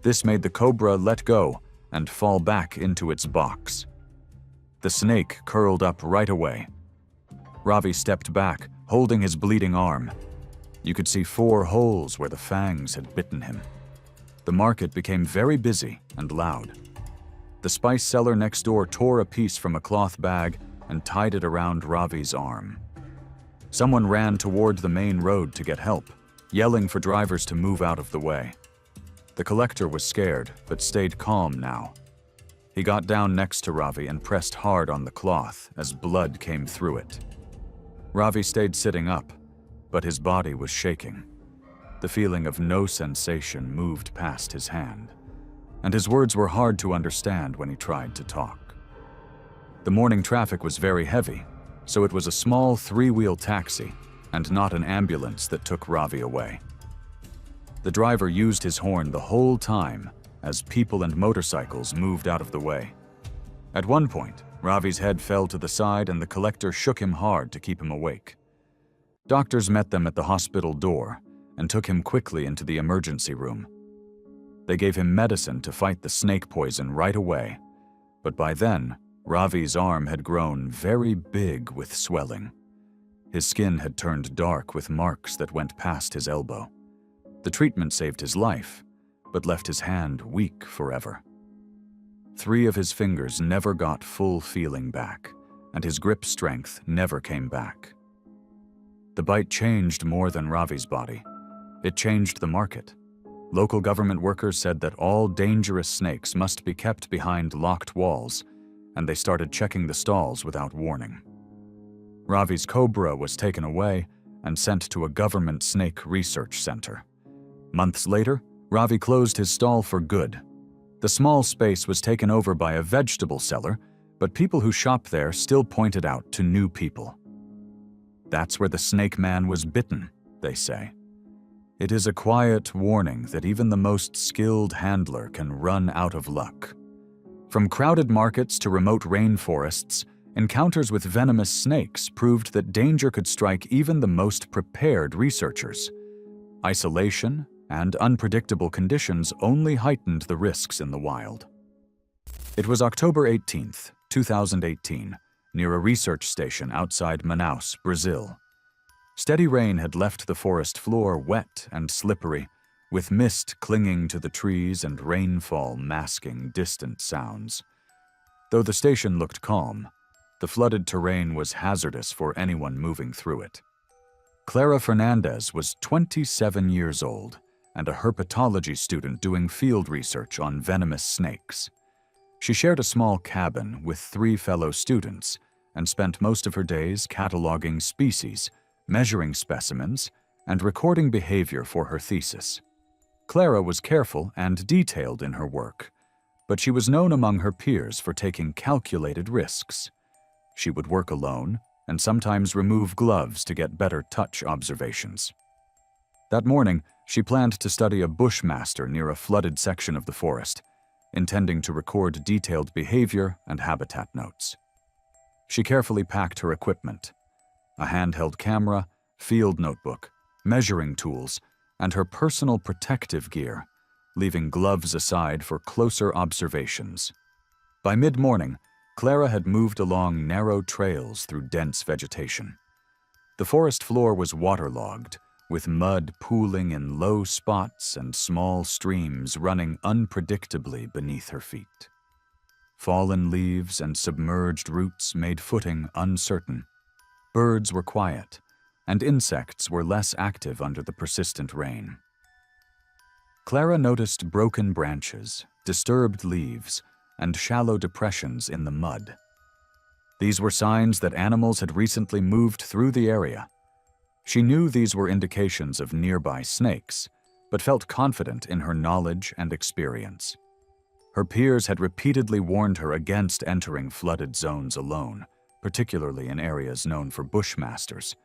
This made the cobra let go and fall back into its box. The snake curled up right away. Ravi stepped back, holding his bleeding arm. You could see 4 holes where the fangs had bitten him. The market became very busy and loud. The spice seller next door tore a piece from a cloth bag and tied it around Ravi's arm. Someone ran toward the main road to get help, yelling for drivers to move out of the way. The collector was scared, but stayed calm now. He got down next to Ravi and pressed hard on the cloth as blood came through it. Ravi stayed sitting up, but his body was shaking. The feeling of no sensation moved past his hand, and his words were hard to understand when he tried to talk. The morning traffic was very heavy, so it was a small three-wheel taxi and not an ambulance that took Ravi away. The driver used his horn the whole time as people and motorcycles moved out of the way. At one point, Ravi's head fell to the side and the collector shook him hard to keep him awake. Doctors met them at the hospital door and took him quickly into the emergency room. They gave him medicine to fight the snake poison right away, but by then, Ravi's arm had grown very big with swelling. His skin had turned dark with marks that went past his elbow. The treatment saved his life, but left his hand weak forever. 3 of his fingers never got full feeling back, and his grip strength never came back. The bite changed more than Ravi's body. It changed the market. Local government workers said that all dangerous snakes must be kept behind locked walls, and they started checking the stalls without warning. Ravi's cobra was taken away and sent to a government snake research center. Months later, Ravi closed his stall for good. The small space was taken over by a vegetable seller, but people who shop there still pointed out to new people. That's where the snake man was bitten, they say. It is a quiet warning that even the most skilled handler can run out of luck. From crowded markets to remote rainforests, encounters with venomous snakes proved that danger could strike even the most prepared researchers. Isolation and unpredictable conditions only heightened the risks in the wild. It was October 18, 2018, near a research station outside Manaus, Brazil. Steady rain had left the forest floor wet and slippery, with mist clinging to the trees and rainfall masking distant sounds. Though the station looked calm, the flooded terrain was hazardous for anyone moving through it. Clara Fernandez was 27 years old and a herpetology student doing field research on venomous snakes. She shared a small cabin with 3 fellow students and spent most of her days cataloging species, measuring specimens, and recording behavior for her thesis. Clara was careful and detailed in her work, but she was known among her peers for taking calculated risks. She would work alone and sometimes remove gloves to get better touch observations. That morning, she planned to study a bushmaster near a flooded section of the forest, intending to record detailed behavior and habitat notes. She carefully packed her equipment: a handheld camera, field notebook, measuring tools, and her personal protective gear, leaving gloves aside for closer observations. By mid-morning, Clara had moved along narrow trails through dense vegetation. The forest floor was waterlogged, with mud pooling in low spots and small streams running unpredictably beneath her feet. Fallen leaves and submerged roots made footing uncertain. Birds were quiet, and insects were less active under the persistent rain. Clara noticed broken branches, disturbed leaves, and shallow depressions in the mud. These were signs that animals had recently moved through the area. She knew these were indications of nearby snakes, but felt confident in her knowledge and experience. Her peers had repeatedly warned her against entering flooded zones alone, particularly in areas known for bushmasters,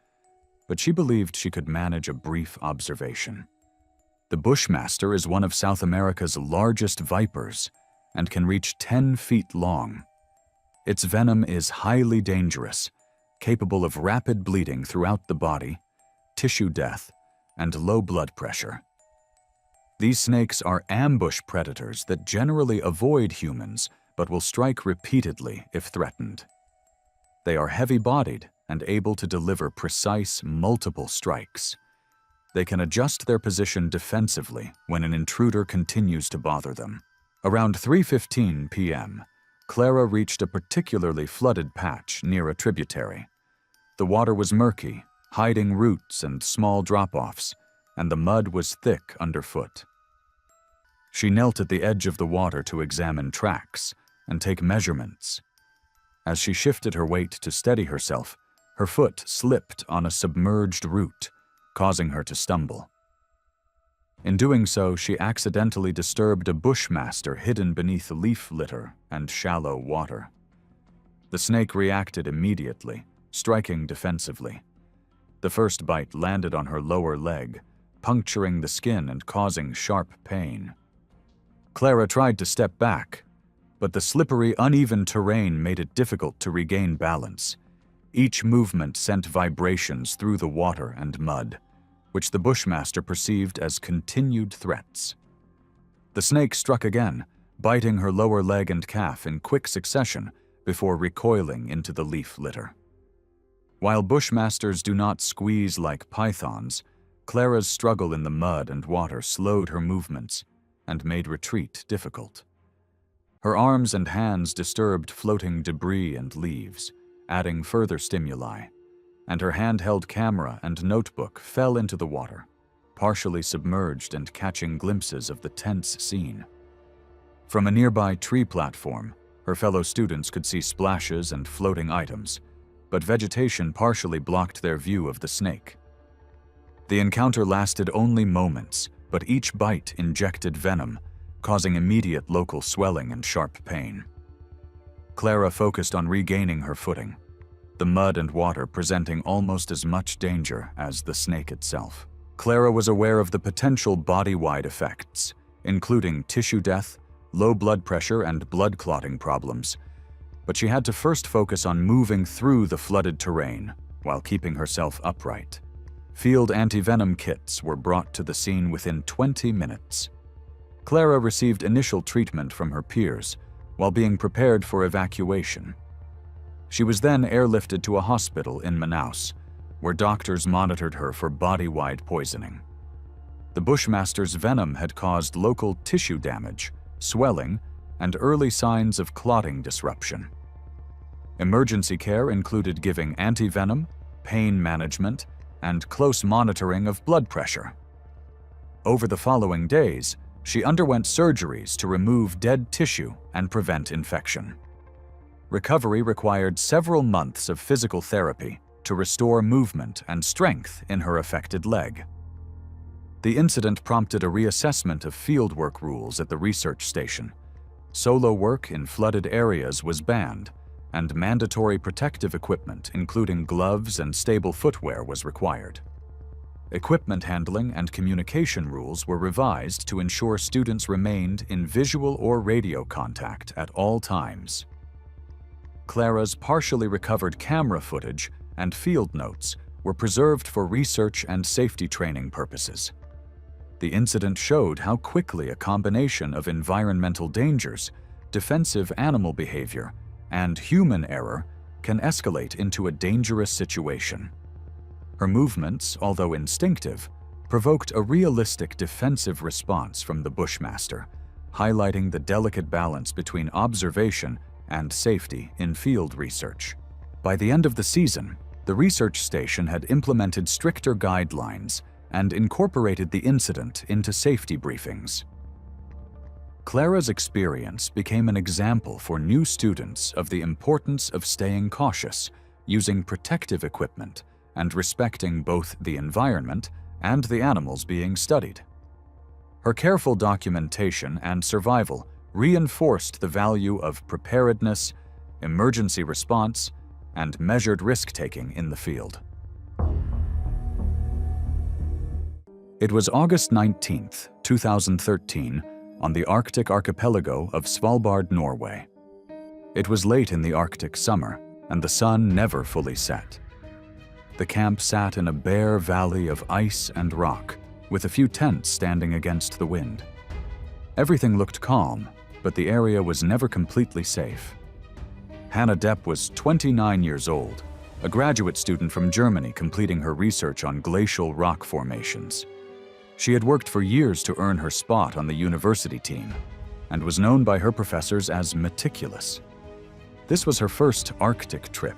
but she believed she could manage a brief observation. The bushmaster is one of South America's largest vipers and can reach 10 feet long. Its venom is highly dangerous, capable of rapid bleeding throughout the body, tissue death, and low blood pressure. These snakes are ambush predators that generally avoid humans but will strike repeatedly if threatened. They are heavy-bodied and able to deliver precise, multiple strikes. They can adjust their position defensively when an intruder continues to bother them. Around 3:15 p.m., Clara reached a particularly flooded patch near a tributary. The water was murky, hiding roots and small drop-offs, and the mud was thick underfoot. She knelt at the edge of the water to examine tracks and take measurements. As she shifted her weight to steady herself, Her foot slipped on a submerged root, causing her to stumble. In doing so, she accidentally disturbed a bushmaster hidden beneath leaf litter and shallow water. The snake reacted immediately, striking defensively. The first bite landed on her lower leg, puncturing the skin and causing sharp pain. Clara tried to step back, but the slippery, uneven terrain made it difficult to regain balance. Each movement sent vibrations through the water and mud, which the bushmaster perceived as continued threats. The snake struck again, biting her lower leg and calf in quick succession before recoiling into the leaf litter. While bushmasters do not squeeze like pythons, Clara's struggle in the mud and water slowed her movements and made retreat difficult. Her arms and hands disturbed floating debris and leaves, adding further stimuli, and her handheld camera and notebook fell into the water, partially submerged and catching glimpses of the tense scene. From a nearby tree platform, her fellow students could see splashes and floating items, but vegetation partially blocked their view of the snake. The encounter lasted only moments, but each bite injected venom, causing immediate local swelling and sharp pain. Clara focused on regaining her footing, the mud and water presenting almost as much danger as the snake itself. Clara was aware of the potential body-wide effects, including tissue death, low blood pressure, and blood clotting problems, but she had to first focus on moving through the flooded terrain while keeping herself upright. Field anti-venom kits were brought to the scene within 20 minutes. Clara received initial treatment from her peers while being prepared for evacuation. She was then airlifted to a hospital in Manaus, where doctors monitored her for body-wide poisoning. The bushmaster's venom had caused local tissue damage, swelling, and early signs of clotting disruption. Emergency care included giving anti-venom, pain management, and close monitoring of blood pressure. Over the following days, she underwent surgeries to remove dead tissue and prevent infection. Recovery required several months of physical therapy to restore movement and strength in her affected leg. The incident prompted a reassessment of fieldwork rules at the research station. Solo work in flooded areas was banned, and mandatory protective equipment, including gloves and stable footwear, was required. Equipment handling and communication rules were revised to ensure students remained in visual or radio contact at all times. Clara's partially recovered camera footage and field notes were preserved for research and safety training purposes. The incident showed how quickly a combination of environmental dangers, defensive animal behavior, and human error can escalate into a dangerous situation. Her movements, although instinctive, provoked a realistic defensive response from the bushmaster, highlighting the delicate balance between observation and safety in field research. By the end of the season, the research station had implemented stricter guidelines and incorporated the incident into safety briefings. Clara's experience became an example for new students of the importance of staying cautious, using protective equipment, and respecting both the environment and the animals being studied. Her careful documentation and survival reinforced the value of preparedness, emergency response, and measured risk-taking in the field. It was August 19, 2013, on the Arctic archipelago of Svalbard, Norway. It was late in the Arctic summer, and the sun never fully set. The camp sat in a bare valley of ice and rock, with a few tents standing against the wind. Everything looked calm, but the area was never completely safe. Hannah Depp was 29 years old, a graduate student from Germany completing her research on glacial rock formations. She had worked for years to earn her spot on the university team, and was known by her professors as meticulous. This was her first Arctic trip,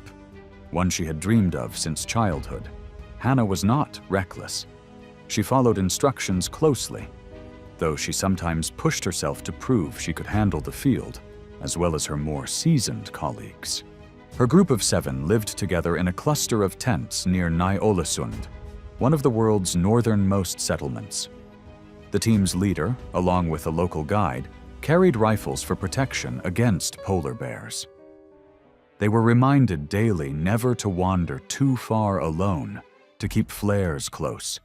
one she had dreamed of since childhood. Hannah was not reckless. She followed instructions closely, though she sometimes pushed herself to prove she could handle the field, as well as her more seasoned colleagues. Her group of 7 lived together in a cluster of tents near Ny-Ålesund, one of the world's northernmost settlements. The team's leader, along with a local guide, carried rifles for protection against polar bears. They were reminded daily never to wander too far alone, to keep flares close,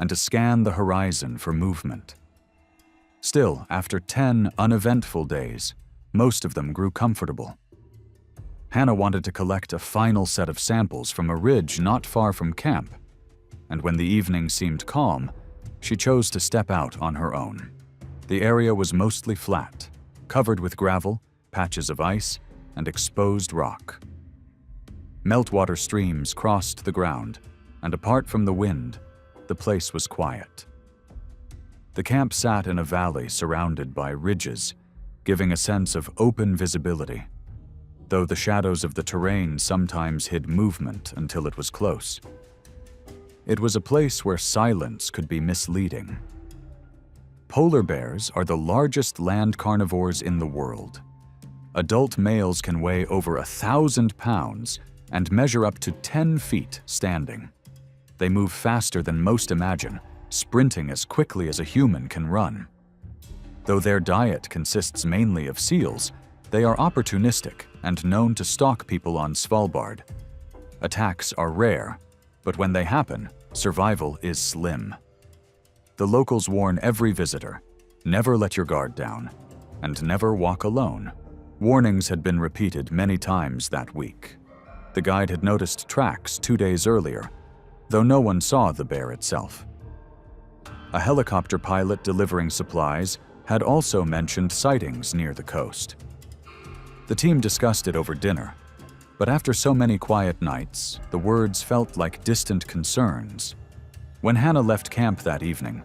and to scan the horizon for movement. Still, after 10 uneventful days, most of them grew comfortable. Hannah wanted to collect a final set of samples from a ridge not far from camp, and when the evening seemed calm, she chose to step out on her own. The area was mostly flat, covered with gravel, patches of ice, and exposed rock. Meltwater streams crossed the ground, and apart from the wind, the place was quiet. The camp sat in a valley surrounded by ridges, giving a sense of open visibility, though the shadows of the terrain sometimes hid movement until it was close. It was a place where silence could be misleading. Polar bears are the largest land carnivores in the world. Adult males can weigh over 1,000 pounds and measure up to 10 feet standing. They move faster than most imagine, sprinting as quickly as a human can run. Though their diet consists mainly of seals, they are opportunistic and known to stalk people on Svalbard. Attacks are rare, but when they happen, survival is slim. The locals warn every visitor, never let your guard down, and never walk alone. Warnings had been repeated many times that week. The guide had noticed tracks 2 days earlier, though no one saw the bear itself. A helicopter pilot delivering supplies had also mentioned sightings near the coast. The team discussed it over dinner, but after so many quiet nights, the words felt like distant concerns. When Hannah left camp that evening,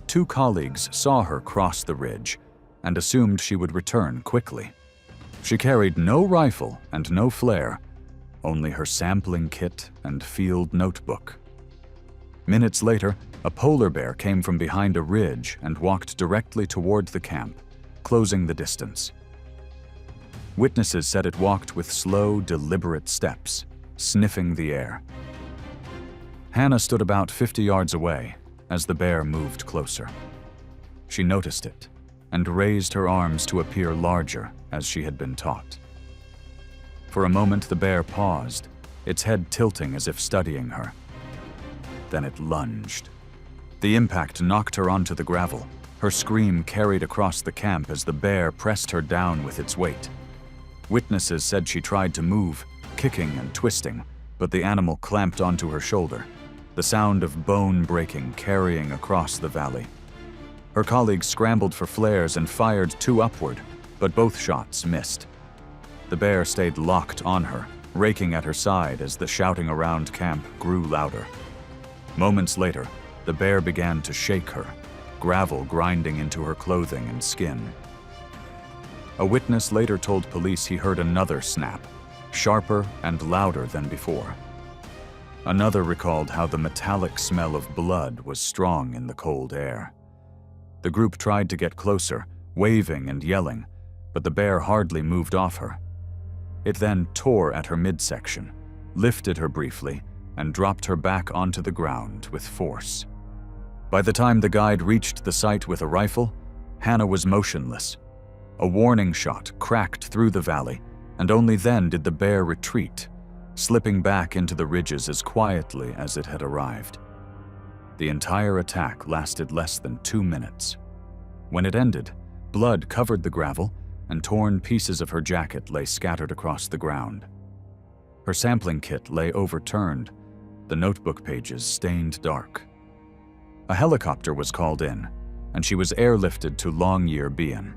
2 colleagues saw her cross the ridge and assumed she would return quickly. She carried no rifle and no flare, only her sampling kit and field notebook. Minutes later, a polar bear came from behind a ridge and walked directly toward the camp, closing the distance. Witnesses said it walked with slow, deliberate steps, sniffing the air. Hannah stood about 50 yards away as the bear moved closer. She noticed it and raised her arms to appear larger as she had been taught. For a moment, the bear paused, its head tilting as if studying her. Then it lunged. The impact knocked her onto the gravel. Her scream carried across the camp as the bear pressed her down with its weight. Witnesses said she tried to move, kicking and twisting, but the animal clamped onto her shoulder, the sound of bone breaking carrying across the valley. Her colleagues scrambled for flares and fired 2 upward, but both shots missed. The bear stayed locked on her, raking at her side as the shouting around camp grew louder. Moments later, the bear began to shake her, gravel grinding into her clothing and skin. A witness later told police he heard another snap, sharper and louder than before. Another recalled how the metallic smell of blood was strong in the cold air. The group tried to get closer, waving and yelling, but the bear hardly moved off her. It then tore at her midsection, lifted her briefly, and dropped her back onto the ground with force. By the time the guide reached the site with a rifle, Hannah was motionless. A warning shot cracked through the valley, and only then did the bear retreat, slipping back into the ridges as quietly as it had arrived. The entire attack lasted less than 2 minutes. When it ended, blood covered the gravel, and torn pieces of her jacket lay scattered across the ground. Her sampling kit lay overturned, the notebook pages stained dark. A helicopter was called in, and she was airlifted to Longyearbyen.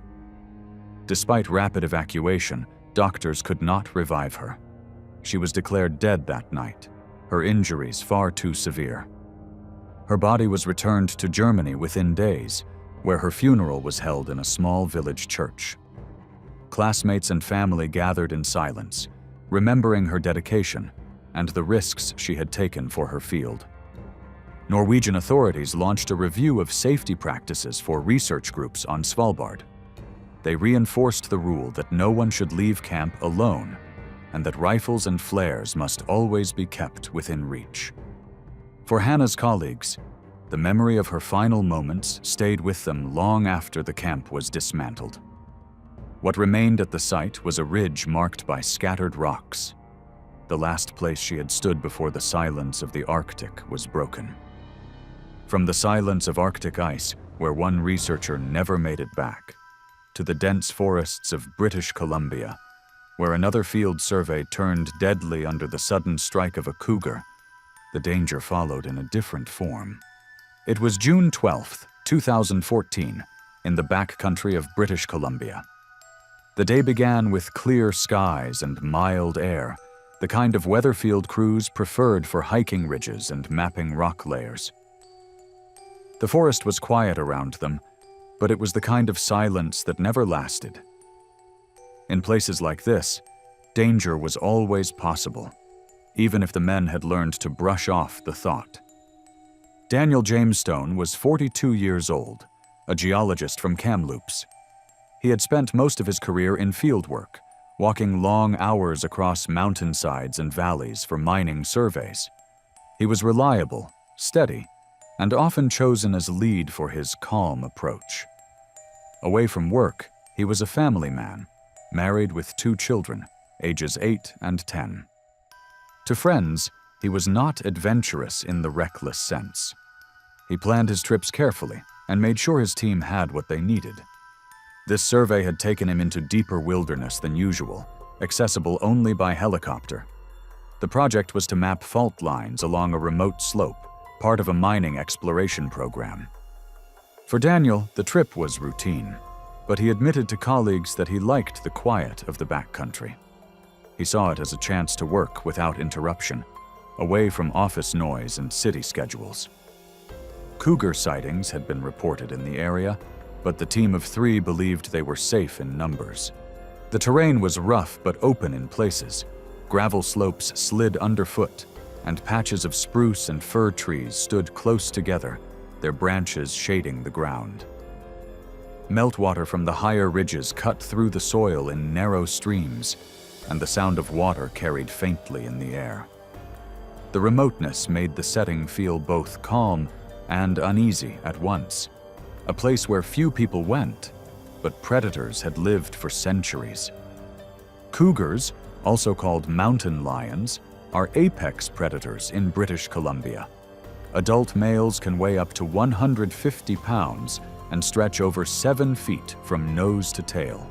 Despite rapid evacuation, doctors could not revive her. She was declared dead that night, her injuries far too severe. Her body was returned to Germany within days, where her funeral was held in a small village church. Classmates and family gathered in silence, remembering her dedication and the risks she had taken for her field. Norwegian authorities launched a review of safety practices for research groups on Svalbard. They reinforced the rule that no one should leave camp alone and that rifles and flares must always be kept within reach. For Hannah's colleagues, the memory of her final moments stayed with them long after the camp was dismantled. What remained at the site was a ridge marked by scattered rocks. The last place she had stood before the silence of the Arctic was broken. From the silence of Arctic ice, where one researcher never made it back, to the dense forests of British Columbia, where another field survey turned deadly under the sudden strike of a cougar, the danger followed in a different form. It was June 12, 2014, in the backcountry of British Columbia. The day began with clear skies and mild air, the kind of weather field crews preferred for hiking ridges and mapping rock layers. The forest was quiet around them, but it was the kind of silence that never lasted. In places like this, danger was always possible, even if the men had learned to brush off the thought. Daniel Jamestone was 42 years old, a geologist from Kamloops. He had spent most of his career in fieldwork, walking long hours across mountainsides and valleys for mining surveys. He was reliable, steady, and often chosen as lead for his calm approach. Away from work, he was a family man, married with 2 children, ages 8 and 10. To friends, he was not adventurous in the reckless sense. He planned his trips carefully and made sure his team had what they needed. This survey had taken him into deeper wilderness than usual, accessible only by helicopter. The project was to map fault lines along a remote slope, part of a mining exploration program. For Daniel, the trip was routine, but he admitted to colleagues that he liked the quiet of the backcountry. He saw it as a chance to work without interruption, away from office noise and city schedules. Cougar sightings had been reported in the area, but the team of 3 believed they were safe in numbers. The terrain was rough but open in places. Gravel slopes slid underfoot, and patches of spruce and fir trees stood close together, their branches shading the ground. Meltwater from the higher ridges cut through the soil in narrow streams, and the sound of water carried faintly in the air. The remoteness made the setting feel both calm and uneasy at once, a place where few people went, but predators had lived for centuries. Cougars, also called mountain lions, are apex predators in British Columbia. Adult males can weigh up to 150 pounds and stretch over 7 feet from nose to tail.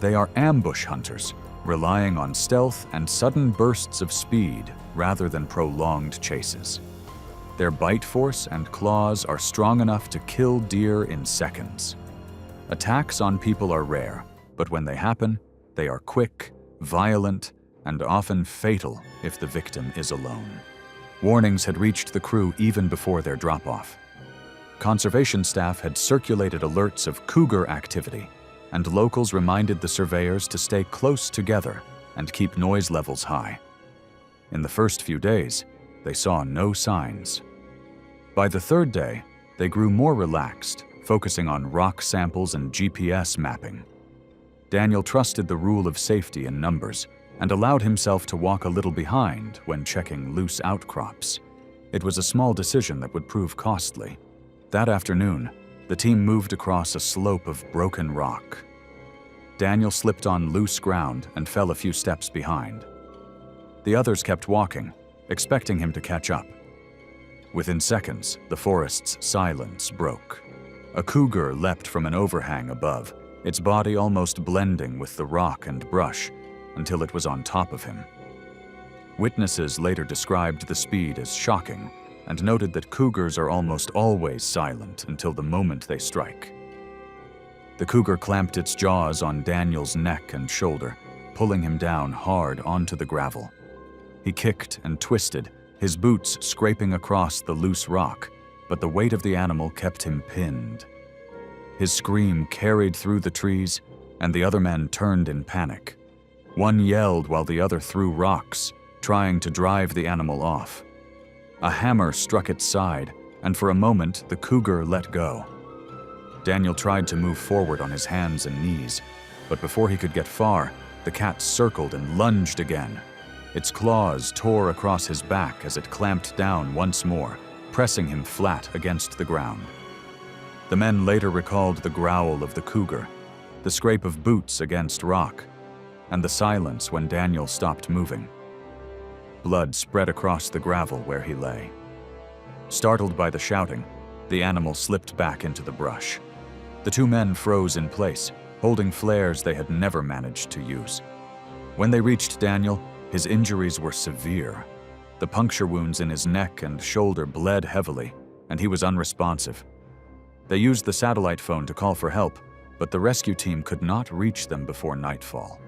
They are ambush hunters, relying on stealth and sudden bursts of speed rather than prolonged chases. Their bite force and claws are strong enough to kill deer in seconds. Attacks on people are rare, but when they happen, they are quick, violent, and often fatal if the victim is alone. Warnings had reached the crew even before their drop-off. Conservation staff had circulated alerts of cougar activity, and locals reminded the surveyors to stay close together and keep noise levels high. In the first few days, they saw no signs. By the 3rd day, they grew more relaxed, focusing on rock samples and GPS mapping. Daniel trusted the rule of safety in numbers and allowed himself to walk a little behind when checking loose outcrops. It was a small decision that would prove costly. That afternoon, the team moved across a slope of broken rock. Daniel slipped on loose ground and fell a few steps behind. The others kept walking, expecting him to catch up. Within seconds, the forest's silence broke. A cougar leapt from an overhang above, its body almost blending with the rock and brush until it was on top of him. Witnesses later described the speed as shocking and noted that cougars are almost always silent until the moment they strike. The cougar clamped its jaws on Daniel's neck and shoulder, pulling him down hard onto the gravel. He kicked and twisted, his boots scraping across the loose rock, but the weight of the animal kept him pinned. His scream carried through the trees, and the other men turned in panic. One yelled while the other threw rocks, trying to drive the animal off. A hammer struck its side, and for a moment the cougar let go. Daniel tried to move forward on his hands and knees, but before he could get far, The cat circled and lunged again. Its claws tore across his back as it clamped down once more, pressing him flat against the ground. The men later recalled the growl of the cougar, the scrape of boots against rock, and the silence when Daniel stopped moving. Blood spread across the gravel where he lay. Startled by the shouting, the animal slipped back into the brush. The two men froze in place, holding flares they had never managed to use. When they reached Daniel, his injuries were severe. The puncture wounds in his neck and shoulder bled heavily, and he was unresponsive. They used the satellite phone to call for help, but the rescue team could not reach them before nightfall.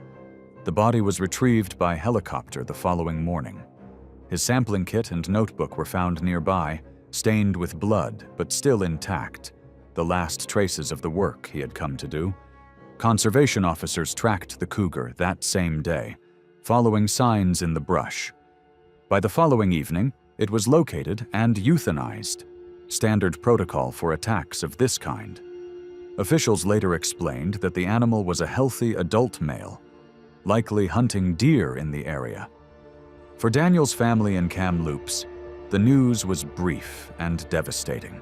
The body was retrieved by helicopter the following morning. His sampling kit and notebook were found nearby, stained with blood but still intact, the last traces of the work he had come to do. Conservation officers tracked the cougar that same day, following signs in the brush. By the following evening, it was located and euthanized, standard protocol for attacks of this kind. Officials later explained that the animal was a healthy adult male, likely hunting deer in the area. For Daniel's family in Kamloops, the news was brief and devastating.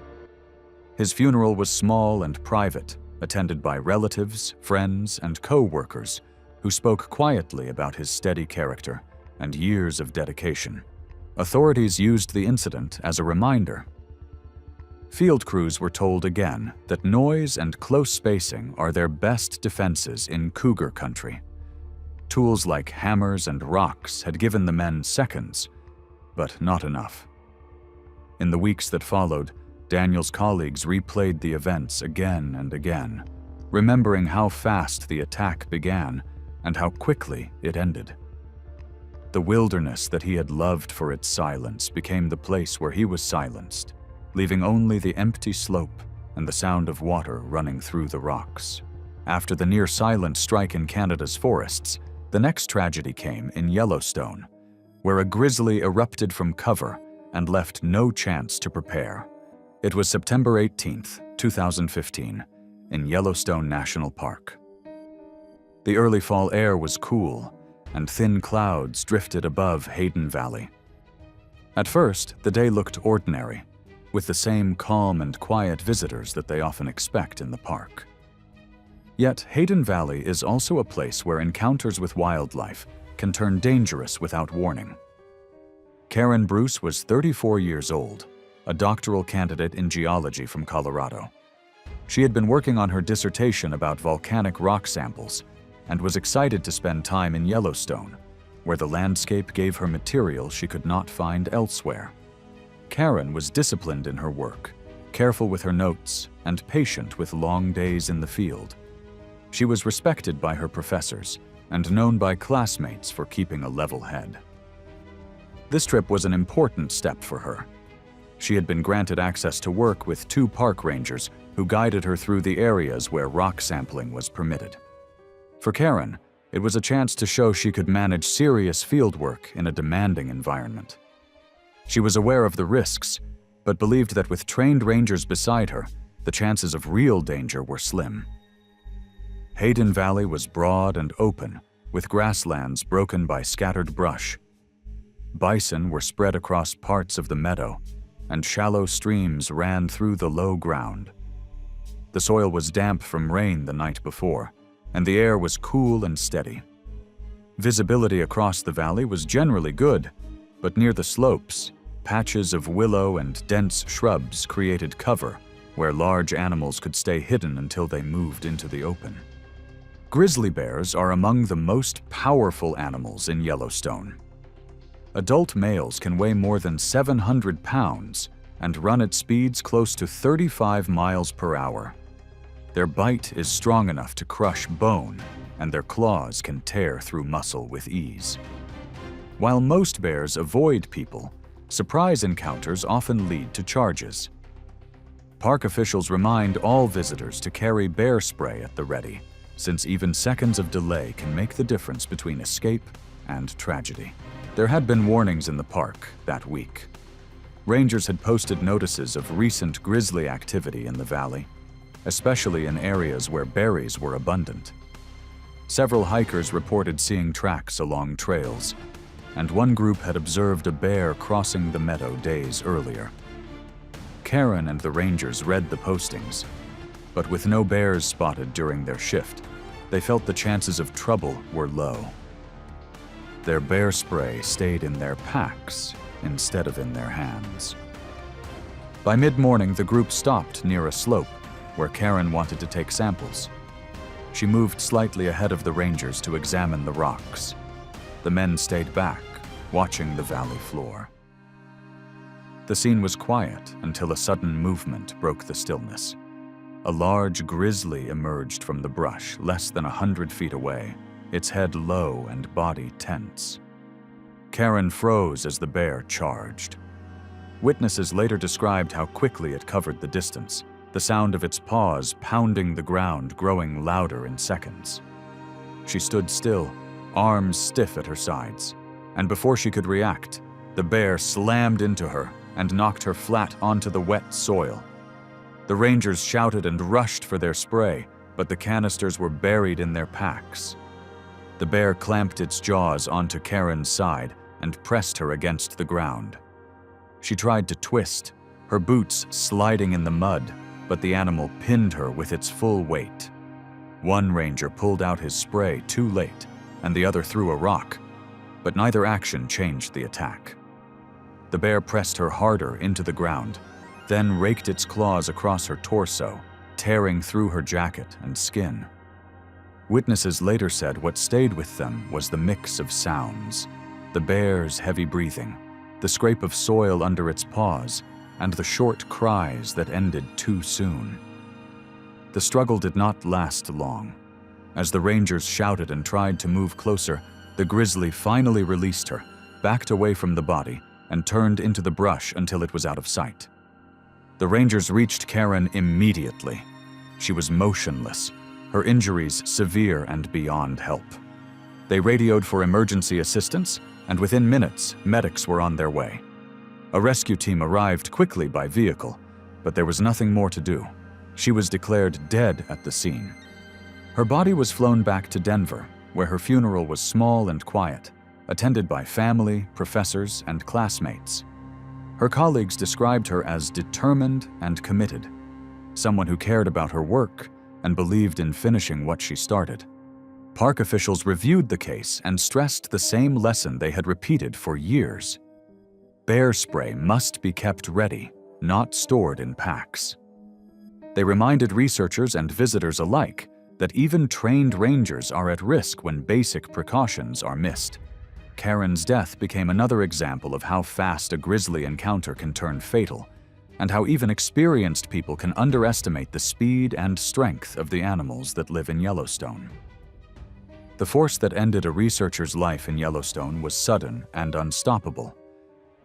His funeral was small and private, attended by relatives, friends, and co-workers who spoke quietly about his steady character and years of dedication. Authorities used the incident as a reminder. Field crews were told again that noise and close spacing are their best defenses in cougar country. Tools like hammers and rocks had given the men seconds, but not enough. In the weeks that followed, Daniel's colleagues replayed the events again and again, remembering how fast the attack began and how quickly it ended. The wilderness that he had loved for its silence became the place where he was silenced, leaving only the empty slope and the sound of water running through the rocks. After the near-silent strike in Canada's forests, the next tragedy came in Yellowstone, where a grizzly erupted from cover and left no chance to prepare. It was September 18, 2015, in Yellowstone National Park. The early fall air was cool, and thin clouds drifted above Hayden Valley. At first, the day looked ordinary, with the same calm and quiet visitors that they often expect in the park. Yet, Hayden Valley is also a place where encounters with wildlife can turn dangerous without warning. Karen Bruce was 34 years old, a doctoral candidate in geology from Colorado. She had been working on her dissertation about volcanic rock samples and was excited to spend time in Yellowstone, where the landscape gave her material she could not find elsewhere. Karen was disciplined in her work, careful with her notes, and patient with long days in the field. She was respected by her professors and known by classmates for keeping a level head. This trip was an important step for her. She had been granted access to work with 2 park rangers who guided her through the areas where rock sampling was permitted. For Karen, it was a chance to show she could manage serious fieldwork in a demanding environment. She was aware of the risks, but believed that with trained rangers beside her, the chances of real danger were slim. Hayden Valley was broad and open, with grasslands broken by scattered brush. Bison were spread across parts of the meadow, and shallow streams ran through the low ground. The soil was damp from rain the night before, and the air was cool and steady. Visibility across the valley was generally good, but near the slopes, patches of willow and dense shrubs created cover where large animals could stay hidden until they moved into the open. Grizzly bears are among the most powerful animals in Yellowstone. Adult males can weigh more than 700 pounds and run at speeds close to 35 miles per hour. Their bite is strong enough to crush bone, and their claws can tear through muscle with ease. While most bears avoid people, surprise encounters often lead to charges. Park officials remind all visitors to carry bear spray at the ready, since even seconds of delay can make the difference between escape and tragedy. There had been warnings in the park that week. Rangers had posted notices of recent grizzly activity in the valley, especially in areas where berries were abundant. Several hikers reported seeing tracks along trails, and one group had observed a bear crossing the meadow days earlier. Karen and the rangers read the postings, but with no bears spotted during their shift, they felt the chances of trouble were low. Their bear spray stayed in their packs instead of in their hands. By mid-morning, the group stopped near a slope where Karen wanted to take samples. She moved slightly ahead of the rangers to examine the rocks. The men stayed back, watching the valley floor. The scene was quiet until a sudden movement broke the stillness. A large grizzly emerged from the brush less than 100 feet away, its head low and body tense. Karen froze as the bear charged. Witnesses later described how quickly it covered the distance, the sound of its paws pounding the ground growing louder in seconds. She stood still, arms stiff at her sides, and before she could react, the bear slammed into her and knocked her flat onto the wet soil. The rangers shouted and rushed for their spray, but the canisters were buried in their packs. The bear clamped its jaws onto Karen's side and pressed her against the ground. She tried to twist, her boots sliding in the mud, but the animal pinned her with its full weight. One ranger pulled out his spray too late, and the other threw a rock, but neither action changed the attack. The bear pressed her harder into the ground, then raked its claws across her torso, tearing through her jacket and skin. Witnesses later said what stayed with them was the mix of sounds: the bear's heavy breathing, the scrape of soil under its paws, and the short cries that ended too soon. The struggle did not last long. As the rangers shouted and tried to move closer, the grizzly finally released her, backed away from the body, and turned into the brush until it was out of sight. The rangers reached Karen immediately. She was motionless, her injuries severe and beyond help. They radioed for emergency assistance, and within minutes, medics were on their way. A rescue team arrived quickly by vehicle, but there was nothing more to do. She was declared dead at the scene. Her body was flown back to Denver, where her funeral was small and quiet, attended by family, professors, and classmates. Her colleagues described her as determined and committed, someone who cared about her work and believed in finishing what she started. Park officials reviewed the case and stressed the same lesson they had repeated for years. Bear spray must be kept ready, not stored in packs. They reminded researchers and visitors alike that even trained rangers are at risk when basic precautions are missed. Karen's death became another example of how fast a grizzly encounter can turn fatal, and how even experienced people can underestimate the speed and strength of the animals that live in Yellowstone. The force that ended a researcher's life in Yellowstone was sudden and unstoppable,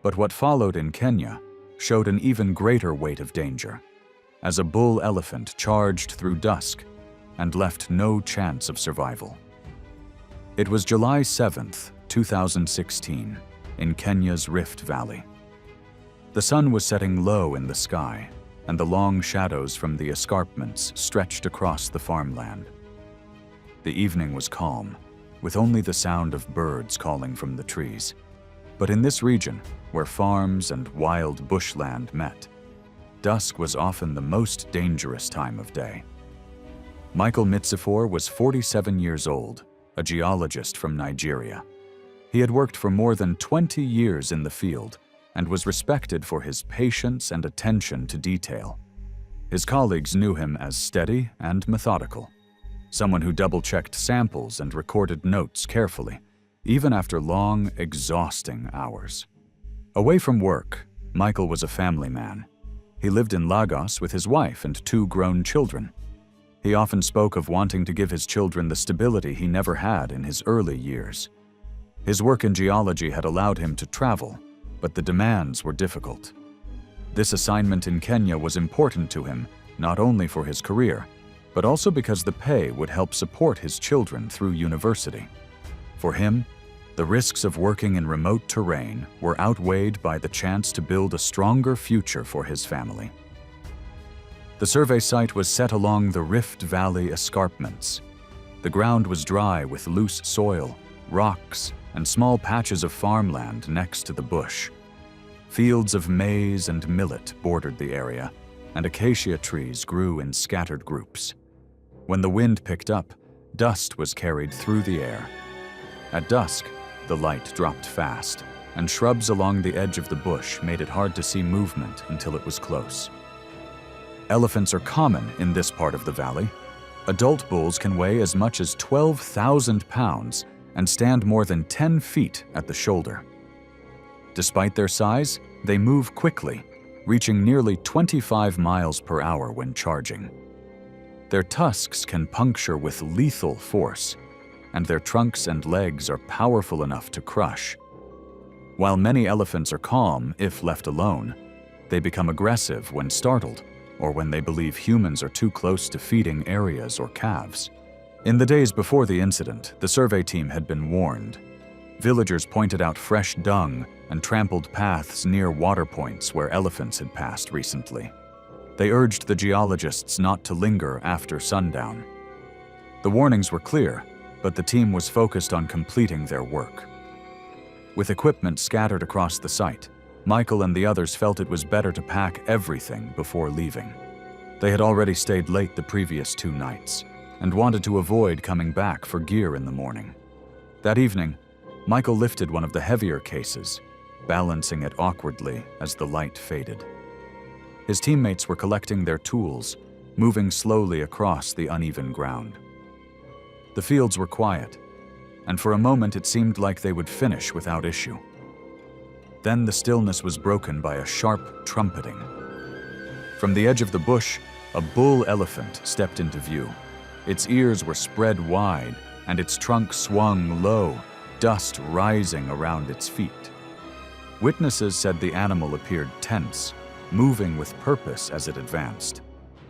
but what followed in Kenya showed an even greater weight of danger, as a bull elephant charged through dusk and left no chance of survival. It was July 7th, 2016, in Kenya's Rift Valley. The sun was setting low in the sky, and the long shadows from the escarpments stretched across the farmland. The evening was calm, with only the sound of birds calling from the trees. But in this region, where farms and wild bushland met, dusk was often the most dangerous time of day. Michael Mitsifor was 47 years old, a geologist from Nigeria. He had worked for more than 20 years in the field and was respected for his patience and attention to detail. His colleagues knew him as steady and methodical, someone who double-checked samples and recorded notes carefully, even after long, exhausting hours. Away from work, Michael was a family man. He lived in Lagos with his wife and 2 grown children. He often spoke of wanting to give his children the stability he never had in his early years. His work in geology had allowed him to travel, but the demands were difficult. This assignment in Kenya was important to him, not only for his career, but also because the pay would help support his children through university. For him, the risks of working in remote terrain were outweighed by the chance to build a stronger future for his family. The survey site was set along the Rift Valley escarpments. The ground was dry with loose soil, rocks, and small patches of farmland next to the bush. Fields of maize and millet bordered the area, and acacia trees grew in scattered groups. When the wind picked up, dust was carried through the air. At dusk, the light dropped fast, and shrubs along the edge of the bush made it hard to see movement until it was close. Elephants are common in this part of the valley. Adult bulls can weigh as much as 12,000 pounds and stand more than 10 feet at the shoulder. Despite their size, they move quickly, reaching nearly 25 miles per hour when charging. Their tusks can puncture with lethal force, and their trunks and legs are powerful enough to crush. While many elephants are calm if left alone, they become aggressive when startled or when they believe humans are too close to feeding areas or calves. In the days before the incident, the survey team had been warned. Villagers pointed out fresh dung and trampled paths near water points where elephants had passed recently. They urged the geologists not to linger after sundown. The warnings were clear, but the team was focused on completing their work. With equipment scattered across the site, Michael and the others felt it was better to pack everything before leaving. They had already stayed late the previous 2 nights and wanted to avoid coming back for gear in the morning. That evening, Michael lifted one of the heavier cases, balancing it awkwardly as the light faded. His teammates were collecting their tools, moving slowly across the uneven ground. The fields were quiet, and for a moment it seemed like they would finish without issue. Then the stillness was broken by a sharp trumpeting. From the edge of the bush, a bull elephant stepped into view. Its ears were spread wide, and its trunk swung low, dust rising around its feet. Witnesses said the animal appeared tense, moving with purpose as it advanced.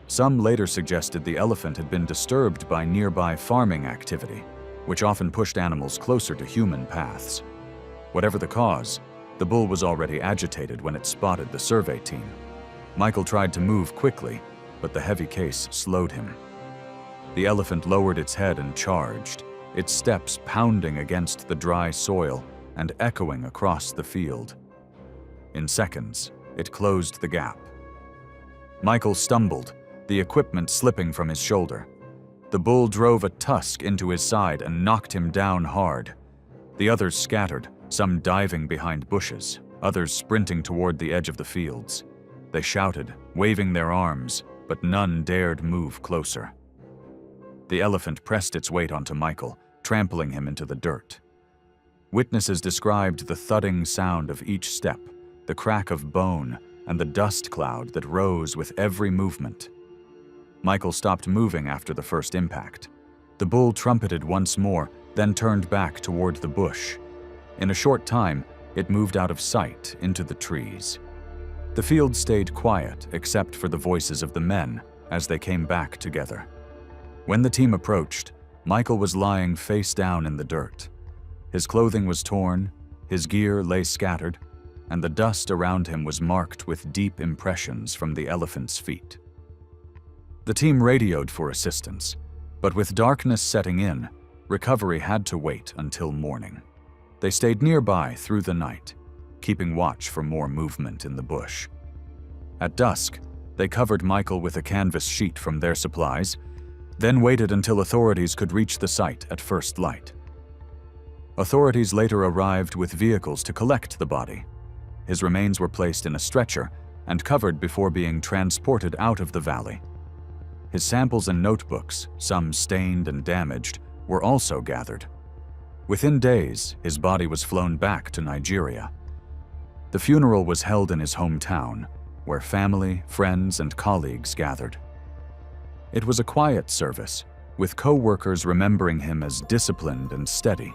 Some later suggested the elephant had been disturbed by nearby farming activity, which often pushed animals closer to human paths. Whatever the cause, the bull was already agitated when it spotted the survey team. Michael tried to move quickly, but the heavy case slowed him. The elephant lowered its head and charged, its steps pounding against the dry soil and echoing across the field. In seconds, it closed the gap. Michael stumbled, the equipment slipping from his shoulder. The bull drove a tusk into his side and knocked him down hard. The others scattered, some diving behind bushes, others sprinting toward the edge of the fields. They shouted, waving their arms, but none dared move closer. The elephant pressed its weight onto Michael, trampling him into the dirt. Witnesses described the thudding sound of each step, the crack of bone, and the dust cloud that rose with every movement. Michael stopped moving after the first impact. The bull trumpeted once more, then turned back toward the bush. In a short time, it moved out of sight into the trees. The field stayed quiet except for the voices of the men as they came back together. When the team approached, Michael was lying face down in the dirt. His clothing was torn, his gear lay scattered, and the dust around him was marked with deep impressions from the elephant's feet. The team radioed for assistance, but with darkness setting in, recovery had to wait until morning. They stayed nearby through the night, keeping watch for more movement in the bush. At dusk, they covered Michael with a canvas sheet from their supplies, then waited until authorities could reach the site at first light. Authorities later arrived with vehicles to collect the body. His remains were placed in a stretcher and covered before being transported out of the valley. His samples and notebooks, some stained and damaged, were also gathered. Within days, his body was flown back to Nigeria. The funeral was held in his hometown, where family, friends, and colleagues gathered. It was a quiet service, with co-workers remembering him as disciplined and steady,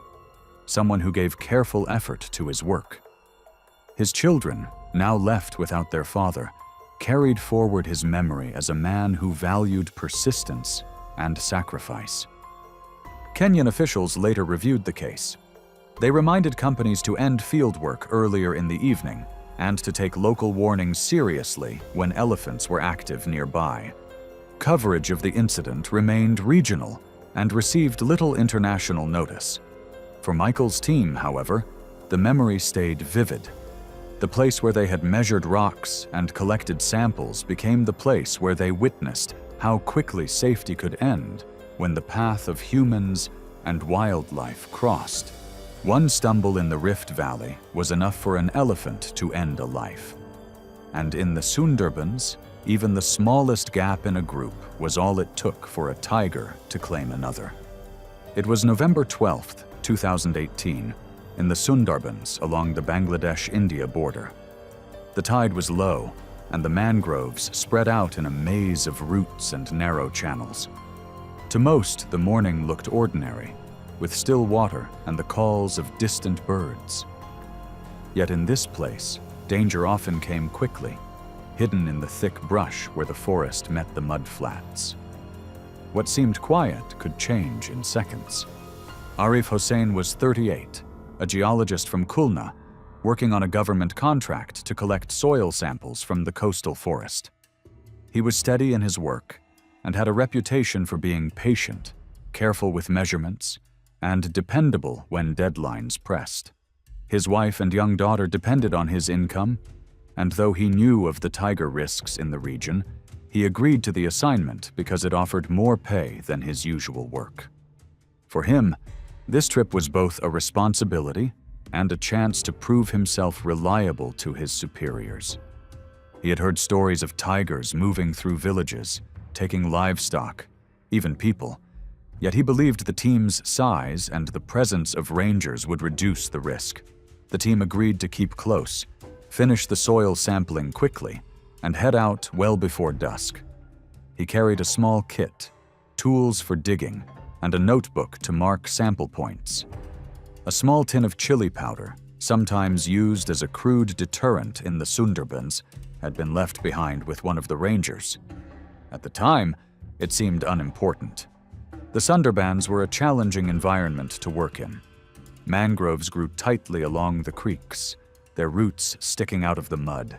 someone who gave careful effort to his work. His children, now left without their father, carried forward his memory as a man who valued persistence and sacrifice. Kenyan officials later reviewed the case. They reminded companies to end fieldwork earlier in the evening and to take local warnings seriously when elephants were active nearby. Coverage of the incident remained regional, and received little international notice. For Michael's team, however, the memory stayed vivid. The place where they had measured rocks and collected samples became the place where they witnessed how quickly safety could end when the path of humans and wildlife crossed. One stumble in the Rift Valley was enough for an elephant to end a life. And in the Sundarbans, even the smallest gap in a group was all it took for a tiger to claim another. It was November 12, 2018, in the Sundarbans along the Bangladesh-India border. The tide was low, and the mangroves spread out in a maze of roots and narrow channels. To most, the morning looked ordinary, with still water and the calls of distant birds. Yet in this place, danger often came quickly, hidden in the thick brush where the forest met the mud flats. What seemed quiet could change in seconds. Arif Hossain was 38, a geologist from Khulna, working on a government contract to collect soil samples from the coastal forest. He was steady in his work and had a reputation for being patient, careful with measurements, and dependable when deadlines pressed. His wife and young daughter depended on his income, and though he knew of the tiger risks in the region, he agreed to the assignment because it offered more pay than his usual work. For him, this trip was both a responsibility and a chance to prove himself reliable to his superiors. He had heard stories of tigers moving through villages, taking livestock, even people, yet he believed the team's size and the presence of rangers would reduce the risk. The team agreed to keep close, finish the soil sampling quickly, and head out well before dusk. He carried a small kit, tools for digging, and a notebook to mark sample points. A small tin of chili powder, sometimes used as a crude deterrent in the Sundarbans, had been left behind with one of the rangers. At the time, it seemed unimportant. The Sundarbans were a challenging environment to work in. Mangroves grew tightly along the creeks, their roots sticking out of the mud.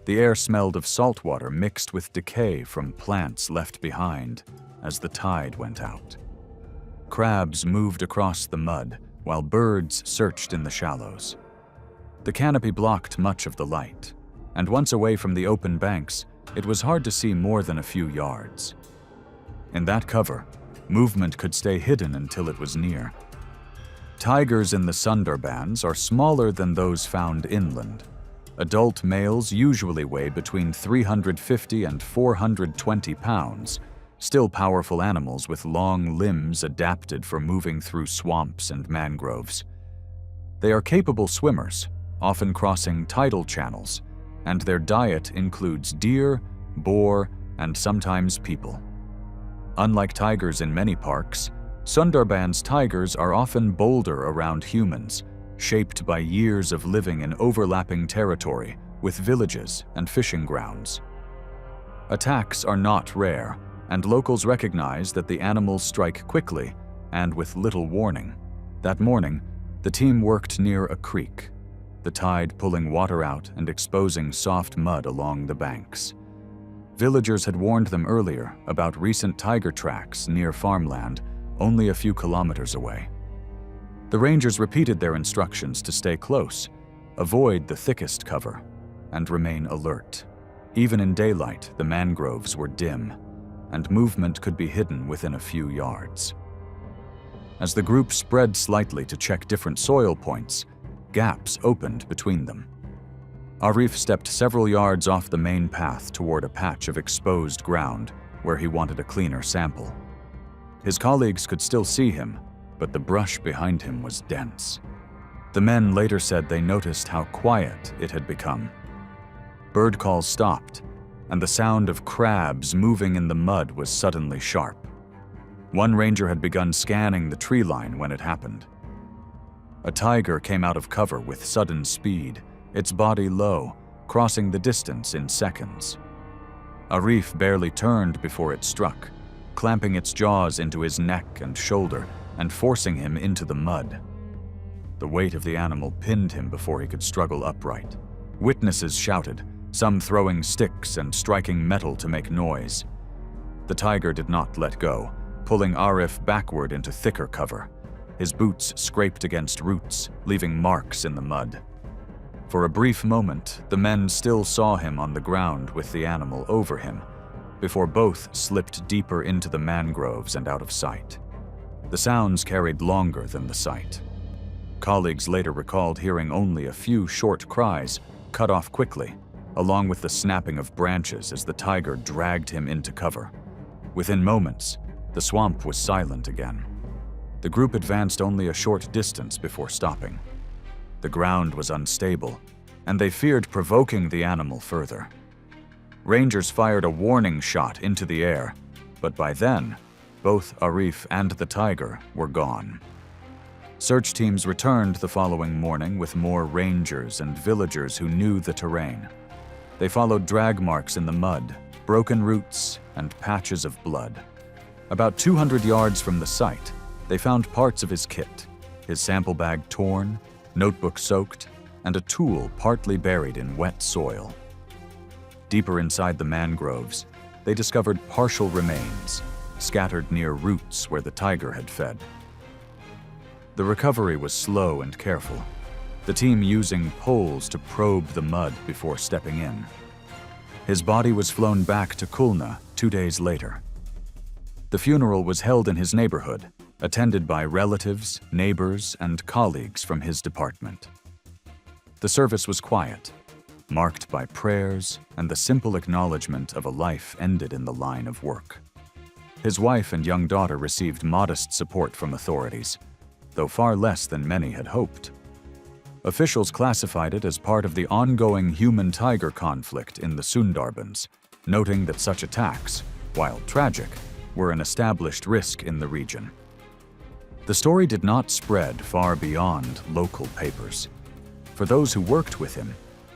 The air smelled of salt water mixed with decay from plants left behind as the tide went out. Crabs moved across the mud while birds searched in the shallows. The canopy blocked much of the light, and once away from the open banks, it was hard to see more than a few yards. In that cover, movement could stay hidden until it was near. Tigers in the Sundarbans are smaller than those found inland. Adult males usually weigh between 350 and 420 pounds, still powerful animals with long limbs adapted for moving through swamps and mangroves. They are capable swimmers, often crossing tidal channels, and their diet includes deer, boar, and sometimes people. Unlike tigers in many parks, Sundarbans tigers are often bolder around humans, shaped by years of living in overlapping territory with villages and fishing grounds. Attacks are not rare, and locals recognize that the animals strike quickly and with little warning. That morning, the team worked near a creek, the tide pulling water out and exposing soft mud along the banks. Villagers had warned them earlier about recent tiger tracks near farmland, only a few kilometers away. The rangers repeated their instructions to stay close, avoid the thickest cover, and remain alert. Even in daylight, the mangroves were dim, and movement could be hidden within a few yards. As the group spread slightly to check different soil points, gaps opened between them. Arif stepped several yards off the main path toward a patch of exposed ground where he wanted a cleaner sample. His colleagues could still see him, but the brush behind him was dense. The men later said they noticed how quiet it had become. Bird calls stopped, and the sound of crabs moving in the mud was suddenly sharp. One ranger had begun scanning the tree line when it happened. A tiger came out of cover with sudden speed, its body low, crossing the distance in seconds. Arif barely turned before it struck, clamping its jaws into his neck and shoulder and forcing him into the mud. The weight of the animal pinned him before he could struggle upright. Witnesses shouted, some throwing sticks and striking metal to make noise. The tiger did not let go, pulling Arif backward into thicker cover. His boots scraped against roots, leaving marks in the mud. For a brief moment, the men still saw him on the ground with the animal over him, before both slipped deeper into the mangroves and out of sight. The sounds carried longer than the sight. Colleagues later recalled hearing only a few short cries, cut off quickly, along with the snapping of branches as the tiger dragged him into cover. Within moments, the swamp was silent again. The group advanced only a short distance before stopping. The ground was unstable, and they feared provoking the animal further. Rangers fired a warning shot into the air, but by then, both Arif and the tiger were gone. Search teams returned the following morning with more rangers and villagers who knew the terrain. They followed drag marks in the mud, broken roots, and patches of blood. About 200 yards from the site, they found parts of his kit, his sample bag torn, notebook soaked, and a tool partly buried in wet soil. Deeper inside the mangroves, they discovered partial remains, scattered near roots where the tiger had fed. The recovery was slow and careful, the team using poles to probe the mud before stepping in. His body was flown back to Khulna 2 days later. The funeral was held in his neighborhood, attended by relatives, neighbors, and colleagues from his department. The service was quiet, marked by prayers and the simple acknowledgement of a life ended in the line of work. His wife and young daughter received modest support from authorities, though far less than many had hoped. Officials classified it as part of the ongoing human-tiger conflict in the Sundarbans, noting that such attacks, while tragic, were an established risk in the region. The story did not spread far beyond local papers. For those who worked with him,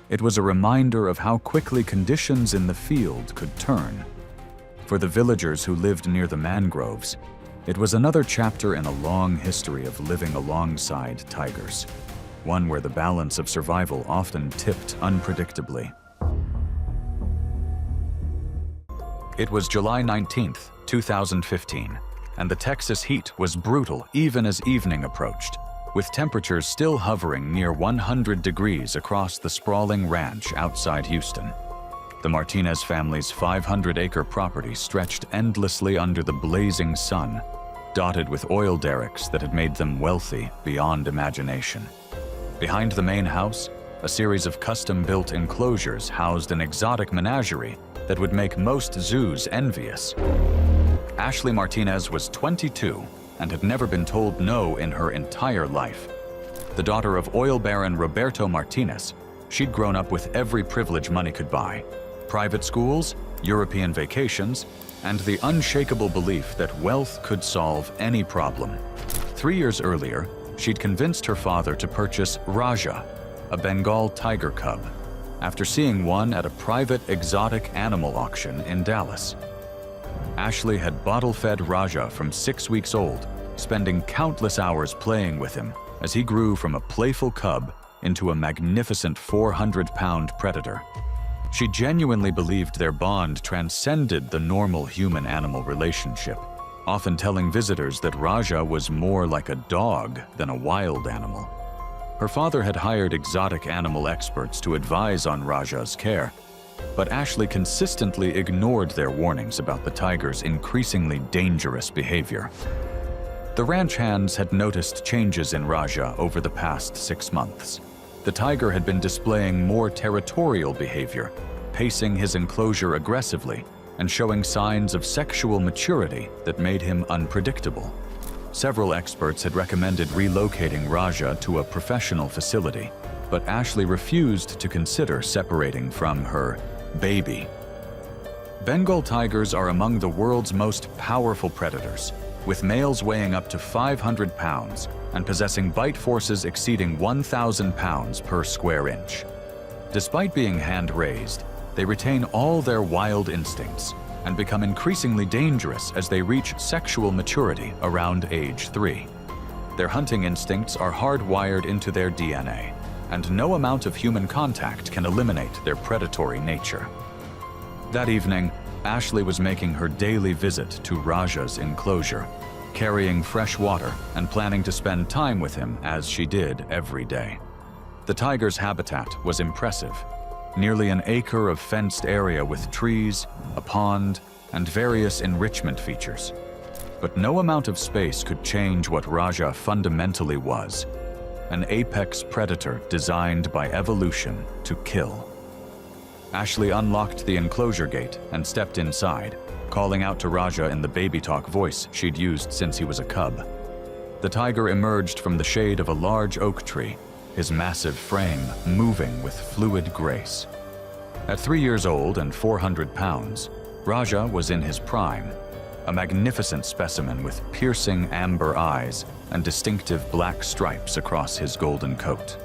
it was a reminder of how quickly conditions in the field could turn. For the villagers who lived near the mangroves, it was another chapter in a long history of living alongside tigers, one where the balance of survival often tipped unpredictably. It was July 19th, 2015, and the Texas heat was brutal even as evening approached, with temperatures still hovering near 100 degrees across the sprawling ranch outside Houston. The Martinez family's 500-acre property stretched endlessly under the blazing sun, dotted with oil derricks that had made them wealthy beyond imagination. Behind the main house, a series of custom-built enclosures housed an exotic menagerie that would make most zoos envious. Ashley Martinez was 22 and had never been told no in her entire life. The daughter of oil baron Roberto Martinez, she'd grown up with every privilege money could buy: private schools, European vacations, and the unshakable belief that wealth could solve any problem. 3 years earlier, she'd convinced her father to purchase Raja, a Bengal tiger cub, after seeing one at a private exotic animal auction in Dallas. Ashley had bottle-fed Raja from 6 weeks old, spending countless hours playing with him as he grew from a playful cub into a magnificent 400-pound predator. She genuinely believed their bond transcended the normal human-animal relationship, often telling visitors that Raja was more like a dog than a wild animal. Her father had hired exotic animal experts to advise on Raja's care, but Ashley consistently ignored their warnings about the tiger's increasingly dangerous behavior. The ranch hands had noticed changes in Raja over the past 6 months. The tiger had been displaying more territorial behavior, pacing his enclosure aggressively and showing signs of sexual maturity that made him unpredictable. Several experts had recommended relocating Raja to a professional facility, but Ashley refused to consider separating from her baby. Bengal tigers are among the world's most powerful predators, with males weighing up to 500 pounds and possessing bite forces exceeding 1,000 pounds per square inch. Despite being hand-raised, they retain all their wild instincts and become increasingly dangerous as they reach sexual maturity around age 3. Their hunting instincts are hardwired into their DNA, and no amount of human contact can eliminate their predatory nature. That evening, Ashley was making her daily visit to Raja's enclosure, carrying fresh water and planning to spend time with him as she did every day. The tiger's habitat was impressive. Nearly an acre of fenced area with trees, a pond, and various enrichment features. But no amount of space could change what Raja fundamentally was: an apex predator designed by evolution to kill. Ashley unlocked the enclosure gate and stepped inside, calling out to Raja in the baby talk voice she'd used since he was a cub. The tiger emerged from the shade of a large oak tree, his massive frame moving with fluid grace. At 3 years old and 400 pounds, Raja was in his prime, a magnificent specimen with piercing amber eyes and distinctive black stripes across his golden coat.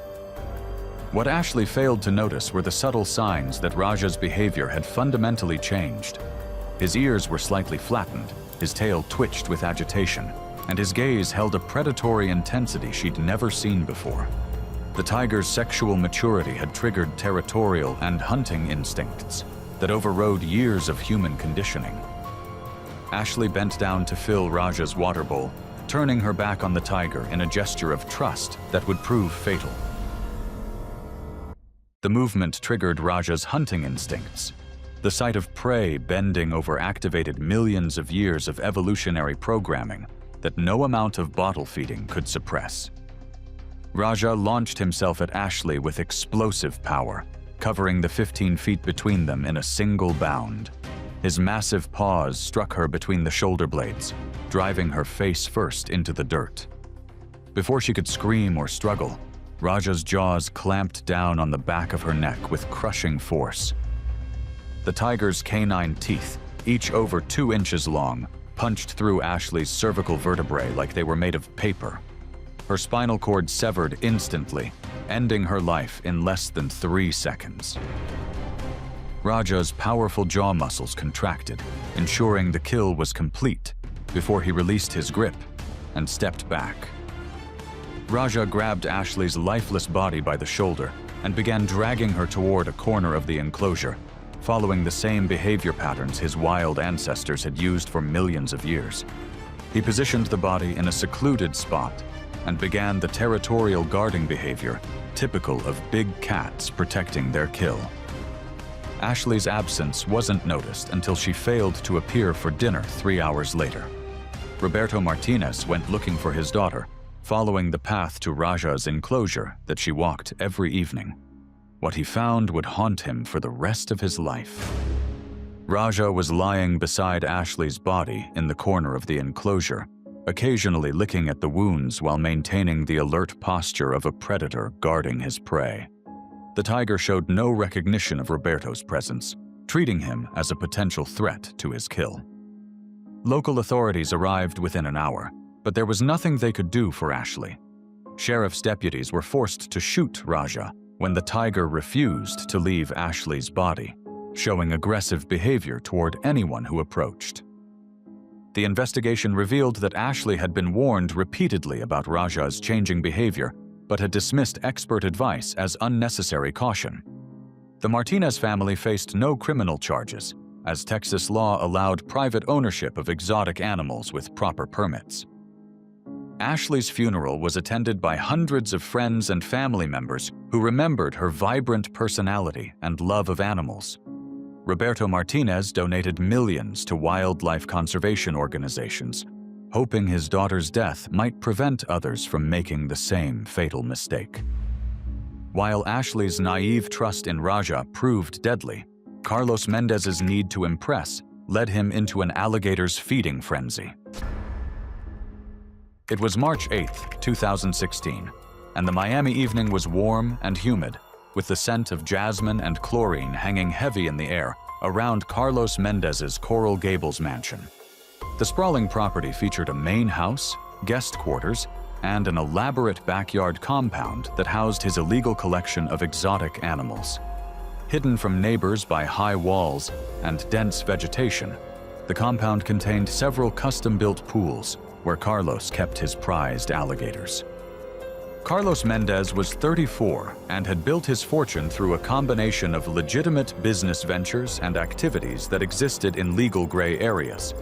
What Ashley failed to notice were the subtle signs that Raja's behavior had fundamentally changed. His ears were slightly flattened, his tail twitched with agitation, and his gaze held a predatory intensity she'd never seen before. The tiger's sexual maturity had triggered territorial and hunting instincts that overrode years of human conditioning. Ashley bent down to fill Raja's water bowl, turning her back on the tiger in a gesture of trust that would prove fatal. The movement triggered Raja's hunting instincts. The sight of prey bending over activated millions of years of evolutionary programming that no amount of bottle feeding could suppress. Raja launched himself at Ashley with explosive power, covering the 15 feet between them in a single bound. His massive paws struck her between the shoulder blades, driving her face first into the dirt. Before she could scream or struggle, Raja's jaws clamped down on the back of her neck with crushing force. The tiger's canine teeth, each over 2 inches long, punched through Ashley's cervical vertebrae like they were made of paper. Her spinal cord severed instantly, ending her life in less than 3 seconds. Raja's powerful jaw muscles contracted, ensuring the kill was complete before he released his grip and stepped back. Raja grabbed Ashley's lifeless body by the shoulder and began dragging her toward a corner of the enclosure, following the same behavior patterns his wild ancestors had used for millions of years. He positioned the body in a secluded spot and began the territorial guarding behavior typical of big cats protecting their kill. Ashley's absence wasn't noticed until she failed to appear for dinner 3 hours later. Roberto Martinez went looking for his daughter, following the path to Raja's enclosure that she walked every evening. What he found would haunt him for the rest of his life. Raja was lying beside Ashley's body in the corner of the enclosure, occasionally licking at the wounds while maintaining the alert posture of a predator guarding his prey. The tiger showed no recognition of Roberto's presence, treating him as a potential threat to his kill. Local authorities arrived within an hour, but there was nothing they could do for Ashley. Sheriff's deputies were forced to shoot Raja when the tiger refused to leave Ashley's body, showing aggressive behavior toward anyone who approached. The investigation revealed that Ashley had been warned repeatedly about Raja's changing behavior, but had dismissed expert advice as unnecessary caution. The Martinez family faced no criminal charges, as Texas law allowed private ownership of exotic animals with proper permits. Ashley's funeral was attended by hundreds of friends and family members who remembered her vibrant personality and love of animals. Roberto Martinez donated millions to wildlife conservation organizations, hoping his daughter's death might prevent others from making the same fatal mistake. While Ashley's naive trust in Raja proved deadly, Carlos Mendez's need to impress led him into an alligator's feeding frenzy. It was March 8, 2016, and the Miami evening was warm and humid, with the scent of jasmine and chlorine hanging heavy in the air around Carlos Mendez's Coral Gables mansion. The sprawling property featured a main house, guest quarters, and an elaborate backyard compound that housed his illegal collection of exotic animals. Hidden from neighbors by high walls and dense vegetation, the compound contained several custom-built pools where Carlos kept his prized alligators. Carlos Mendez was 34 and had built his fortune through a combination of legitimate business ventures and activities that existed in legal gray areas.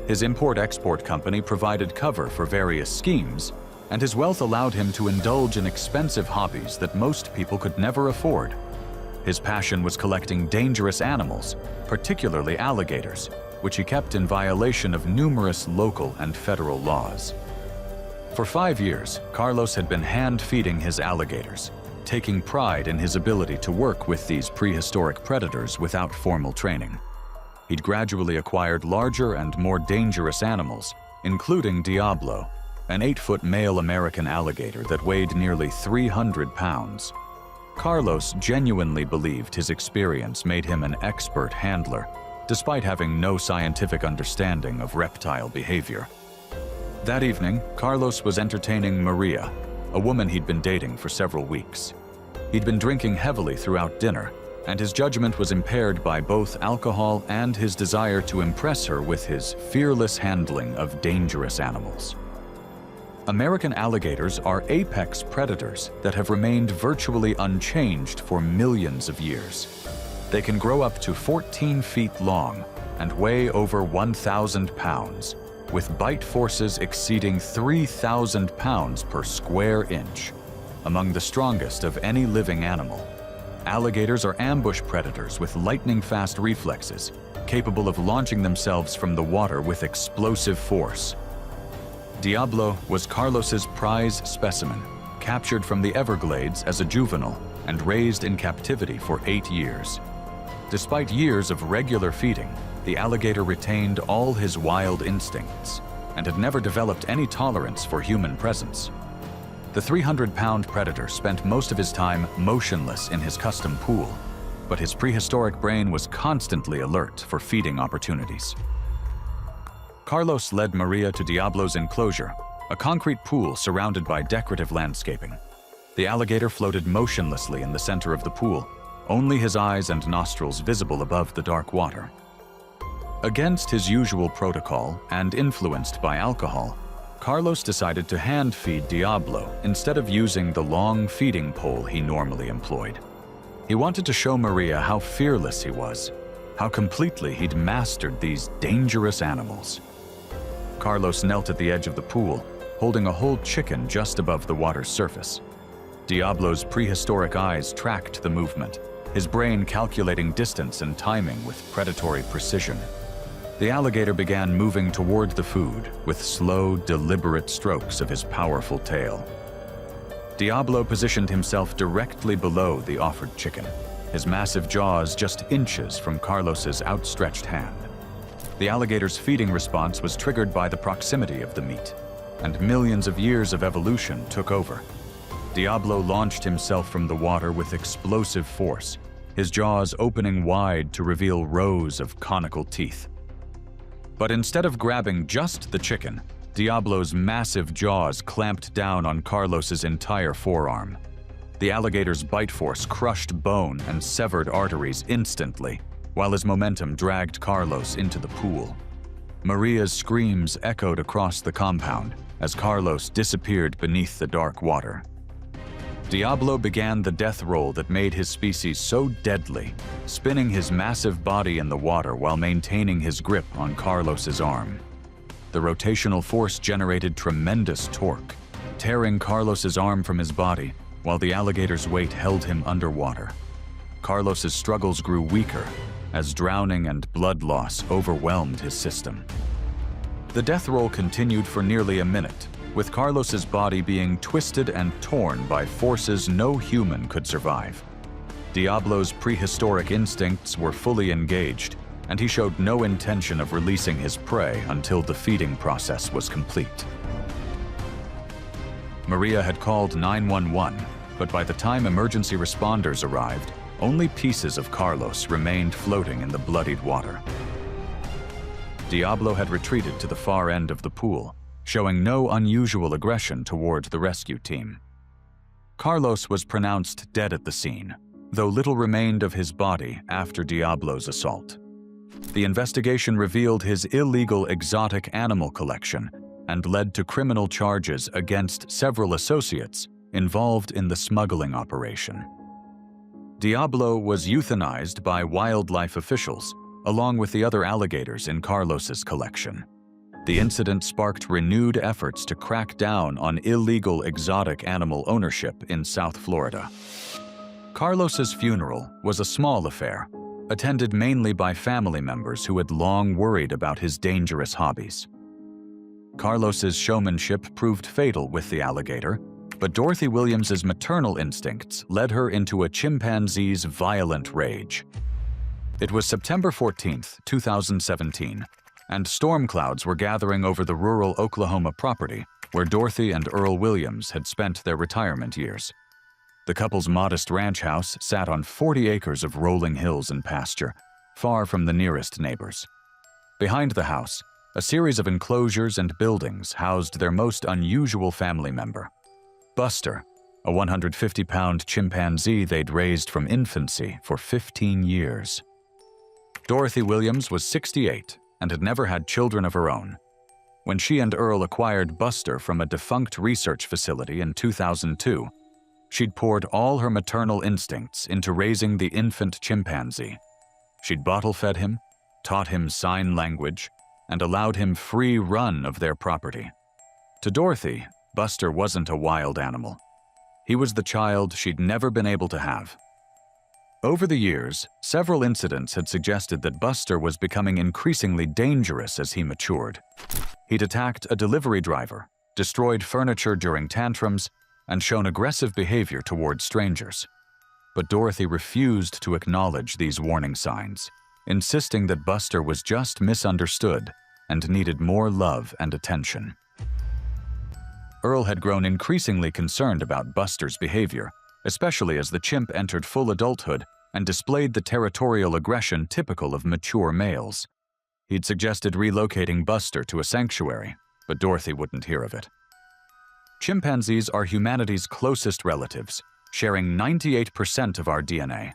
His import-export company provided cover for various schemes, and his wealth allowed him to indulge in expensive hobbies that most people could never afford. His passion was collecting dangerous animals, particularly alligators, which he kept in violation of numerous local and federal laws. For 5 years, Carlos had been hand-feeding his alligators, taking pride in his ability to work with these prehistoric predators without formal training. He'd gradually acquired larger and more dangerous animals, including Diablo, an 8-foot male American alligator that weighed nearly 300 pounds. Carlos genuinely believed his experience made him an expert handler, despite having no scientific understanding of reptile behavior. That evening, Carlos was entertaining Maria, a woman he'd been dating for several weeks. He'd been drinking heavily throughout dinner, and his judgment was impaired by both alcohol and his desire to impress her with his fearless handling of dangerous animals. American alligators are apex predators that have remained virtually unchanged for millions of years. They can grow up to 14 feet long and weigh over 1,000 pounds, with bite forces exceeding 3,000 pounds per square inch, among the strongest of any living animal. Alligators are ambush predators with lightning-fast reflexes, capable of launching themselves from the water with explosive force. Diablo was Carlos's prize specimen, captured from the Everglades as a juvenile and raised in captivity for 8 years. Despite years of regular feeding, the alligator retained all his wild instincts and had never developed any tolerance for human presence. The 300-pound predator spent most of his time motionless in his custom pool, but his prehistoric brain was constantly alert for feeding opportunities. Carlos led Maria to Diablo's enclosure, a concrete pool surrounded by decorative landscaping. The alligator floated motionlessly in the center of the pool, only his eyes and nostrils visible above the dark water. Against his usual protocol and influenced by alcohol, Carlos decided to hand-feed Diablo instead of using the long feeding pole he normally employed. He wanted to show Maria how fearless he was, how completely he'd mastered these dangerous animals. Carlos knelt at the edge of the pool, holding a whole chicken just above the water's surface. Diablo's prehistoric eyes tracked the movement, his brain calculating distance and timing with predatory precision. The alligator began moving toward the food with slow, deliberate strokes of his powerful tail. Diablo positioned himself directly below the offered chicken, his massive jaws just inches from Carlos's outstretched hand. The alligator's feeding response was triggered by the proximity of the meat, and millions of years of evolution took over. Diablo launched himself from the water with explosive force, his jaws opening wide to reveal rows of conical teeth. But instead of grabbing just the chicken, Diablo's massive jaws clamped down on Carlos's entire forearm. The alligator's bite force crushed bone and severed arteries instantly, while his momentum dragged Carlos into the pool. Maria's screams echoed across the compound as Carlos disappeared beneath the dark water. Diablo began the death roll that made his species so deadly, spinning his massive body in the water while maintaining his grip on Carlos's arm. The rotational force generated tremendous torque, tearing Carlos's arm from his body while the alligator's weight held him underwater. Carlos's struggles grew weaker as drowning and blood loss overwhelmed his system. The death roll continued for nearly a minute, with Carlos's body being twisted and torn by forces no human could survive. Diablo's prehistoric instincts were fully engaged, and he showed no intention of releasing his prey until the feeding process was complete. Maria had called 911, but by the time emergency responders arrived, only pieces of Carlos remained floating in the bloodied water. Diablo had retreated to the far end of the pool, showing no unusual aggression toward the rescue team. Carlos was pronounced dead at the scene, though little remained of his body after Diablo's assault. The investigation revealed his illegal exotic animal collection and led to criminal charges against several associates involved in the smuggling operation. Diablo was euthanized by wildlife officials, along with the other alligators in Carlos's collection. The incident sparked renewed efforts to crack down on illegal exotic animal ownership in South Florida. Carlos's funeral was a small affair, attended mainly by family members who had long worried about his dangerous hobbies. Carlos's showmanship proved fatal with the alligator, but Dorothy Williams's maternal instincts led her into a chimpanzee's violent rage. It was September 14, 2017, and storm clouds were gathering over the rural Oklahoma property where Dorothy and Earl Williams had spent their retirement years. The couple's modest ranch house sat on 40 acres of rolling hills and pasture, far from the nearest neighbors. Behind the house, a series of enclosures and buildings housed their most unusual family member, Buster, a 150-pound chimpanzee they'd raised from infancy for 15 years. Dorothy Williams was 68 and had never had children of her own. When she and Earl acquired Buster from a defunct research facility in 2002, she'd poured all her maternal instincts into raising the infant chimpanzee. She'd bottle-fed him, taught him sign language, and allowed him free run of their property. To Dorothy, Buster wasn't a wild animal. He was the child she'd never been able to have. Over the years, several incidents had suggested that Buster was becoming increasingly dangerous as he matured. He'd attacked a delivery driver, destroyed furniture during tantrums, and shown aggressive behavior toward strangers. But Dorothy refused to acknowledge these warning signs, insisting that Buster was just misunderstood and needed more love and attention. Earl had grown increasingly concerned about Buster's behavior, especially as the chimp entered full adulthood and displayed the territorial aggression typical of mature males. He'd suggested relocating Buster to a sanctuary, but Dorothy wouldn't hear of it. Chimpanzees are humanity's closest relatives, sharing 98% of our DNA.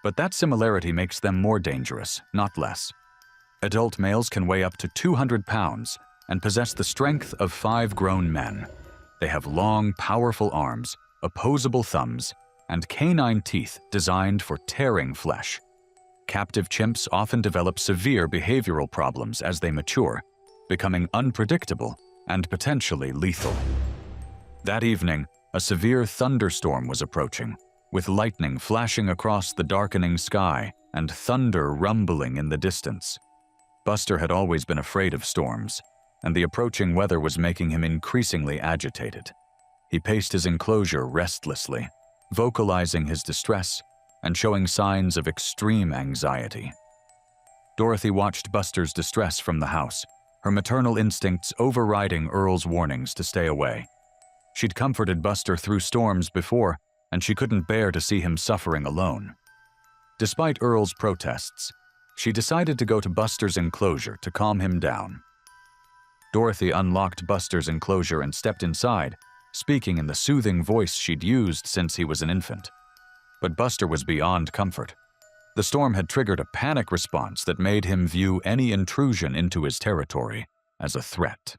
But that similarity makes them more dangerous, not less. Adult males can weigh up to 200 pounds and possess the strength of 5 grown men. They have long, powerful arms, opposable thumbs, and canine teeth designed for tearing flesh. Captive chimps often develop severe behavioral problems as they mature, becoming unpredictable and potentially lethal. That evening, a severe thunderstorm was approaching, with lightning flashing across the darkening sky and thunder rumbling in the distance. Buster had always been afraid of storms, and the approaching weather was making him increasingly agitated. He paced his enclosure restlessly, vocalizing his distress and showing signs of extreme anxiety. Dorothy watched Buster's distress from the house, her maternal instincts overriding Earl's warnings to stay away. She'd comforted Buster through storms before, and she couldn't bear to see him suffering alone. Despite Earl's protests, she decided to go to Buster's enclosure to calm him down. Dorothy unlocked Buster's enclosure and stepped inside, speaking in the soothing voice she'd used since he was an infant. But Buster was beyond comfort. The storm had triggered a panic response that made him view any intrusion into his territory as a threat.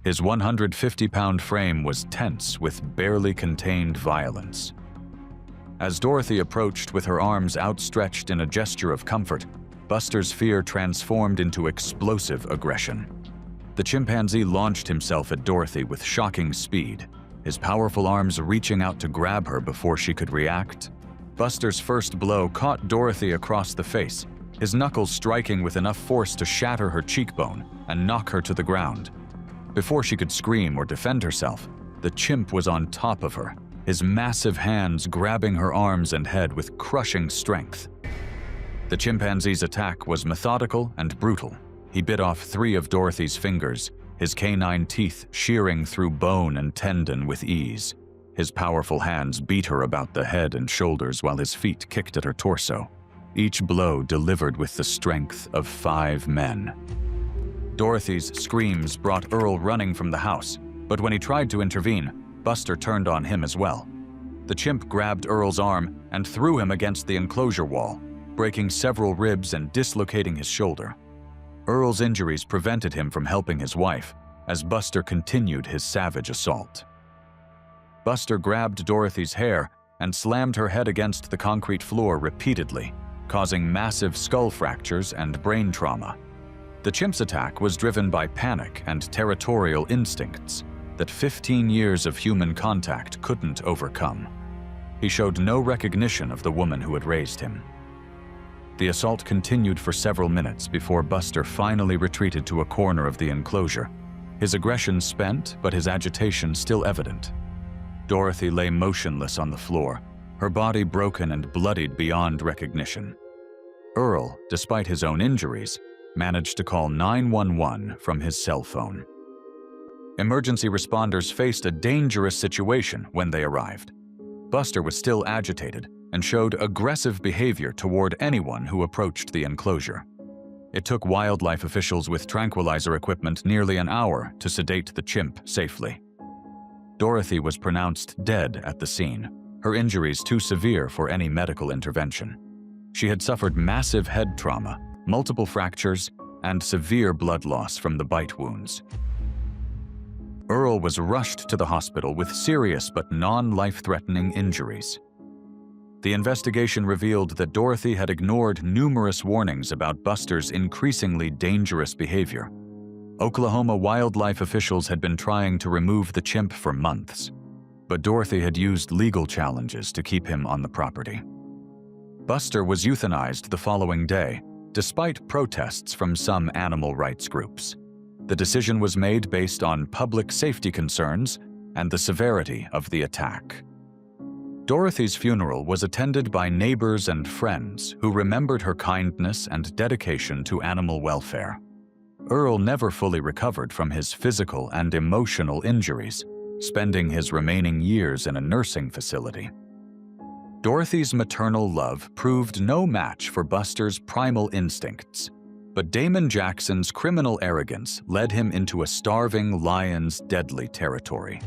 His 150-pound frame was tense with barely contained violence. As Dorothy approached with her arms outstretched in a gesture of comfort, Buster's fear transformed into explosive aggression. The chimpanzee launched himself at Dorothy with shocking speed, his powerful arms reaching out to grab her before she could react. Buster's first blow caught Dorothy across the face, his knuckles striking with enough force to shatter her cheekbone and knock her to the ground. Before she could scream or defend herself, the chimp was on top of her, his massive hands grabbing her arms and head with crushing strength. The chimpanzee's attack was methodical and brutal. He bit off 3 of Dorothy's fingers, his canine teeth shearing through bone and tendon with ease. His powerful hands beat her about the head and shoulders while his feet kicked at her torso, each blow delivered with the strength of 5 men. Dorothy's screams brought Earl running from the house, but when he tried to intervene, Buster turned on him as well. The chimp grabbed Earl's arm and threw him against the enclosure wall, breaking several ribs and dislocating his shoulder. Earl's injuries prevented him from helping his wife, as Buster continued his savage assault. Buster grabbed Dorothy's hair and slammed her head against the concrete floor repeatedly, causing massive skull fractures and brain trauma. The chimp's attack was driven by panic and territorial instincts that 15 years of human contact couldn't overcome. He showed no recognition of the woman who had raised him. The assault continued for several minutes before Buster finally retreated to a corner of the enclosure, his aggression spent but his agitation still evident. Dorothy lay motionless on the floor, her body broken and bloodied beyond recognition. Earl, despite his own injuries, managed to call 911 from his cell phone. Emergency responders faced a dangerous situation when they arrived. Buster was still agitated and showed aggressive behavior toward anyone who approached the enclosure. It took wildlife officials with tranquilizer equipment nearly an hour to sedate the chimp safely. Dorothy was pronounced dead at the scene, her injuries too severe for any medical intervention. She had suffered massive head trauma, multiple fractures, and severe blood loss from the bite wounds. Earl was rushed to the hospital with serious but non-life-threatening injuries. The investigation revealed that Dorothy had ignored numerous warnings about Buster's increasingly dangerous behavior. Oklahoma wildlife officials had been trying to remove the chimp for months, but Dorothy had used legal challenges to keep him on the property. Buster was euthanized the following day, despite protests from some animal rights groups. The decision was made based on public safety concerns and the severity of the attack. Dorothy's funeral was attended by neighbors and friends who remembered her kindness and dedication to animal welfare. Earl never fully recovered from his physical and emotional injuries, spending his remaining years in a nursing facility. Dorothy's maternal love proved no match for Buster's primal instincts, but Damon Jackson's criminal arrogance led him into a starving lion's deadly territory.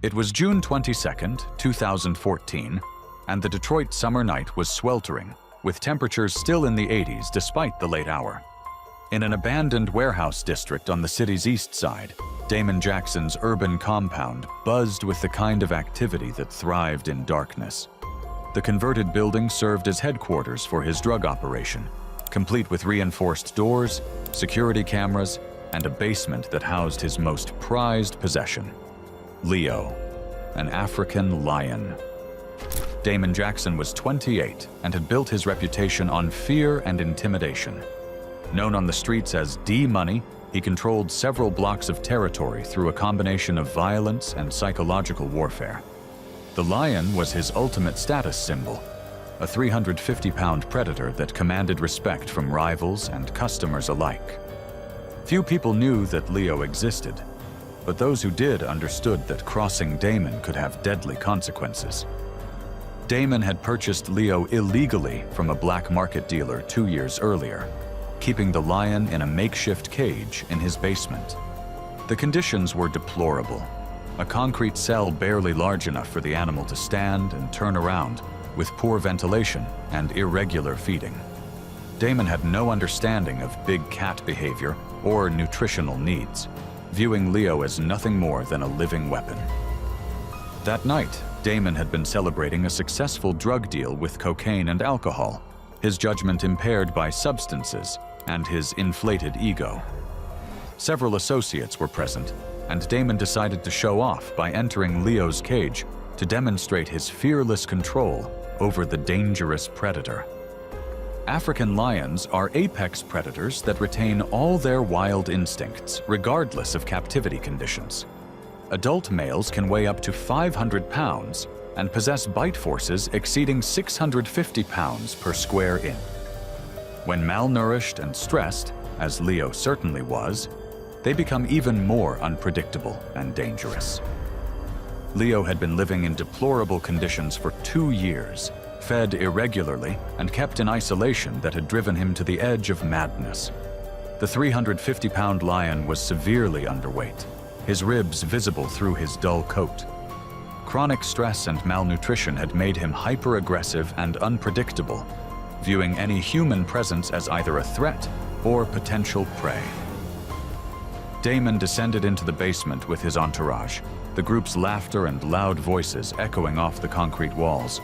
It was June 22, 2014, and the Detroit summer night was sweltering, with temperatures still in the 80s despite the late hour. In an abandoned warehouse district on the city's east side, Damon Jackson's urban compound buzzed with the kind of activity that thrived in darkness. The converted building served as headquarters for his drug operation, complete with reinforced doors, security cameras, and a basement that housed his most prized possession, Leo, an African lion. Damon Jackson was 28 and had built his reputation on fear and intimidation. Known on the streets as D-Money, he controlled several blocks of territory through a combination of violence and psychological warfare. The lion was his ultimate status symbol, a 350-pound predator that commanded respect from rivals and customers alike. Few people knew that Leo existed, but those who did understood that crossing Damon could have deadly consequences. Damon had purchased Leo illegally from a black market dealer 2 years earlier, keeping the lion in a makeshift cage in his basement. The conditions were deplorable. A concrete cell barely large enough for the animal to stand and turn around, with poor ventilation and irregular feeding. Damon had no understanding of big cat behavior or nutritional needs, viewing Leo as nothing more than a living weapon. That night, Damon had been celebrating a successful drug deal with cocaine and alcohol, his judgment impaired by substances and his inflated ego. Several associates were present, and Damon decided to show off by entering Leo's cage to demonstrate his fearless control over the dangerous predator. African lions are apex predators that retain all their wild instincts, regardless of captivity conditions. Adult males can weigh up to 500 pounds and possess bite forces exceeding 650 pounds per square inch. When malnourished and stressed, as Leo certainly was, they become even more unpredictable and dangerous. Leo had been living in deplorable conditions for 2 years, fed irregularly and kept in isolation that had driven him to the edge of madness. The 350-pound lion was severely underweight, his ribs visible through his dull coat. Chronic stress and malnutrition had made him hyper-aggressive and unpredictable, viewing any human presence as either a threat or potential prey. Damon descended into the basement with his entourage, the group's laughter and loud voices echoing off the concrete walls.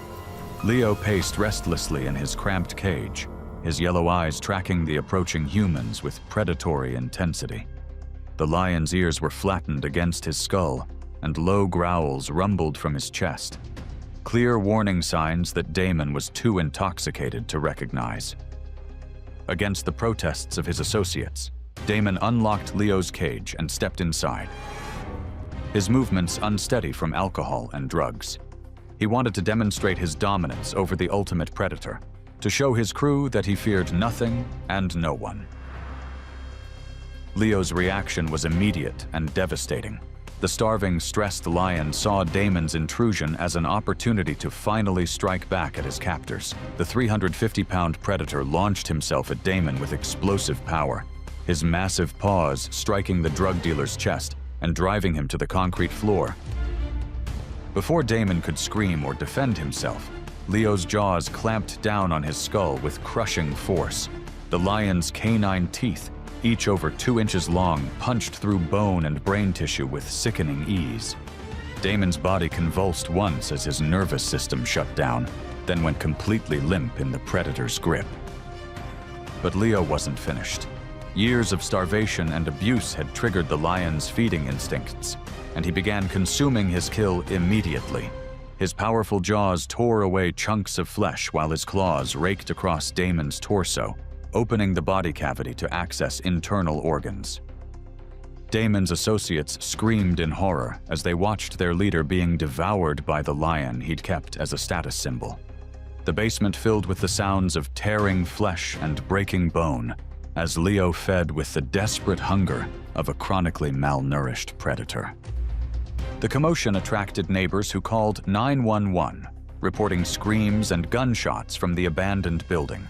Leo paced restlessly in his cramped cage, his yellow eyes tracking the approaching humans with predatory intensity. The lion's ears were flattened against his skull, and low growls rumbled from his chest. Clear warning signs that Damon was too intoxicated to recognize. Against the protests of his associates, Damon unlocked Leo's cage and stepped inside. His movements unsteady from alcohol and drugs. He wanted to demonstrate his dominance over the ultimate predator, to show his crew that he feared nothing and no one. Leo's reaction was immediate and devastating. The starving, stressed lion saw Damon's intrusion as an opportunity to finally strike back at his captors. The 350-pound predator launched himself at Damon with explosive power, his massive paws striking the drug dealer's chest and driving him to the concrete floor. Before Damon could scream or defend himself, Leo's jaws clamped down on his skull with crushing force. The lion's canine teeth, each over 2 inches long, punched through bone and brain tissue with sickening ease. Damon's body convulsed once as his nervous system shut down, then went completely limp in the predator's grip. But Leo wasn't finished. Years of starvation and abuse had triggered the lion's feeding instincts, and he began consuming his kill immediately. His powerful jaws tore away chunks of flesh while his claws raked across Damon's torso, opening the body cavity to access internal organs. Damon's associates screamed in horror as they watched their leader being devoured by the lion he'd kept as a status symbol. The basement filled with the sounds of tearing flesh and breaking bone, as Leo fed with the desperate hunger of a chronically malnourished predator. The commotion attracted neighbors who called 911, reporting screams and gunshots from the abandoned building.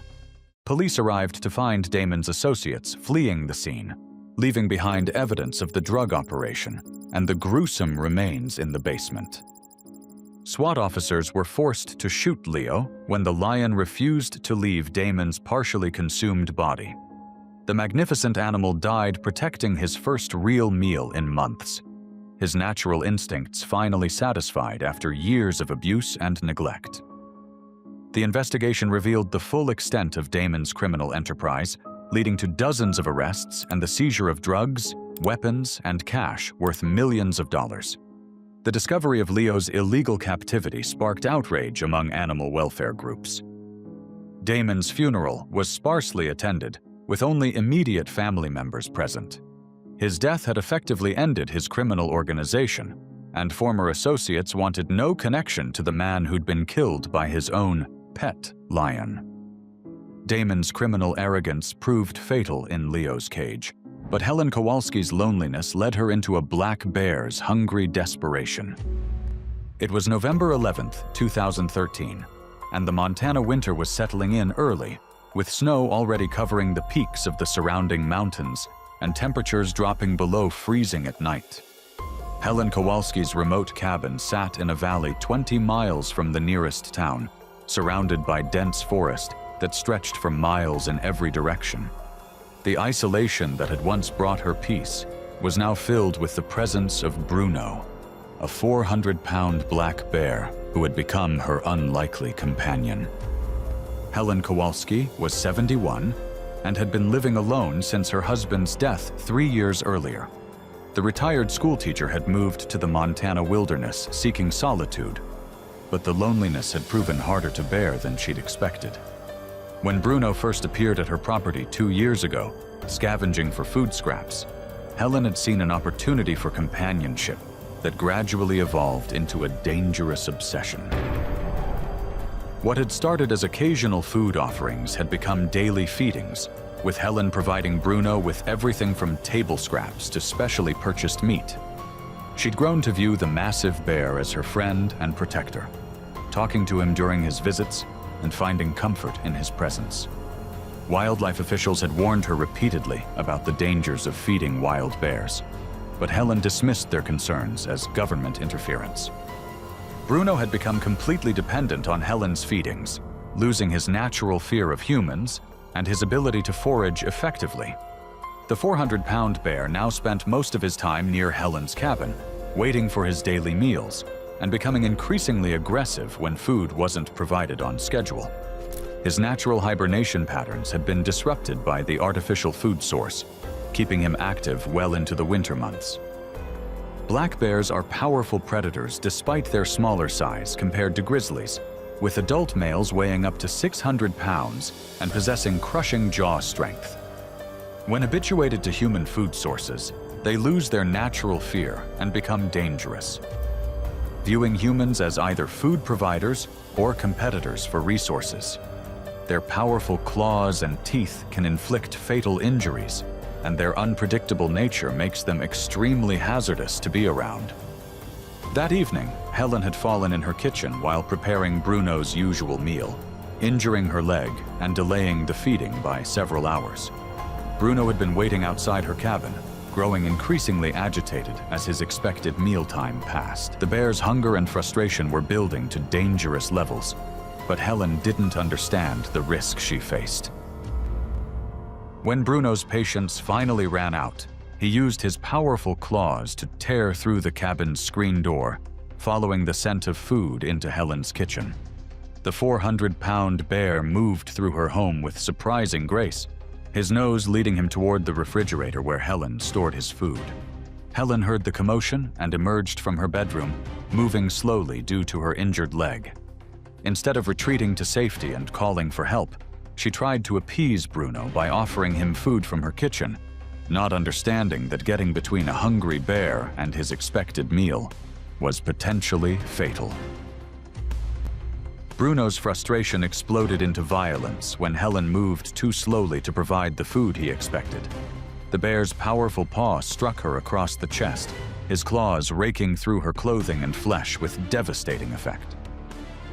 Police arrived to find Damon's associates fleeing the scene, leaving behind evidence of the drug operation and the gruesome remains in the basement. SWAT officers were forced to shoot Leo when the lion refused to leave Damon's partially consumed body. The magnificent animal died protecting his first real meal in months, his natural instincts finally satisfied after years of abuse and neglect. The investigation revealed the full extent of Damon's criminal enterprise, leading to dozens of arrests and the seizure of drugs, weapons, and cash worth millions of dollars. The discovery of Leo's illegal captivity sparked outrage among animal welfare groups. Damon's funeral was sparsely attended, with only immediate family members present. His death had effectively ended his criminal organization, and former associates wanted no connection to the man who'd been killed by his own pet lion. Damon's criminal arrogance proved fatal in Leo's cage, but Helen Kowalski's loneliness led her into a black bear's hungry desperation. It was November 11th, 2013, and the Montana winter was settling in early, with snow already covering the peaks of the surrounding mountains and temperatures dropping below freezing at night. Helen Kowalski's remote cabin sat in a valley 20 miles from the nearest town, surrounded by dense forest that stretched for miles in every direction. The isolation that had once brought her peace was now filled with the presence of Bruno, a 400-pound black bear who had become her unlikely companion. Helen Kowalski was 71 and had been living alone since her husband's death 3 years earlier. The retired schoolteacher had moved to the Montana wilderness seeking solitude, but the loneliness had proven harder to bear than she'd expected. When Bruno first appeared at her property 2 years ago, scavenging for food scraps, Helen had seen an opportunity for companionship that gradually evolved into a dangerous obsession. What had started as occasional food offerings had become daily feedings, with Helen providing Bruno with everything from table scraps to specially purchased meat. She'd grown to view the massive bear as her friend and protector, talking to him during his visits and finding comfort in his presence. Wildlife officials had warned her repeatedly about the dangers of feeding wild bears, but Helen dismissed their concerns as government interference. Bruno had become completely dependent on Helen's feedings, losing his natural fear of humans and his ability to forage effectively. The 400-pound bear now spent most of his time near Helen's cabin, waiting for his daily meals, and becoming increasingly aggressive when food wasn't provided on schedule. His natural hibernation patterns had been disrupted by the artificial food source, keeping him active well into the winter months. Black bears are powerful predators despite their smaller size compared to grizzlies, with adult males weighing up to 600 pounds and possessing crushing jaw strength. When habituated to human food sources, they lose their natural fear and become dangerous, viewing humans as either food providers or competitors for resources. Their powerful claws and teeth can inflict fatal injuries, and their unpredictable nature makes them extremely hazardous to be around. That evening, Helen had fallen in her kitchen while preparing Bruno's usual meal, injuring her leg and delaying the feeding by several hours. Bruno had been waiting outside her cabin, growing increasingly agitated as his expected mealtime passed. The bear's hunger and frustration were building to dangerous levels, but Helen didn't understand the risk she faced. When Bruno's patience finally ran out, he used his powerful claws to tear through the cabin's screen door, following the scent of food into Helen's kitchen. The 400-pound bear moved through her home with surprising grace, his nose leading him toward the refrigerator where Helen stored his food. Helen heard the commotion and emerged from her bedroom, moving slowly due to her injured leg. Instead of retreating to safety and calling for help, she tried to appease Bruno by offering him food from her kitchen, not understanding that getting between a hungry bear and his expected meal was potentially fatal. Bruno's frustration exploded into violence when Helen moved too slowly to provide the food he expected. The bear's powerful paw struck her across the chest, his claws raking through her clothing and flesh with devastating effect.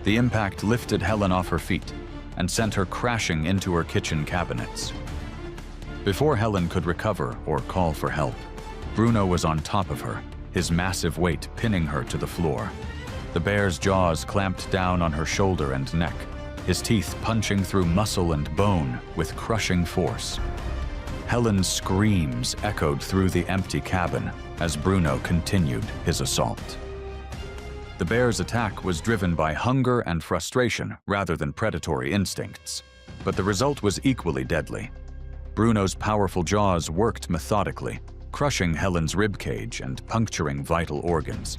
The impact lifted Helen off her feet and sent her crashing into her kitchen cabinets. Before Helen could recover or call for help, Bruno was on top of her, his massive weight pinning her to the floor. The bear's jaws clamped down on her shoulder and neck, his teeth punching through muscle and bone with crushing force. Helen's screams echoed through the empty cabin as Bruno continued his assault. The bear's attack was driven by hunger and frustration rather than predatory instincts, but the result was equally deadly. Bruno's powerful jaws worked methodically, crushing Helen's ribcage and puncturing vital organs.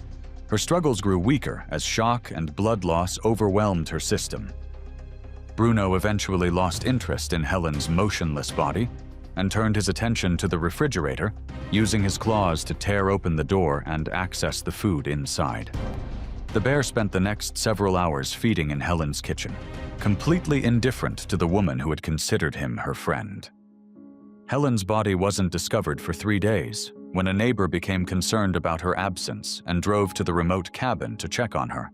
Her struggles grew weaker as shock and blood loss overwhelmed her system. Bruno eventually lost interest in Helen's motionless body and turned his attention to the refrigerator, using his claws to tear open the door and access the food inside. The bear spent the next several hours feeding in Helen's kitchen, completely indifferent to the woman who had considered him her friend. Helen's body wasn't discovered for 3 days, when a neighbor became concerned about her absence and drove to the remote cabin to check on her.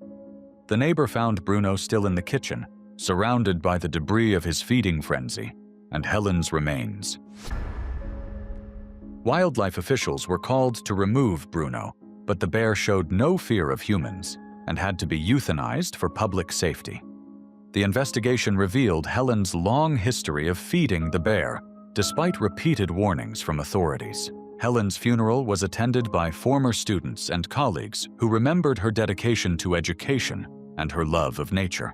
The neighbor found Bruno still in the kitchen, surrounded by the debris of his feeding frenzy and Helen's remains. Wildlife officials were called to remove Bruno, but the bear showed no fear of humans and had to be euthanized for public safety. The investigation revealed Helen's long history of feeding the bear, despite repeated warnings from authorities. Helen's funeral was attended by former students and colleagues who remembered her dedication to education and her love of nature.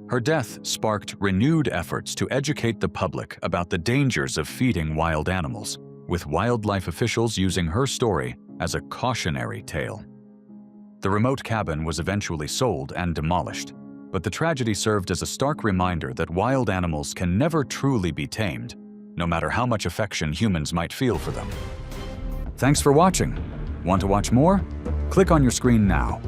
Her death sparked renewed efforts to educate the public about the dangers of feeding wild animals, with wildlife officials using her story as a cautionary tale. The remote cabin was eventually sold and demolished, but the tragedy served as a stark reminder that wild animals can never truly be tamed, no matter how much affection humans might feel for them. Thanks for watching. Want to watch more? Click on your screen now.